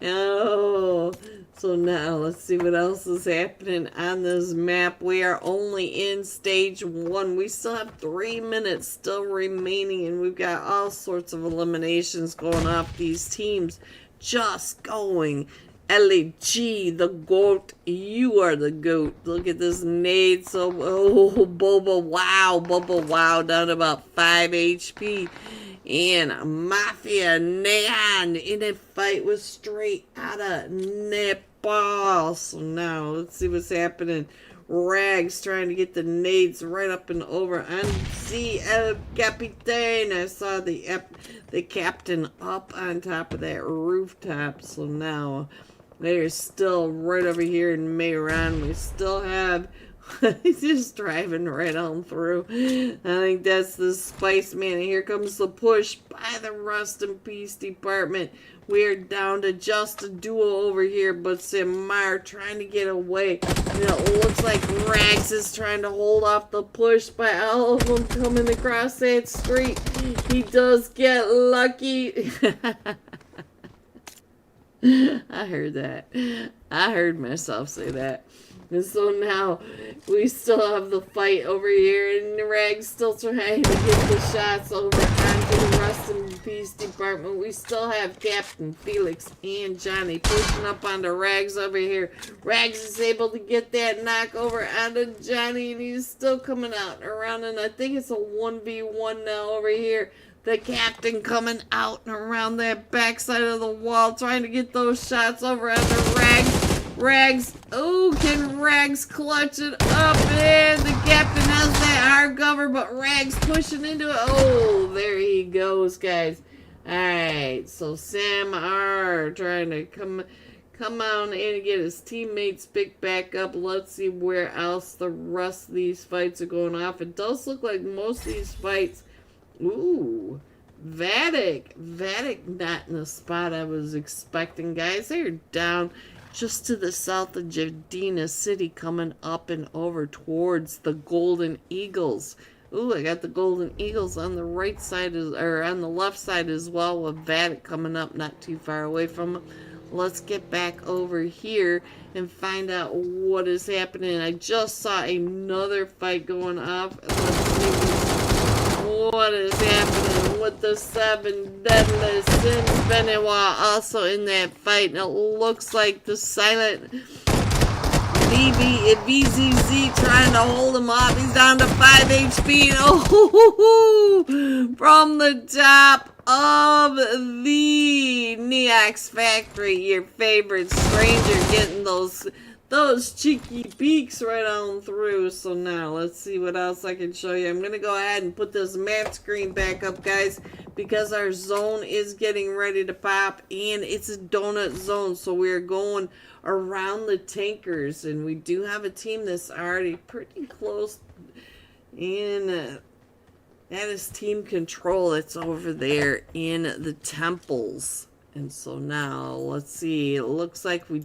Oh, So now let's see what else is happening on this map. We are only in stage 1. We still have 3 minutes still remaining, and we've got all sorts of eliminations going off. These teams just going. LG, the GOAT, you are the GOAT. Look at this nade. So, oh, Boba, wow. Boba, wow, down to about 5 HP. And Mafia Neon in a fight with straight out of Nepal. So now, let's see what's happening. Rags trying to get the nades right up and over on C El Capitan. I saw the captain up on top of that rooftop. So now they're still right over here in Miramar. We still have he's just driving right on through. I think that's the Spice Man. Here comes the push by the Rust and Peace Department. We're down to just a duo over here, but Samar trying to get away. And it looks like Rags is trying to hold off the push by all of them coming across that street. He does get lucky. I heard that. I heard myself say that. And so now we still have the fight over here, and Rag's still trying to get the shots over onto the Rust and Peace Department. We still have Captain Felix and Johnny pushing up onto Rags over here. Rags is able to get that knock over onto Johnny, and he's still coming out around, and I think it's a 1v1 now over here. The captain coming out and around that backside of the wall, trying to get those shots over onto Rags. Rags, oh, can Rags clutch it up? And the captain has that hard cover, but Rags pushing into it. Oh, there he goes, guys. Alright, so Sam R trying to come on in and get his teammates picked back up. Let's see where else the rest of these fights are going off. It does look like most of these fights. Ooh, Vatic not in the spot I was expecting, guys. They're down just to the south of Jardina City, coming up and over towards the Golden Eagles. Ooh, I got the Golden Eagles on the right side, or on the left side as well, with Vatic coming up not too far away from them. Let's get back over here and find out what is happening. I just saw another fight going off. Let's see what is happening with the 7 Deadly Sins. Benoit also in that fight, and it looks like the silent VZZ trying to hold him off. He's down to 5 HP. Oh, from the top of the Neox factory, your favorite stranger getting those cheeky peeks right on through. So now let's see what else I can show you. I'm gonna go ahead and put this map screen back up, guys, because our zone is getting ready to pop, and it's a donut zone, so we're going around the tankers, and we do have a team that's already pretty close in that is Team Control. It's over there in the temples. And so now let's see, it looks like we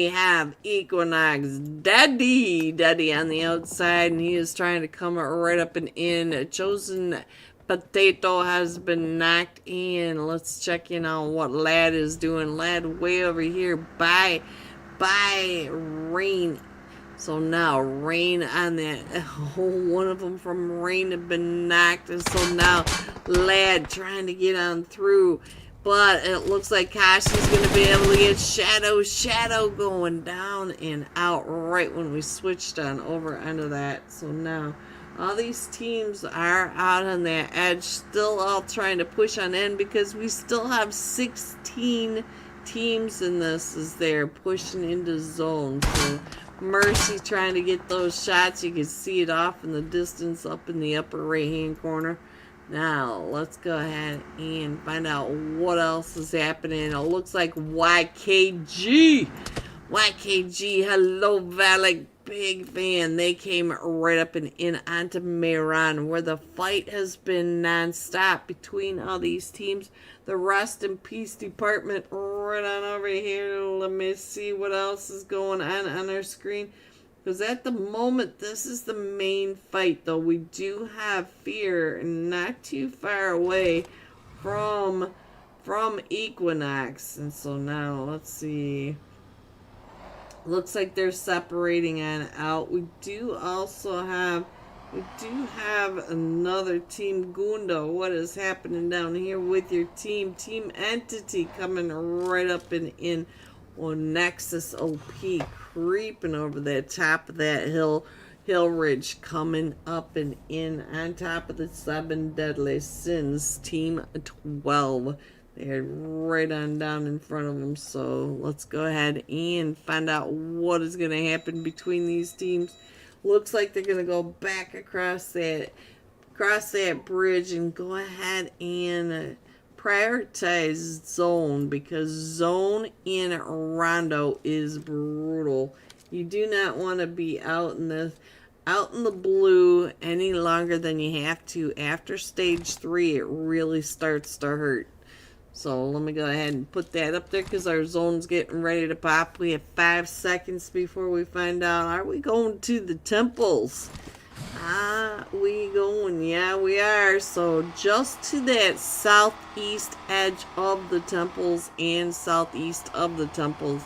have Equinox Daddy on the outside, and he is trying to come right up and in. Chosen Potato has been knocked in. Let's check in on what Lad is doing. Lad way over here by Rain. So now Rain on that. One of them from Rain have been knocked, and so now Lad trying to get on through. But it looks like Kashi's going to be able to get Shadow going down and out right when we switched on over onto that. So now all these teams are out on their edge, still all trying to push on in, because we still have 16 teams in this as they're pushing into zone. So Mercy trying to get those shots. You can see it off in the distance up in the upper right hand corner. Now, let's go ahead and find out what else is happening. It looks like YKG. Hello, Valak. Big fan. They came right up and in onto Miramar, where the fight has been non-stop between all these teams. The Rust and Peace Department right on over here. Let me see what else is going on our screen. Because at the moment, this is the main fight, though. We do have Fear not too far away from from Equinox. And so now, let's see. Looks like they're separating on out. We do have another Team Gundo. What is happening down here with your team? Team Entity coming right up and in. Well, Nexus OP creeping over the top of that hill ridge, coming up and in on top of the 7 deadly sins. Team 12. They're right on down in front of them. So let's go ahead and find out what is going to happen between these teams. Looks like they're going to go back across that bridge and go ahead and prioritize zone, because zone in Rondo is brutal. You do not want to be out in the blue any longer than you have to. After stage 3, it really starts to hurt. So let me go ahead and put that up there because our zone's getting ready to pop. We have 5 seconds before we find out. Are we going to the temples? We going? Yeah, we are. So just to that southeast edge of the temples and southeast of the temples.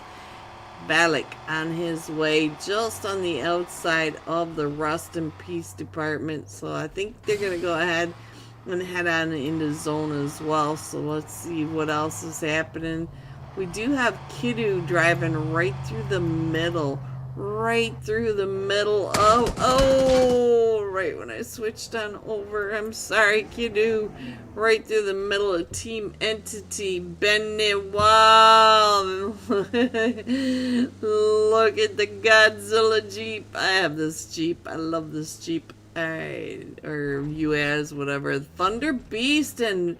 Valak on his way just on the outside of the Rest in Peace department. So I think they're going to go ahead and head on into zone as well. So let's see what else is happening. We do have Kiddu driving right through the middle of, right when I switched on over. I'm sorry, Kiddu. Right through the middle of Team Entity. Benewal. Look at the Godzilla Jeep. I have this Jeep. I love this Jeep. Or US, whatever. Thunder Beast and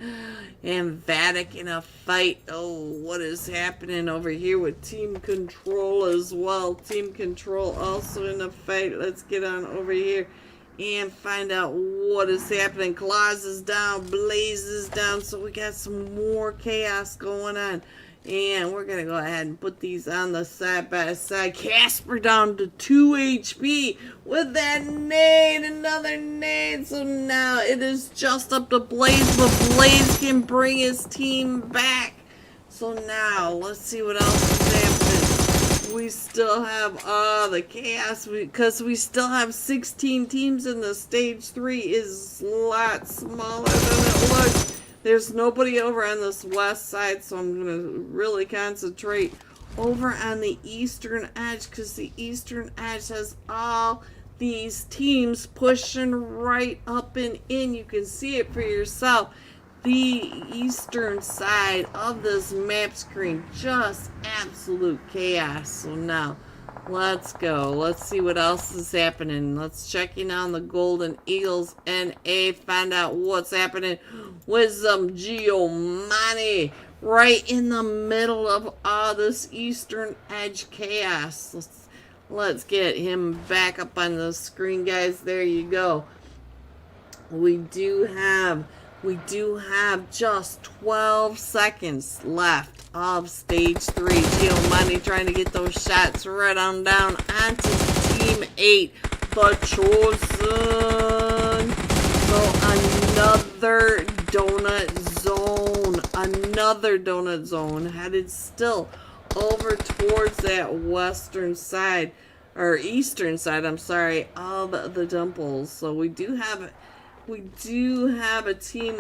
Vatic in a fight. Oh, what is happening over here with Team Control as well? Team Control also in a fight. Let's get on over here and find out what is happening. Claus is down, Blaze is down, so we got some more chaos going on. And we're going to go ahead and put these on the side by side. Casper down to 2 HP with that nade. Another nade. So now it is just up to Blaze. But Blaze can bring his team back. So now let's see what else is happening. We still have the chaos. Because we still have 16 teams in the stage 3 is a lot smaller than it looks. There's nobody over on this west side, so I'm going to really concentrate over on the eastern edge, because the eastern edge has all these teams pushing right up and in. You can see it for yourself. The eastern side of this map screen, just absolute chaos. So now, let's go. Let's see what else is happening. Let's check in on the Golden Eagles NA. Find out what's happening with some Giovanni right in the middle of all this eastern edge chaos. Let's get him back up on the screen, guys. There you go. We do have just 12 seconds left of stage 3. Giovanni trying to get those shots right on down onto Team 8. The Chosen. So another donut zone. Headed still over towards that western side. Or eastern side, I'm sorry, of the temples. So we do have a team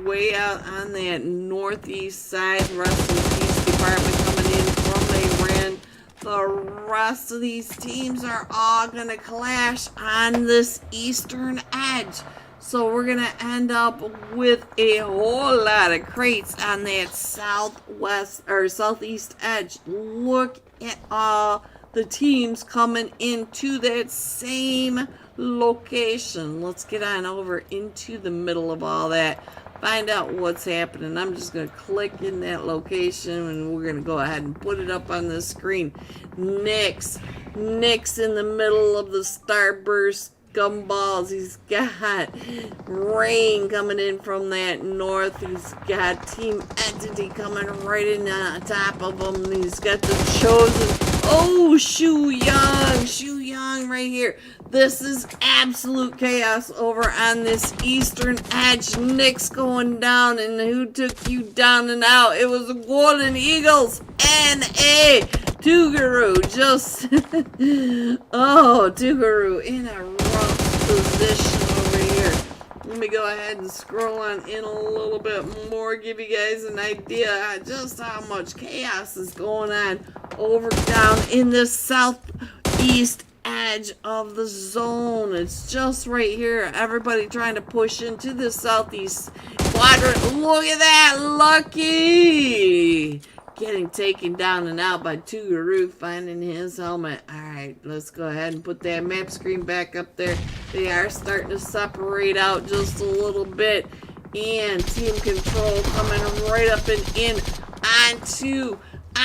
way out on that northeast side. Rest in Peace department coming in from Iran. The rest of these teams are all going to clash on this eastern edge. So we're going to end up with a whole lot of crates on that southwest or southeast edge. Look at all the teams coming into that same location. Let's get on over into the middle of all that. Find out what's happening. I'm just going to click in that location and we're going to go ahead and put it up on the screen. Nick's in the middle of the Starburst gumballs. He's got rain coming in from that north. He's got Team Entity coming right in on top of him. He's got the Chosen. Oh, Shu Yang right here. This is absolute chaos over on this eastern edge. Nick's going down, and who took you down and out? It was the Golden Eagles and a Tuguru. Just, oh, Tuguru in a rough position over here. Let me go ahead and scroll on in a little bit more, give you guys an idea just how much chaos is going on over down in the southeast edge of the zone. It's just right here. Everybody trying to push into the southeast quadrant. Look at that, Lucky! Getting taken down and out by Tuguru, finding his helmet. Alright, let's go ahead and put that map screen back up there. They are starting to separate out just a little bit. And team control coming right up and in onto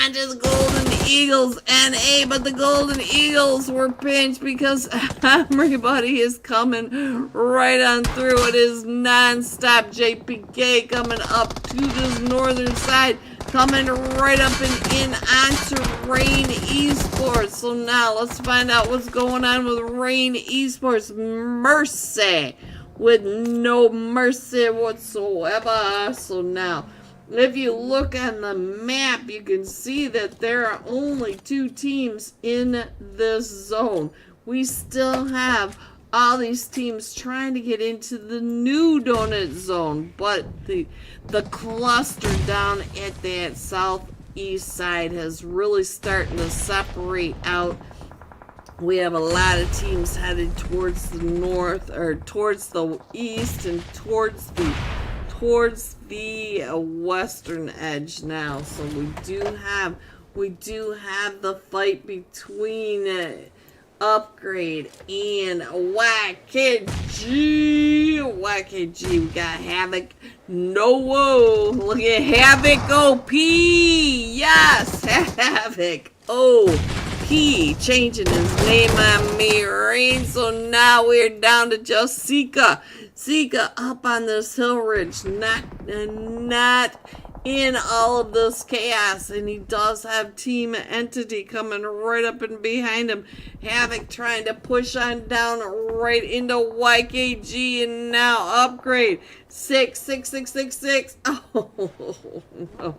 the Golden Eagles NA, but the Golden Eagles were pinched because everybody is coming right on through. It is non-stop JPK coming up to this northern side, coming right up and in onto Rain Esports. So now let's find out what's going on with Rain Esports. Mercy, with no mercy whatsoever. So now, if you look on the map, you can see that there are only 2 teams in this zone. We still have all these teams trying to get into the new donut zone, but the cluster down at that southeast side has really starting to separate out. We have a lot of teams headed towards the north, or towards the east, and towards the western edge now. So we do have the fight between Upgrade and YKG. We got Havoc. No, whoa. Look at Havoc OP. Yes, Havoc OP. Changing his name on me, Rain. So now we're down to just Sika. Sika up on this hill ridge. Not in all of this chaos, and he does have Team Entity coming right up and behind him. Havoc trying to push on down right into YKG, and now Upgrade 6. Oh no,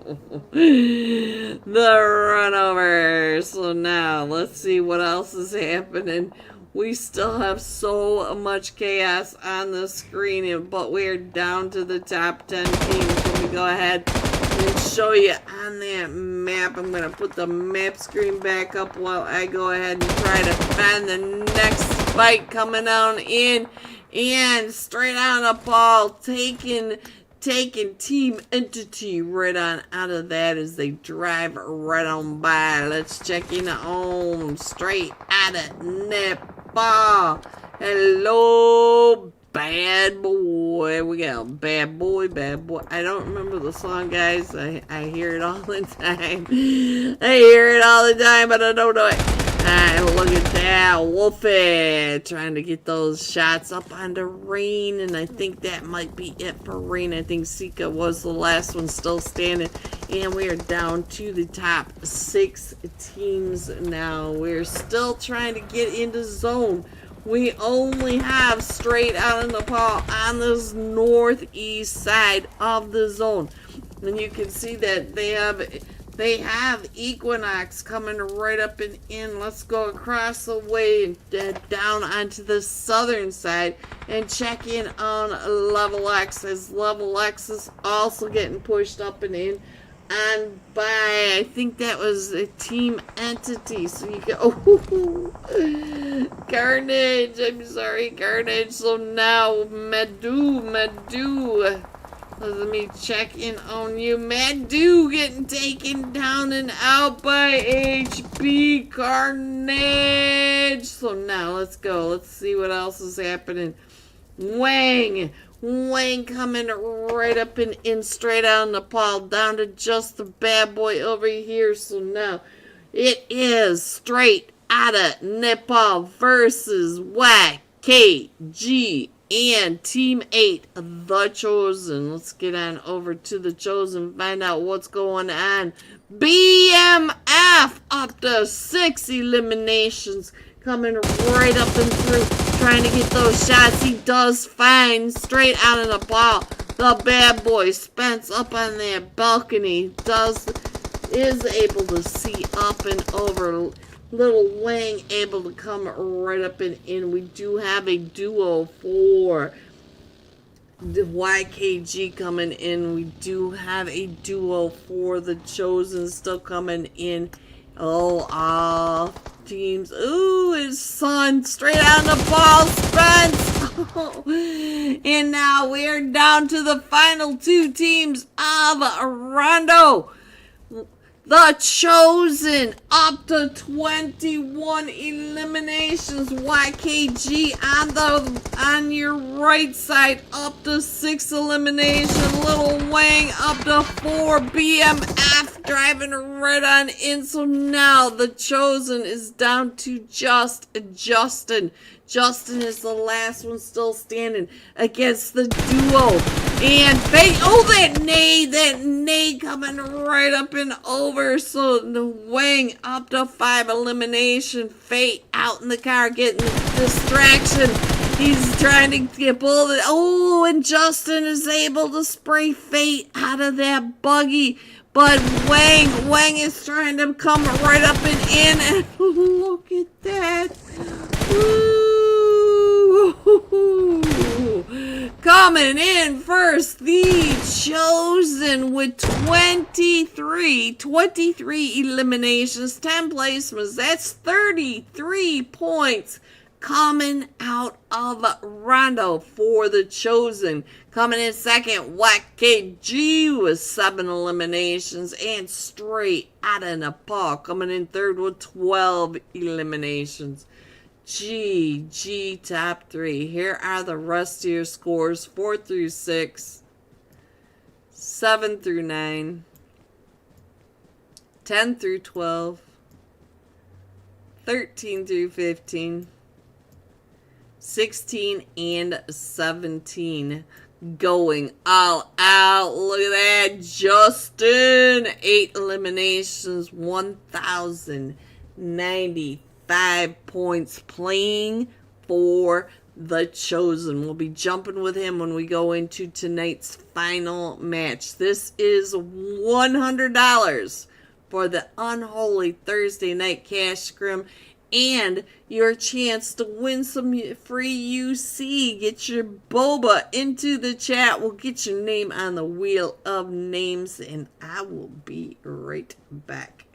the run over. So now let's see what else is happening. We still have so much chaos on the screen, but we're down to the top 10 teams. Let me go ahead and show you on that map. I'm going to put the map screen back up while I go ahead and try to find the next fight coming on in. And straight on the ball, taking Team Entity right on out of that as they drive right on by. Let's check in on straight out of Nepal. Hello, bad boy. We got a bad boy. I don't remember the song, guys. I hear it all the time. But I don't know it. Alright, look at that. Wolfie trying to get those shots up onto Rain, and I think that might be it for Rain. I think Sika was the last one still standing, and we are down to the top 6 teams now. We're still trying to get into zone. We only have straight out in Nepal on this northeast side of the zone, and you can see that they have Equinox coming right up and in. Let's go across the way down onto the southern side and check in on Level X, as Level X is also getting pushed up and in. And by, I think that was a Team Entity. So you can, Carnage. I'm sorry, Carnage. So now Medu. Let me check in on you. Madu getting taken down and out by HP Carnage. So now let's go. Let's see what else is happening. Wang coming right up and in straight out of Nepal, down to just the bad boy over here. So now it is straight out of Nepal versus YKG and Team 8, The Chosen. Let's get on over to The Chosen, find out what's going on. BML! half, up to 6 eliminations. Coming right up and through, trying to get those shots. He does fine, straight out of the ball. The bad boy Spence up on that balcony is able to see up and over. Little Wang able to come right up and in. We do have a duo for the YKG coming in. We do have a duo for the Chosen still coming in. Oh, teams. Ooh, his son straight on the ball, Spence. And now we're down to the final 2 teams of Rondo. The Chosen up to 21 eliminations. YKG on your right side up to 6 eliminations. Little Wang up to 4. BMF driving right on in. So now the Chosen is down to just Justin. Justin is the last one still standing against the duo. And that nade coming right up and over. So the Wang up to 5 elimination. Fate out in the car getting distraction. He's trying to get pulled. Oh, and Justin is able to spray Fate out of that buggy. But Wang is trying to come right up and in. And look at that. Coming in first, the Chosen with 23 eliminations, 10 placements. That's 33 points coming out of Rondo for the Chosen. Coming in second, YKG with 7 eliminations and straight out of Nepal. Coming in third with 12 eliminations. GG top 3. Here are the rest of your scores: 4 through 6, 7 through 9, 10 through 12, 13 through 15, 16 and 17. Going all out. Look at that. Justin, 8 eliminations, 1,095 points, playing for the Chosen. We'll be jumping with him when we go into tonight's final match. This is $100 for the Unholy Thursday Night Cash Scrim and your chance to win some free UC. Get your boba into the chat. We'll get your name on the wheel of names, and I will be right back.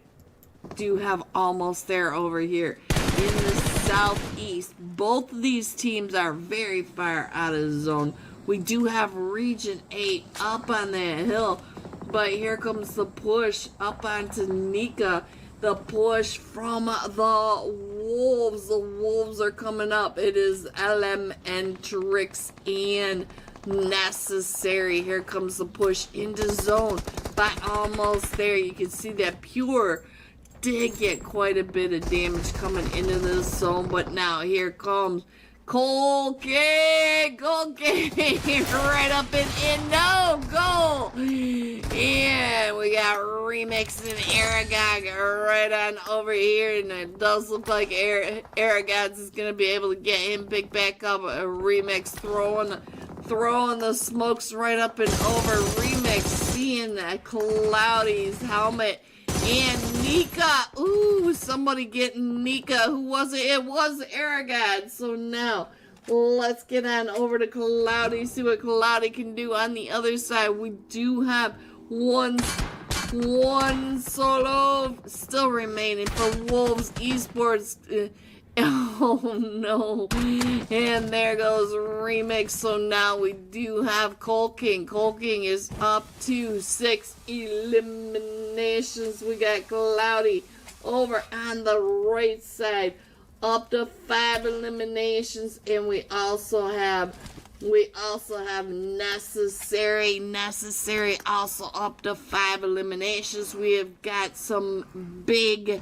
Do have almost there over here in the southeast. Both of these teams are very far out of the zone. We do have Region 8 up on that hill, but here comes the push up onto Nika. The push from the Wolves. The Wolves are coming up. It is LM and Tricks and Necessary. Here comes the push into zone. But almost there. You can see that Pure did get quite a bit of damage coming into this zone. But now here comes Colgate right up and in. No goal. And we got Remix and Erangel right on over here. And it does look like Erangel is going to be able to get him picked back up. Remix throwing the smokes right up and over. Remix seeing that Cloudy's helmet. And Nika, ooh, somebody getting Nika. Who was it? It was Erangel. So now, let's get on over to Cloudy, see what Cloudy can do on the other side. We do have one solo still remaining for Wolves Esports. Oh no. And there goes Remix. So now we do have Cole King. Cole King is up to 6 eliminations. We got Cloudy over on the right side, up to 5 eliminations. And we also have Necessary also up to 5 eliminations. We have got some big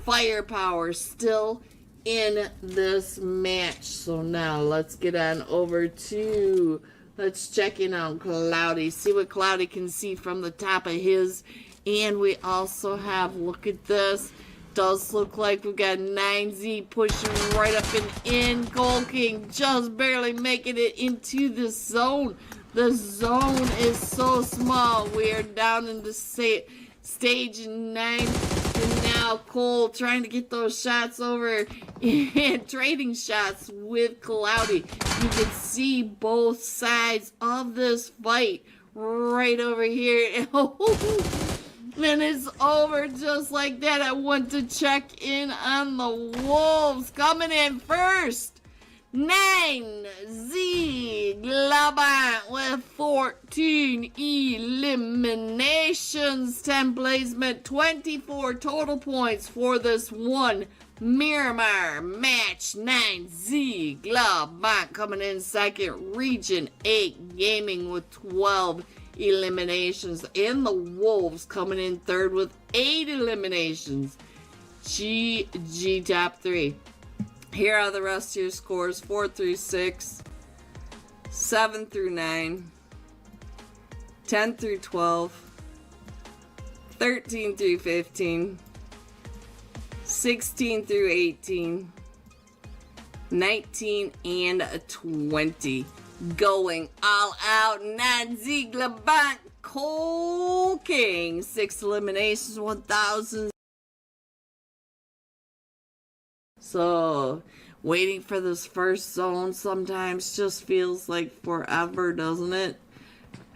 firepower still in this match. So now let's get on over to, let's check in on Cloudy, see what Cloudy can see from the top of his And we also have, look at this, does look like we've got 9Z pushing right up and in. Gold King just barely making it into the zone. The zone is so small. We are down in the stage 9. And now Cole trying to get those shots over and trading shots with Cloudy. You can see both sides of this fight right over here. And it's over just like that. I want to check in on the Wolves. Coming in first, 9Z Glabant with 14 eliminations, 10 placement, 24 total points for this one Miramar match. 9Z Glabant coming in second, Region 8 Gaming with 12 eliminations, and the Wolves coming in third with 8 eliminations. GG top 3. Here are the rest of your scores: 4 through 6, 7 through 9, 10 through 12, 13 through 15, 16 through 18, 19, and 20. Going all out, 9Z Glabant, Cole King, 6 eliminations, 1,000. So, waiting for this first zone sometimes just feels like forever, doesn't it?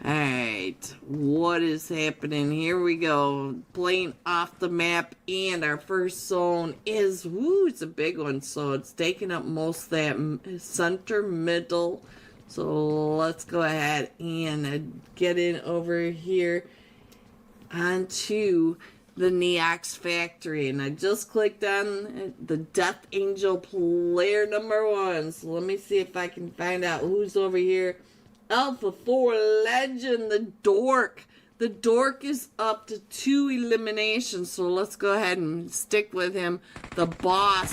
Alright, what is happening? Here we go. Playing off the map, and our first zone is, it's a big one, so it's taking up most of that center middle. So let's go ahead and get in over here onto the Neox factory. And I just clicked on the Death Angel player number 1. So let me see if I can find out who's over here. Alpha 4 Legend, the Dork. The Dork is up to 2 eliminations. So let's go ahead and stick with him. The boss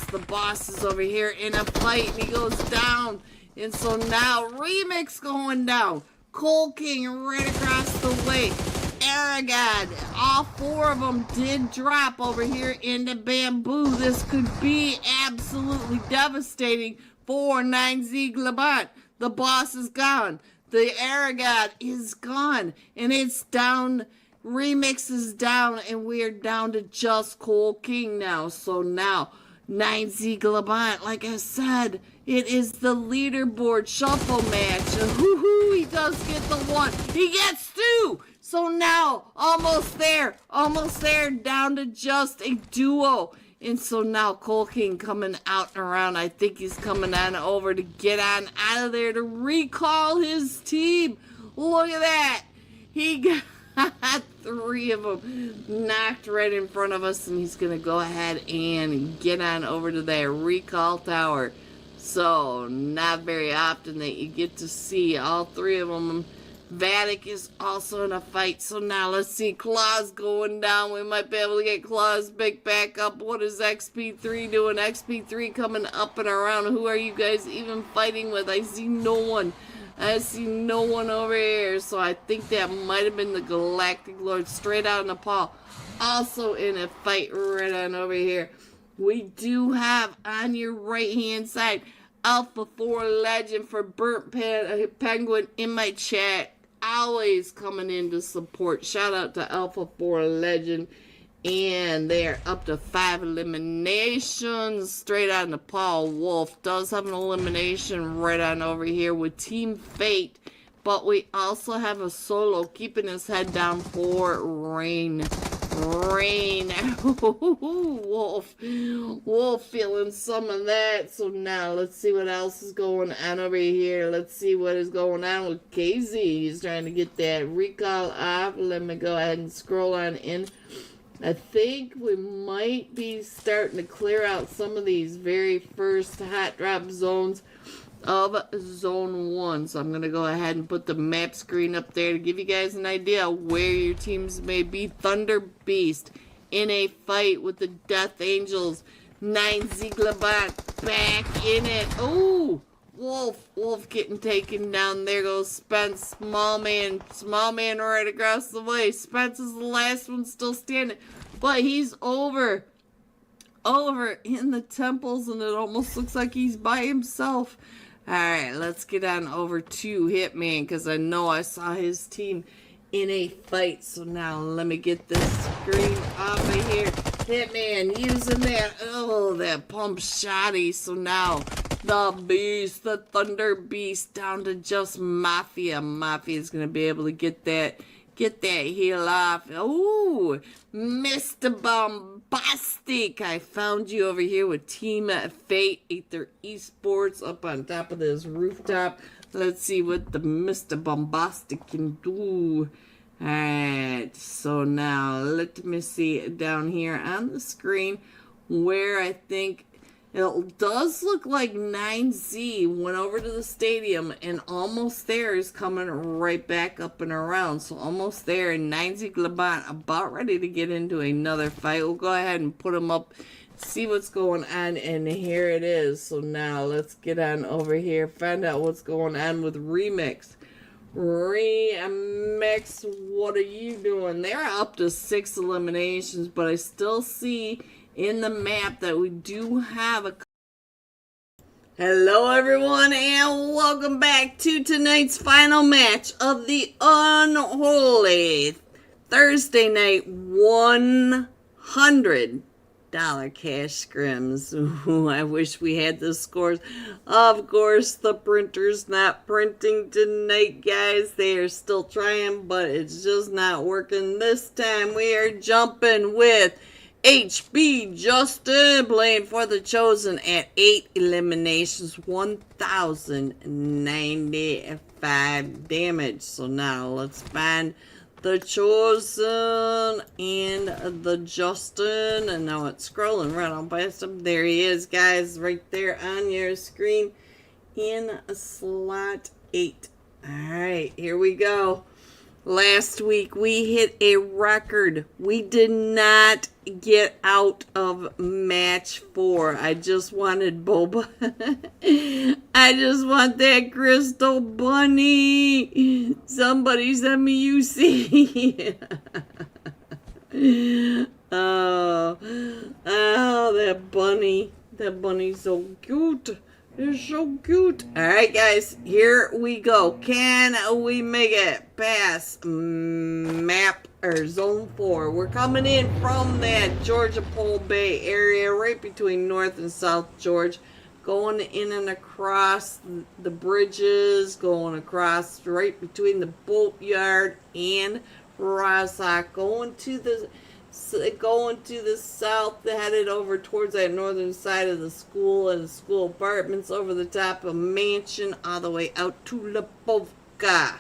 is over here in a fight, and he goes down. And so now, Remix going down. Cole King right across the way. Erangel, all 4 of them did drop over here into Bamboo. This could be absolutely devastating for 9Z Glabant. The boss is gone. The Erangel is gone. And it's down. Remix is down. And we are down to just Cole King now. So now, 9Z Glabant, like I said, it is the leaderboard shuffle match. He does get the 1. He gets 2. So now, almost there, down to just a duo. And so now Cole King coming out and around. I think he's coming on over to get on out of there to recall his team. Look at that. He got 3 of them knocked right in front of us, and he's going to go ahead and get on over to that recall tower. So, not very often that you get to see all 3 of them. Vatic is also in a fight. So now let's see Claws going down. We might be able to get Claws back up. What is XP3 doing? XP3 coming up and around. Who are you guys even fighting with? I see no one. I see no one over here. So I think that might have been the Galactic Lord straight out of Nepal. Also in a fight right on over here. We do have on your right hand side Alpha 4 Legend for Burnt Penguin in my chat. Always coming in to support. Shout out to Alpha 4 Legend. And they're up to 5 eliminations. Straight out of Nepal. Wolf does have an elimination right on over here with Team Fate. But we also have a solo keeping his head down for Rain. Wolf feeling some of that. So now let's see what else is going on over here. Let's see what is going on with KZ. He's trying to get that recall off. Let me go ahead and scroll on in. I think we might be starting to clear out some of these very first hot drop zones of Zone 1. So I'm going to go ahead and put the map screen up there to give you guys an idea where your teams may be. Thunder Beast in a fight with the Death Angels. 9Z Glabant back in it. Ooh, Wolf getting taken down. There goes Spence. Small man right across the way. Spence is the last one still standing, but he's over in the temples, and it almost looks like he's by himself. Alright, let's get on over to Hitman, because I know I saw his team in a fight. So now let me get this screen off of here. Hitman using that pump shotty. So now the beast, the Thunder Beast, down to just Mafia. Mafia's gonna be able to get that heal off. Ooh, Mr. Bombastic, I found you over here with Team Fate, Aether Esports, up on top of this rooftop. Let's see what the Mr. Bombastic can do. Alright, so now let me see down here on the screen where I think it does look like 9Z went over to the stadium, and almost there is coming right back up and around. So almost there, and 9Z Glabant about ready to get into another fight. We'll go ahead and put him up, see what's going on, and here it is. So now let's get on over here, find out what's going on with Remix. Remix, what are you doing? They're up to 6 eliminations, but I still see in the map that we do have a... Hello everyone, and welcome back to tonight's final match of the Unholy Thursday night $100 cash scrims. Ooh, I wish we had the scores. Of course, the printer's not printing tonight, guys. They are still trying, but it's just not working this time. We are jumping with HB Justin playing for the Chosen at 8 eliminations, 1,095 damage. So now let's find the Chosen and the Justin. And now it's scrolling right on past him. There he is, guys, right there on your screen in slot 8. Alright, here we go. Last week, we hit a record. We did not get out of match 4. I just wanted Boba. I just want that crystal bunny. Somebody send me UC. Oh, that bunny. That bunny's so cute. They're so cute. Alright, guys, here we go. Can we make it past map or zone 4? We're coming in from that Georgia Pole Bay area, right between North and South Georgia. Going in and across the bridges, going across right between the boatyard and Razak, going to the south, headed over towards that northern side of the school and the school apartments, over the top of mansion, all the way out to Lipovka.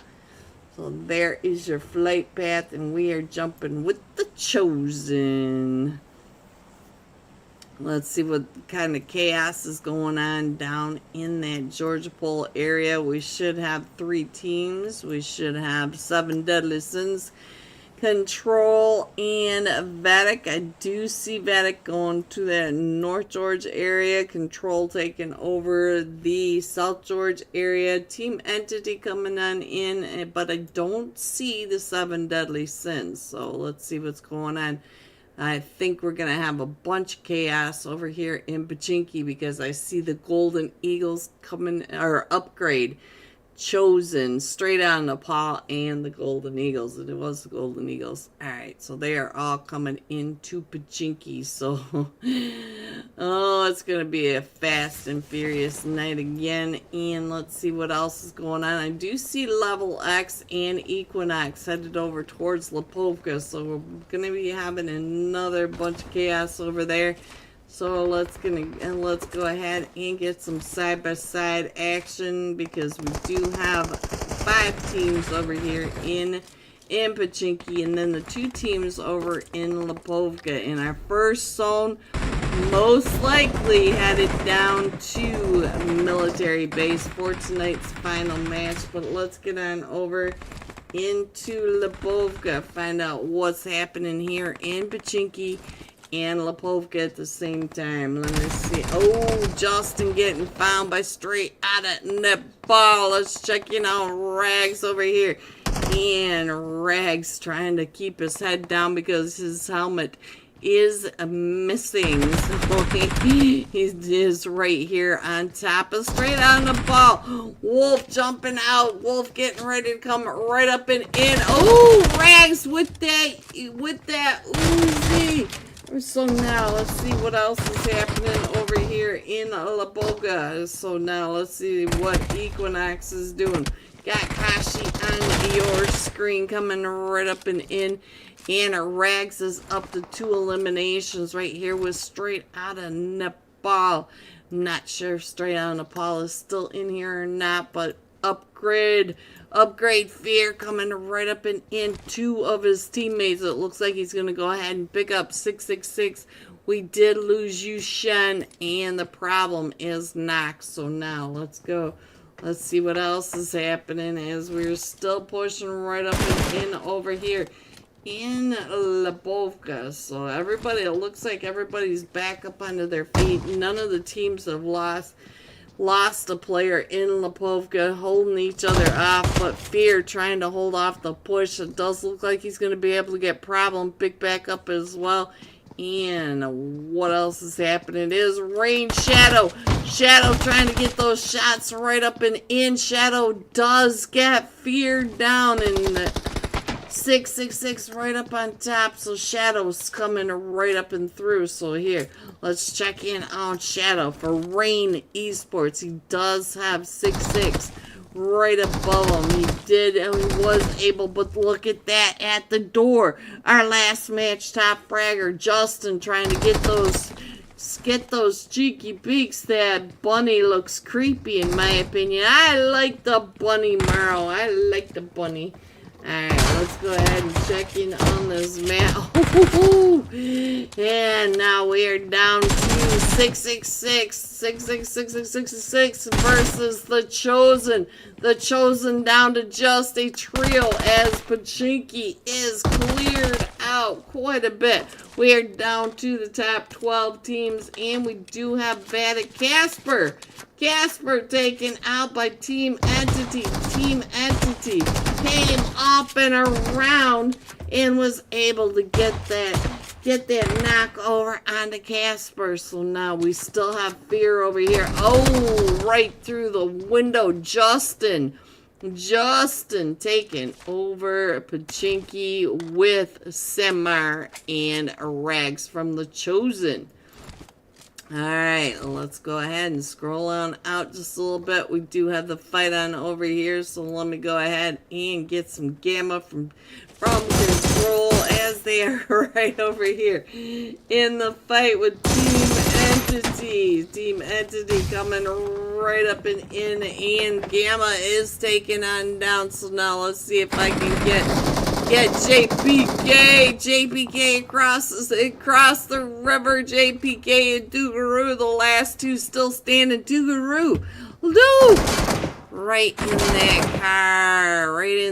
So there is your flight path, and we are jumping with the Chosen. Let's see what kind of chaos is going on down in that Georgia Pole area. We should have 3 teams. We should have 7 Deadly Sins, Control, and Vatic. I do see Vatic going to that North George area. Control taking over the South George area. Team Entity coming on in, but I don't see the 7 Deadly Sins. So let's see what's going on. I think we're going to have a bunch of chaos over here in Pachinki, because I see the Golden Eagles coming, or upgrade. Chosen straight on Nepal and the Golden Eagles. It was the Golden Eagles. Alright, so they are all coming into Pachinki. So, oh, it's going to be a fast and furious night again. And let's see what else is going on. I do see Level X and Equinox headed over towards Lipovka. So we're going to be having another bunch of chaos over there. So let's go ahead and get some side-by-side action, because we do have 5 teams over here in Pachinki, and then the 2 teams over in Lipovka. In our first zone, most likely headed down to military base for tonight's final match. But let's get on over into Lipovka, find out what's happening here in Pachinki and Lipovka at the same time. Let me see. Oh, Justin getting found by straight out of Nepal. Let's check in on Rags over here. And Rags trying to keep his head down because his helmet is missing. So he is right here on top of straight on the ball. Wolf jumping out. Wolf getting ready to come right up and in. Oh, Rags with that Uzi. So now let's see what else is happening over here in Lipovka. So now let's see what Equinox is doing. Got Kashi on your screen coming right up and in. And Rags is up to 2 eliminations right here with straight out of Nepal. I'm not sure if straight out of Nepal is still in here or not, but upgrade Fear coming right up and in 2 of his teammates. It looks like he's going to go ahead and pick up 666. We did lose Yushen, and the problem is Nox. So now let's go. Let's see what else is happening as we're still pushing right up and in over here in Lipovka. So everybody, it looks like everybody's back up onto their feet. None of the teams have lost a player in Lipovka, holding each other off, but Fear trying to hold off the push. It does look like he's going to be able to get Problem pick back up as well. And what else is happening? It is Rain Shadow. Shadow trying to get those shots right up and in. Shadow does get Fear down, and 666 right up on top. So Shadow's coming right up and through. So here, let's check in on Shadow for Rain Esports. He does have 66 right above him. He was able, but look at that at the door. Our last match top fragger, Justin, trying to get those cheeky peeks. That bunny looks creepy in my opinion. I like the bunny, Maro. I like the bunny. Alright, let's go ahead and check in on this map. And now we are down to 666 versus the Chosen. The Chosen down to just a trio as Pachinki is cleared out quite a bit. We are down to the top 12 teams, and we do have Vadit Casper. Casper taken out by Team Entity. Team Entity came up and around and was able to get that knock over onto Casper. So now we still have Fear over here. Oh, right through the window. Justin taking over Pachinki with Semar and Rags from the Chosen. Alright, let's go ahead and scroll on out just a little bit. We do have the fight on over here, so let me go ahead and get some Gamma from Control as they are right over here in the fight with Team Entity. Team Entity coming right up and in, and Gamma is taking on down. So now let's see if I can get JPK across the river. JPK and Dugaroo, the last 2 still standing. Dugaroo, right in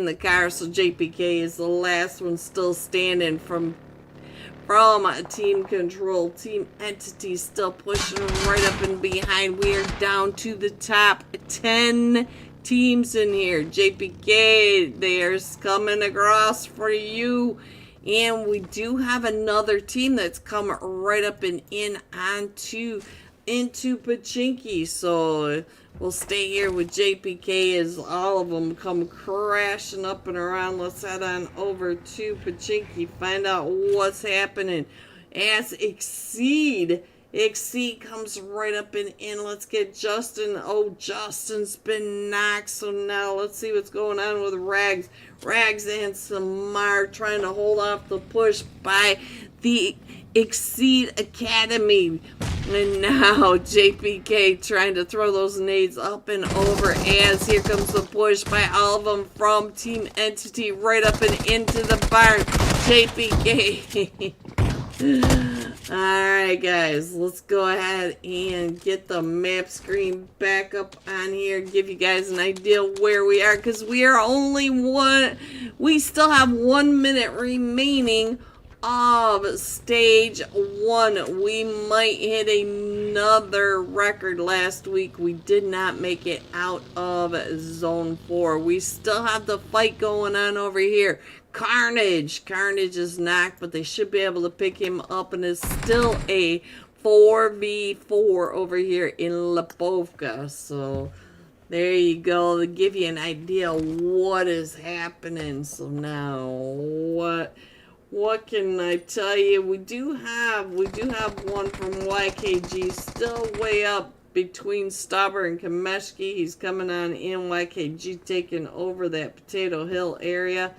the car. So JPK is the last one still standing from Team Control. Team Entity still pushing right up and behind. We are down to the top 10 teams in here. JPK, there's coming across for you. And we do have another team that's come right up and in into Pachinki. So we'll stay here with JPK as all of them come crashing up and around. Let's head on over to Pachinki, find out what's happening as Exceed comes right up and in. Let's get Justin. Oh, Justin's been knocked. So now let's see what's going on with Rags. Rags and Samar trying to hold off the push by the Exceed Academy. And now JPK trying to throw those nades up and over as here comes the push by all of them from Team Entity right up and into the barn. JPK. Alright guys, let's go ahead and get the map screen back up on here, give you guys an idea where we are, because we are only we still have 1 minute remaining of stage 1. We might hit another record. Last week we did not make it out of zone 4. We still have the fight going on over here. Carnage is knocked, but they should be able to pick him up, and it's still a 4v4 over here in Lipovka. So there you go, to give you an idea what is happening. So now what can I tell you? We do have one from YKG still way up between Stauber and Kameshki. He's coming on in. YKG taking over that Potato Hill area.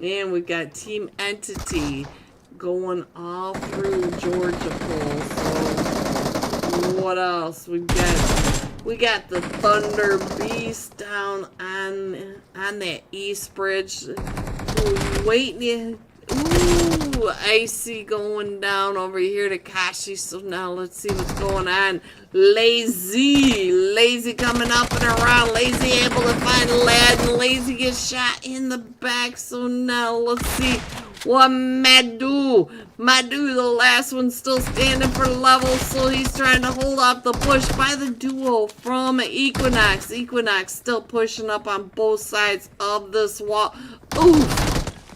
And we got Team Entity going all through Georgia Pole. So what else? We got the Thunder Beast down on that East Bridge. Waiting. Ooh, Icy going down over here to Kashi. So now let's see what's going on. Lazy coming up and around. Lazy able to find Lad, and Lazy gets shot in the back. So now let's see what Madhu, the last one, still standing for level. So he's trying to hold off the push by the duo from Equinox. Equinox still pushing up on both sides of this wall. Ooh,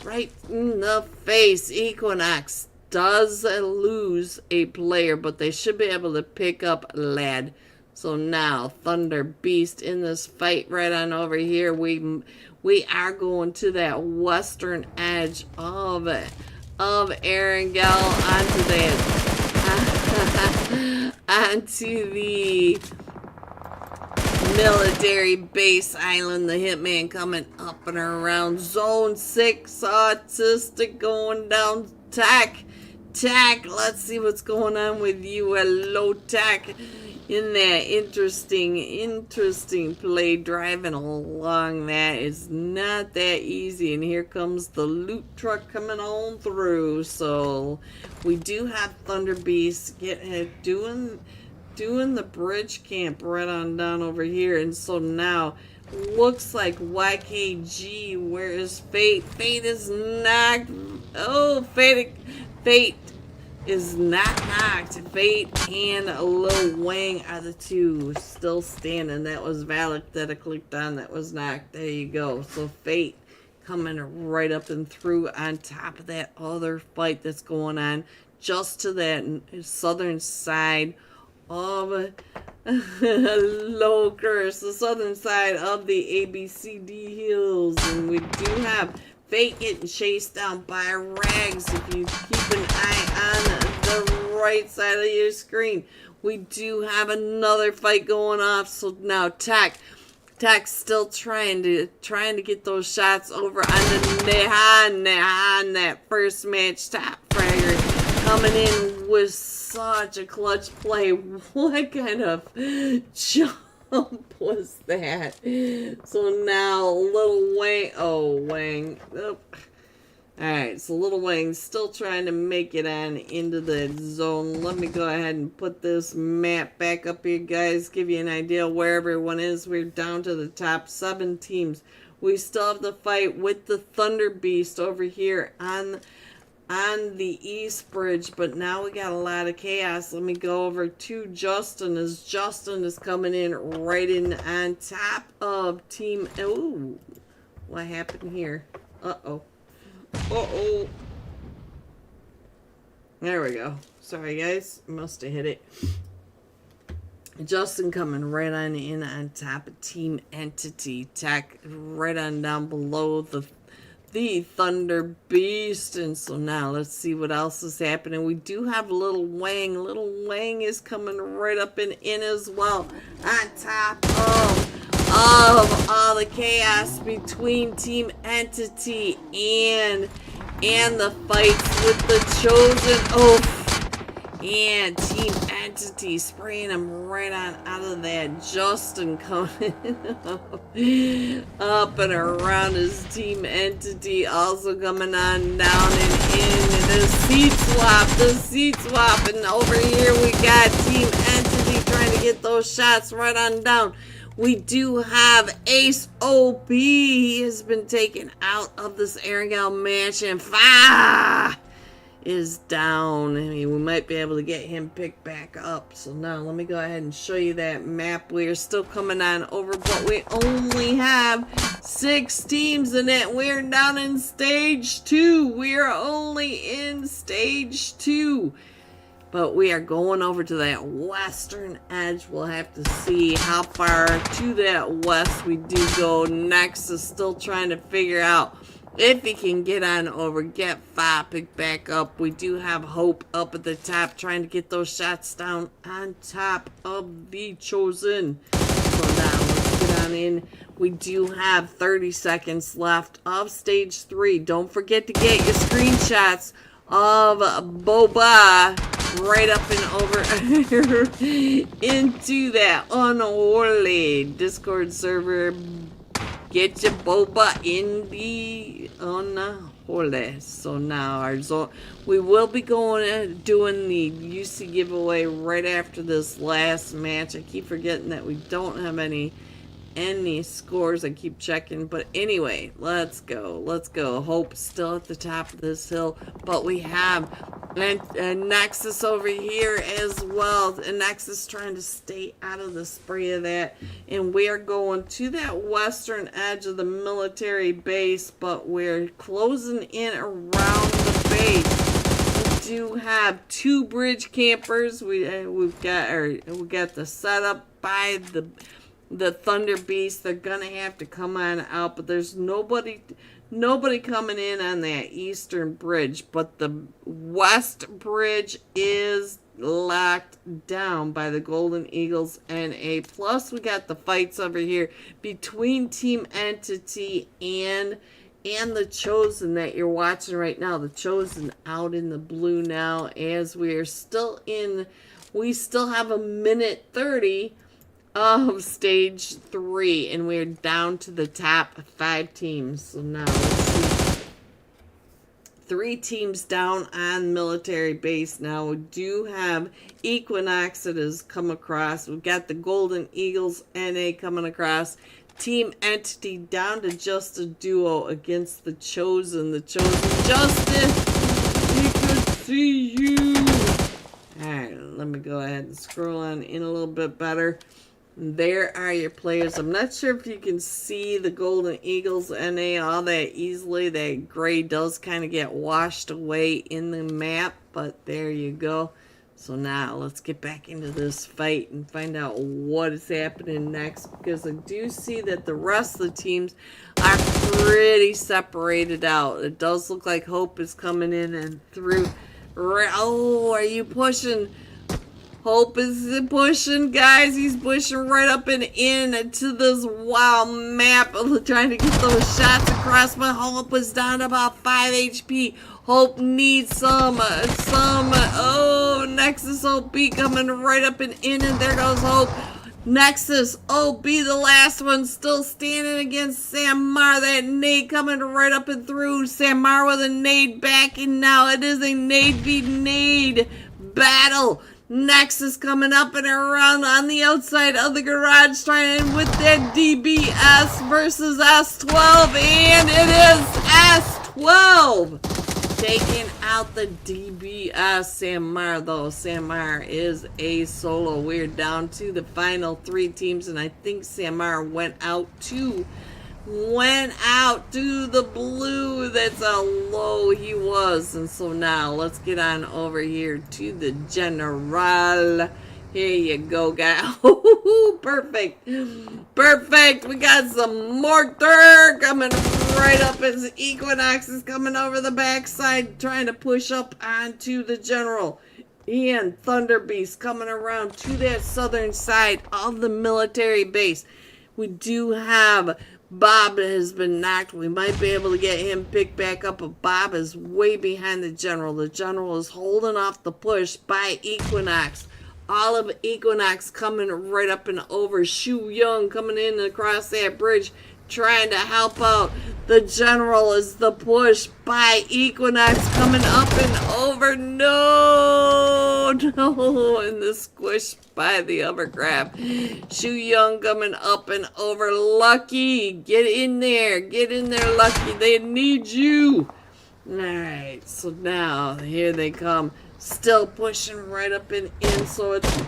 right in the face. Equinox does lose a player, but they should be able to pick up Lad. So now Thunder Beast in this fight right on over here. We are going to that western edge of Erangel onto the military base island. The Hitman coming up and around zone 6. Autistic going down. Tack, let's see what's going on with you. Hello, Tack, in that interesting play, driving along. That is not that easy. And here comes the loot truck coming on through. So we do have Thunder Beast doing the bridge camp right on down over here. And so now looks like YKG, where is Fate? Fate is knocked. Oh, Fate is not knocked. Fate and Lil Wang are the two still standing. That was Valak that I clicked on that was knocked. There you go. So Fate coming right up and through on top of that other fight that's going on just to that southern side of Low Curse, the southern side of the ABCD Hills. And we do have Fate getting chased down by Rags. If you keep an eye on the right side of your screen, we do have another fight going off. So now Tack's still trying to get those shots over on the Nehan, that first match top fragger coming in with such a clutch play. What kind of jump was that? So now Little Wang, alright, so Little Wang's still trying to make it on into the zone. Let me go ahead and put this map back up here, guys, give you an idea where everyone is. We're down to the top 7 teams. We still have the fight with the Thunder Beast over here on the East Bridge, but now we got a lot of chaos. Let me go over to Justin, as Justin is coming in right in on top of team. Ooh, what happened here? There we go. Sorry, guys, must have hit it. Justin coming right on in on top of Team Entity. Tech right on down below the Thunder Beast. And so now let's see what else is happening. We do have Little Wang. Little Wang is coming right up and in as well, on top of all the chaos between Team Entity and the fights with the Chosen. And Team Entity spraying him right on out of that. Justin coming up and around his Team Entity, also coming on down and in. The seat swap. And over here we got Team Entity trying to get those shots right on down. We do have Ace OP. He has been taken out of this Erangel mansion. is down. I mean, we might be able to get him picked back up. So now let me go ahead and show you that map. We are still coming on over, but we only have 6 teams in it. We're down in stage 2. We are only in stage 2. But we are going over to that western edge. We'll have to see how far to that west we do go. Next is still trying to figure out if he can get on over, get 5 picked back up. We do have Hope up at the top, trying to get those shots down on top of the Chosen. So now let's get on in. We do have 30 seconds left of stage 3. Don't forget to get your screenshots of Boba right up and over into that Unholy Discord server. Get your Boba in the Unholy. So now our zone, we will be doing the UC giveaway right after this last match. I keep forgetting that we don't have any scores. I keep checking, but anyway, let's go. Hope still at the top of this hill, but we have Nexus over here as well. And Nexus trying to stay out of the spray of that, and we are going to that western edge of the military base, but we're closing in around the base. We do have 2 bridge campers. We've got the setup by the Thunder Beast. They're gonna have to come on out, but there's nobody coming in on that eastern bridge, but the west bridge is locked down by the Golden Eagles NA. Plus we got the fights over here between Team Entity and the Chosen that you're watching right now. The Chosen out in the blue now, as we still have a minute 30 of stage 3, and we're down to the top 5 teams. So now let's see. 3 teams down on military base now. We do have Equinox that has come across. We've got the Golden Eagles NA coming across. Team Entity down to just a duo against the Chosen. The Chosen Justice, we could see you. Alright, let me go ahead and scroll on in a little bit better. There are your players. I'm not sure if you can see the Golden Eagles NA all that easily. That gray does kind of get washed away in the map, but there you go. So now let's get back into this fight and find out what is happening next, because I do see that the rest of the teams are pretty separated out. It does look like Hope is coming in and through. Oh, are you pushing? Hope is pushing, guys. He's pushing right up and in to this wild map, trying to get those shots across. But Hope is down to about 5 HP. Hope needs some. Oh, Nexus OP coming right up and in, and there goes Hope. Nexus OP, the last one, still standing against Samar. That nade coming right up and through. Samar with a nade back, and now it is a nade v nade battle. Nexus coming up and around on the outside of the garage, trying with that DBS versus S12, and it is S12 taking out the DBS. Samar, though, Samar is a solo. We're down to the final 3 teams, and I think Samar went out to the blue. That's how low he was. And so now let's get on over here to the General. Here you go, guys. Perfect. We got some mortar coming right up as Equinox is coming over the backside, trying to push up onto the General. And Thunder Beast coming around to that southern side of the military base. We do have Bob has been knocked. We might be able to get him picked back up, but Bob is way behind the General. The General is holding off the push by Equinox. All of Equinox coming right up and over. Shu Young coming in across that bridge, trying to help out. The General is the push by Equinox coming up and over. No, and the squish by the hovercraft. Shu Young coming up and over. Lucky, get in there, Lucky. They need you. Alright, so now here they come. Still pushing right up and in, so it's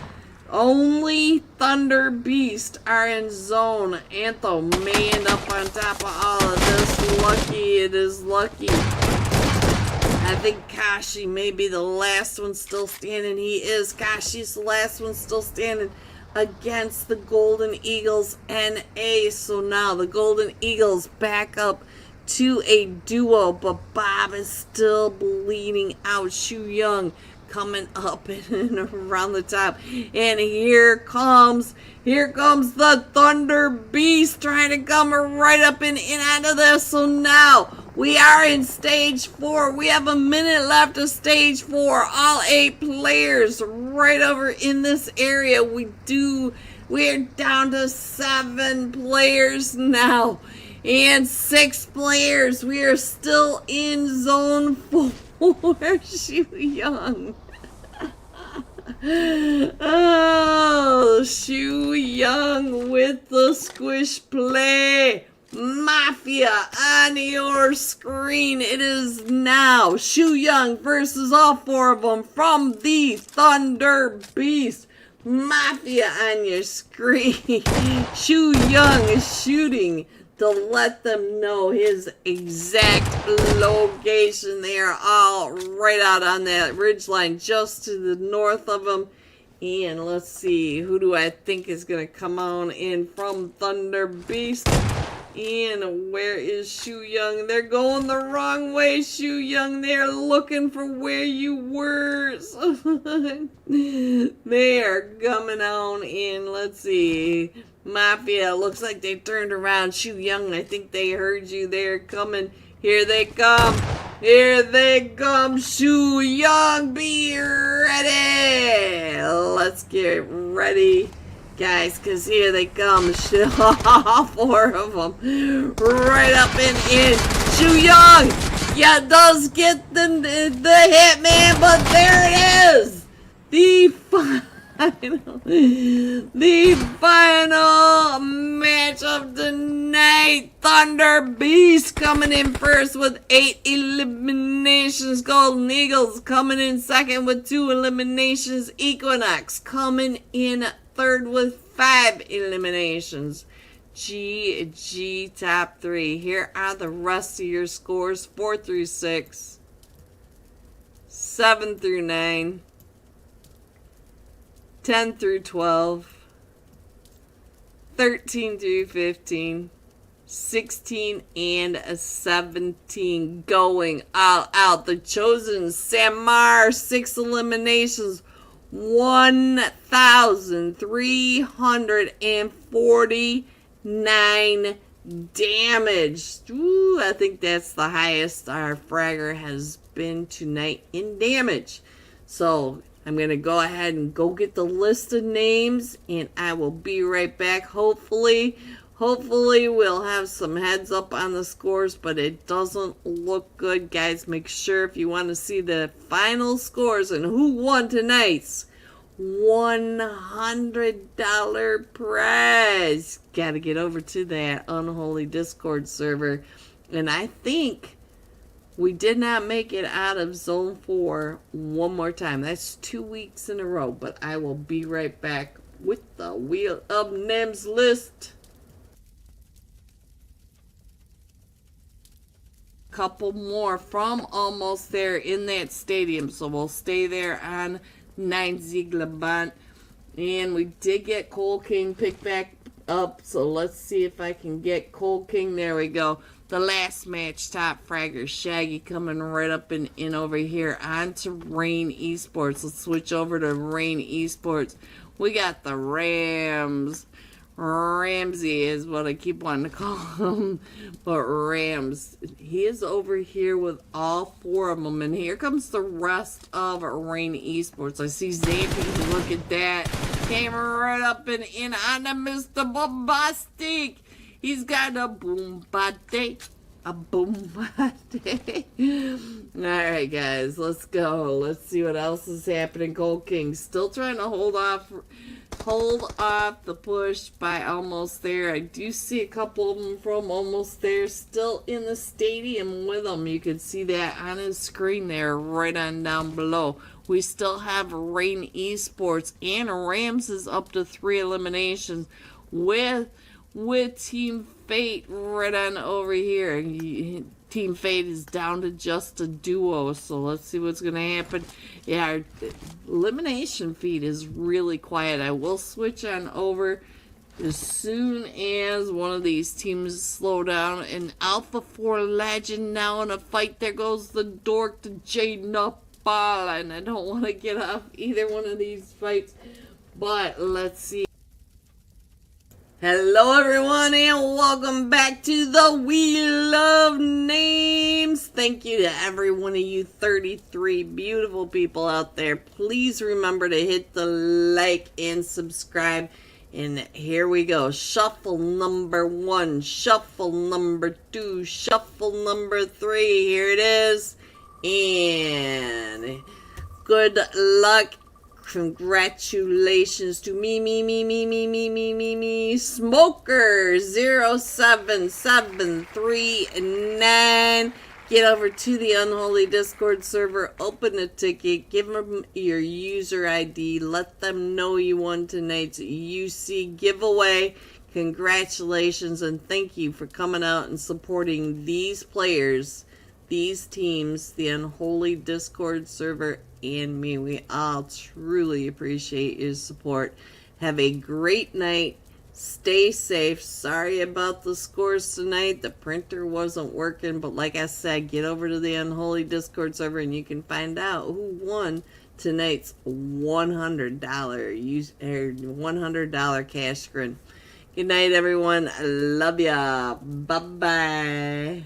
only Thunder Beast are in zone. Anthem may end up on top of all of this. Lucky, it is lucky. I think Kashi may be the last one still standing. He is. Kashi's the last one still standing against the Golden Eagles NA. So now the Golden Eagles back up to a duo, but Bob is still bleeding out. Shu Young coming up and around the top, and here comes the Thunder Beast trying to come right up and in out of this. So now we are in stage 4. We have a minute left of stage 4. All 8 players right over in this area. We're down to 7 players now and 6 players. We are still in zone 4. Shu Young. Oh, Shu Young with the squish play. Mafia on your screen. It is now Shu Young versus all 4 of them from the Thunder Beast. Mafia on your screen. Shu Young is shooting to let them know his exact location. They are all right out on that ridgeline just to the north of him. And let's see, who do I think is going to come on in from Thunder Beast? And where is Shu Young? They're going the wrong way, Shu Young. They're looking for where you were. They are coming on in. Let's see. Mafia, looks like they turned around. Shu Young, I think they heard you. They're coming. Here they come. Here they come. Shu Young, be ready. Let's get ready, guys, because here they come. All 4 of them. Right up and in. Shu Young, yeah, does get the hit, man, but there it is. The final match of the night. Thunder Beast coming in first with 8 eliminations. Golden Eagles coming in second with 2 eliminations. Equinox coming in third with 5 eliminations. GG top 3. Here are the rest of your scores: 4 through 6, 7 through 9, 10 through 12, 13 through 15, 16 and 17. Going all out. The Chosen Samar, 6 eliminations, 1,349 damage. Ooh, I think that's the highest our fragger has been tonight in damage. So I'm going to go ahead and go get the list of names, and I will be right back. Hopefully we'll have some heads up on the scores, but it doesn't look good, guys. Make sure if you want to see the final scores and who won tonight's $100 prize. Got to get over to that Unholy Discord server. And I think we did not make it out of Zone 4 one more time. That's 2 weeks in a row. But I will be right back with the Wheel of Names list. Couple more from almost there in that stadium. So we'll stay there on 9 Ziegler. And we did get Cole King picked back up. So let's see if I can get Cole King. There we go. The last match, top fragger Shaggy coming right up and in over here onto Rain Esports. Let's switch over to Rain Esports. We got the Rams. Ramsey is what I keep wanting to call him, but Rams. He is over here with all 4 of them, and here comes the rest of Rain Esports. I see Zappy. Look at that. Came right up and in on the Mr. Bombastic. He's got a boom body. a boom. Alright, guys, let's go. Let's see what else is happening. Gold King still trying to hold off the push by Almost There. I do see a couple of them from Almost There still in the stadium with them. You can see that on his screen there, right on down below. We still have Rain Esports and Rams is up to 3 eliminations with Team Fate right on over here. Team Fate is down to just a duo, so let's see what's going to happen. Yeah, our elimination feed is really quiet. I will switch on over as soon as one of these teams slow down. And Alpha 4 Legend now in a fight. There goes the dork to Jaden up. And I don't want to get off either one of these fights, but let's see. Hello everyone and welcome back to the Wheel of Names. Thank you to every one of you 33 beautiful people out there. Please remember to hit the like and subscribe. And here we go. Shuffle number 1, shuffle number 2, shuffle number 3. Here it is. And good luck. Congratulations to me, Smoker 07739. Get over to the Unholy Discord server, open a ticket, give them your user ID, let them know you won tonight's UC giveaway. Congratulations and thank you for coming out and supporting these players, these teams, the Unholy Discord server, and me. We all truly appreciate your support. Have a great night. Stay safe. Sorry about the scores tonight. The printer wasn't working, but like I said, get over to the Unholy Discord server and you can find out who won tonight's $100 cash screen. Good night, everyone. I love ya. Bye-bye.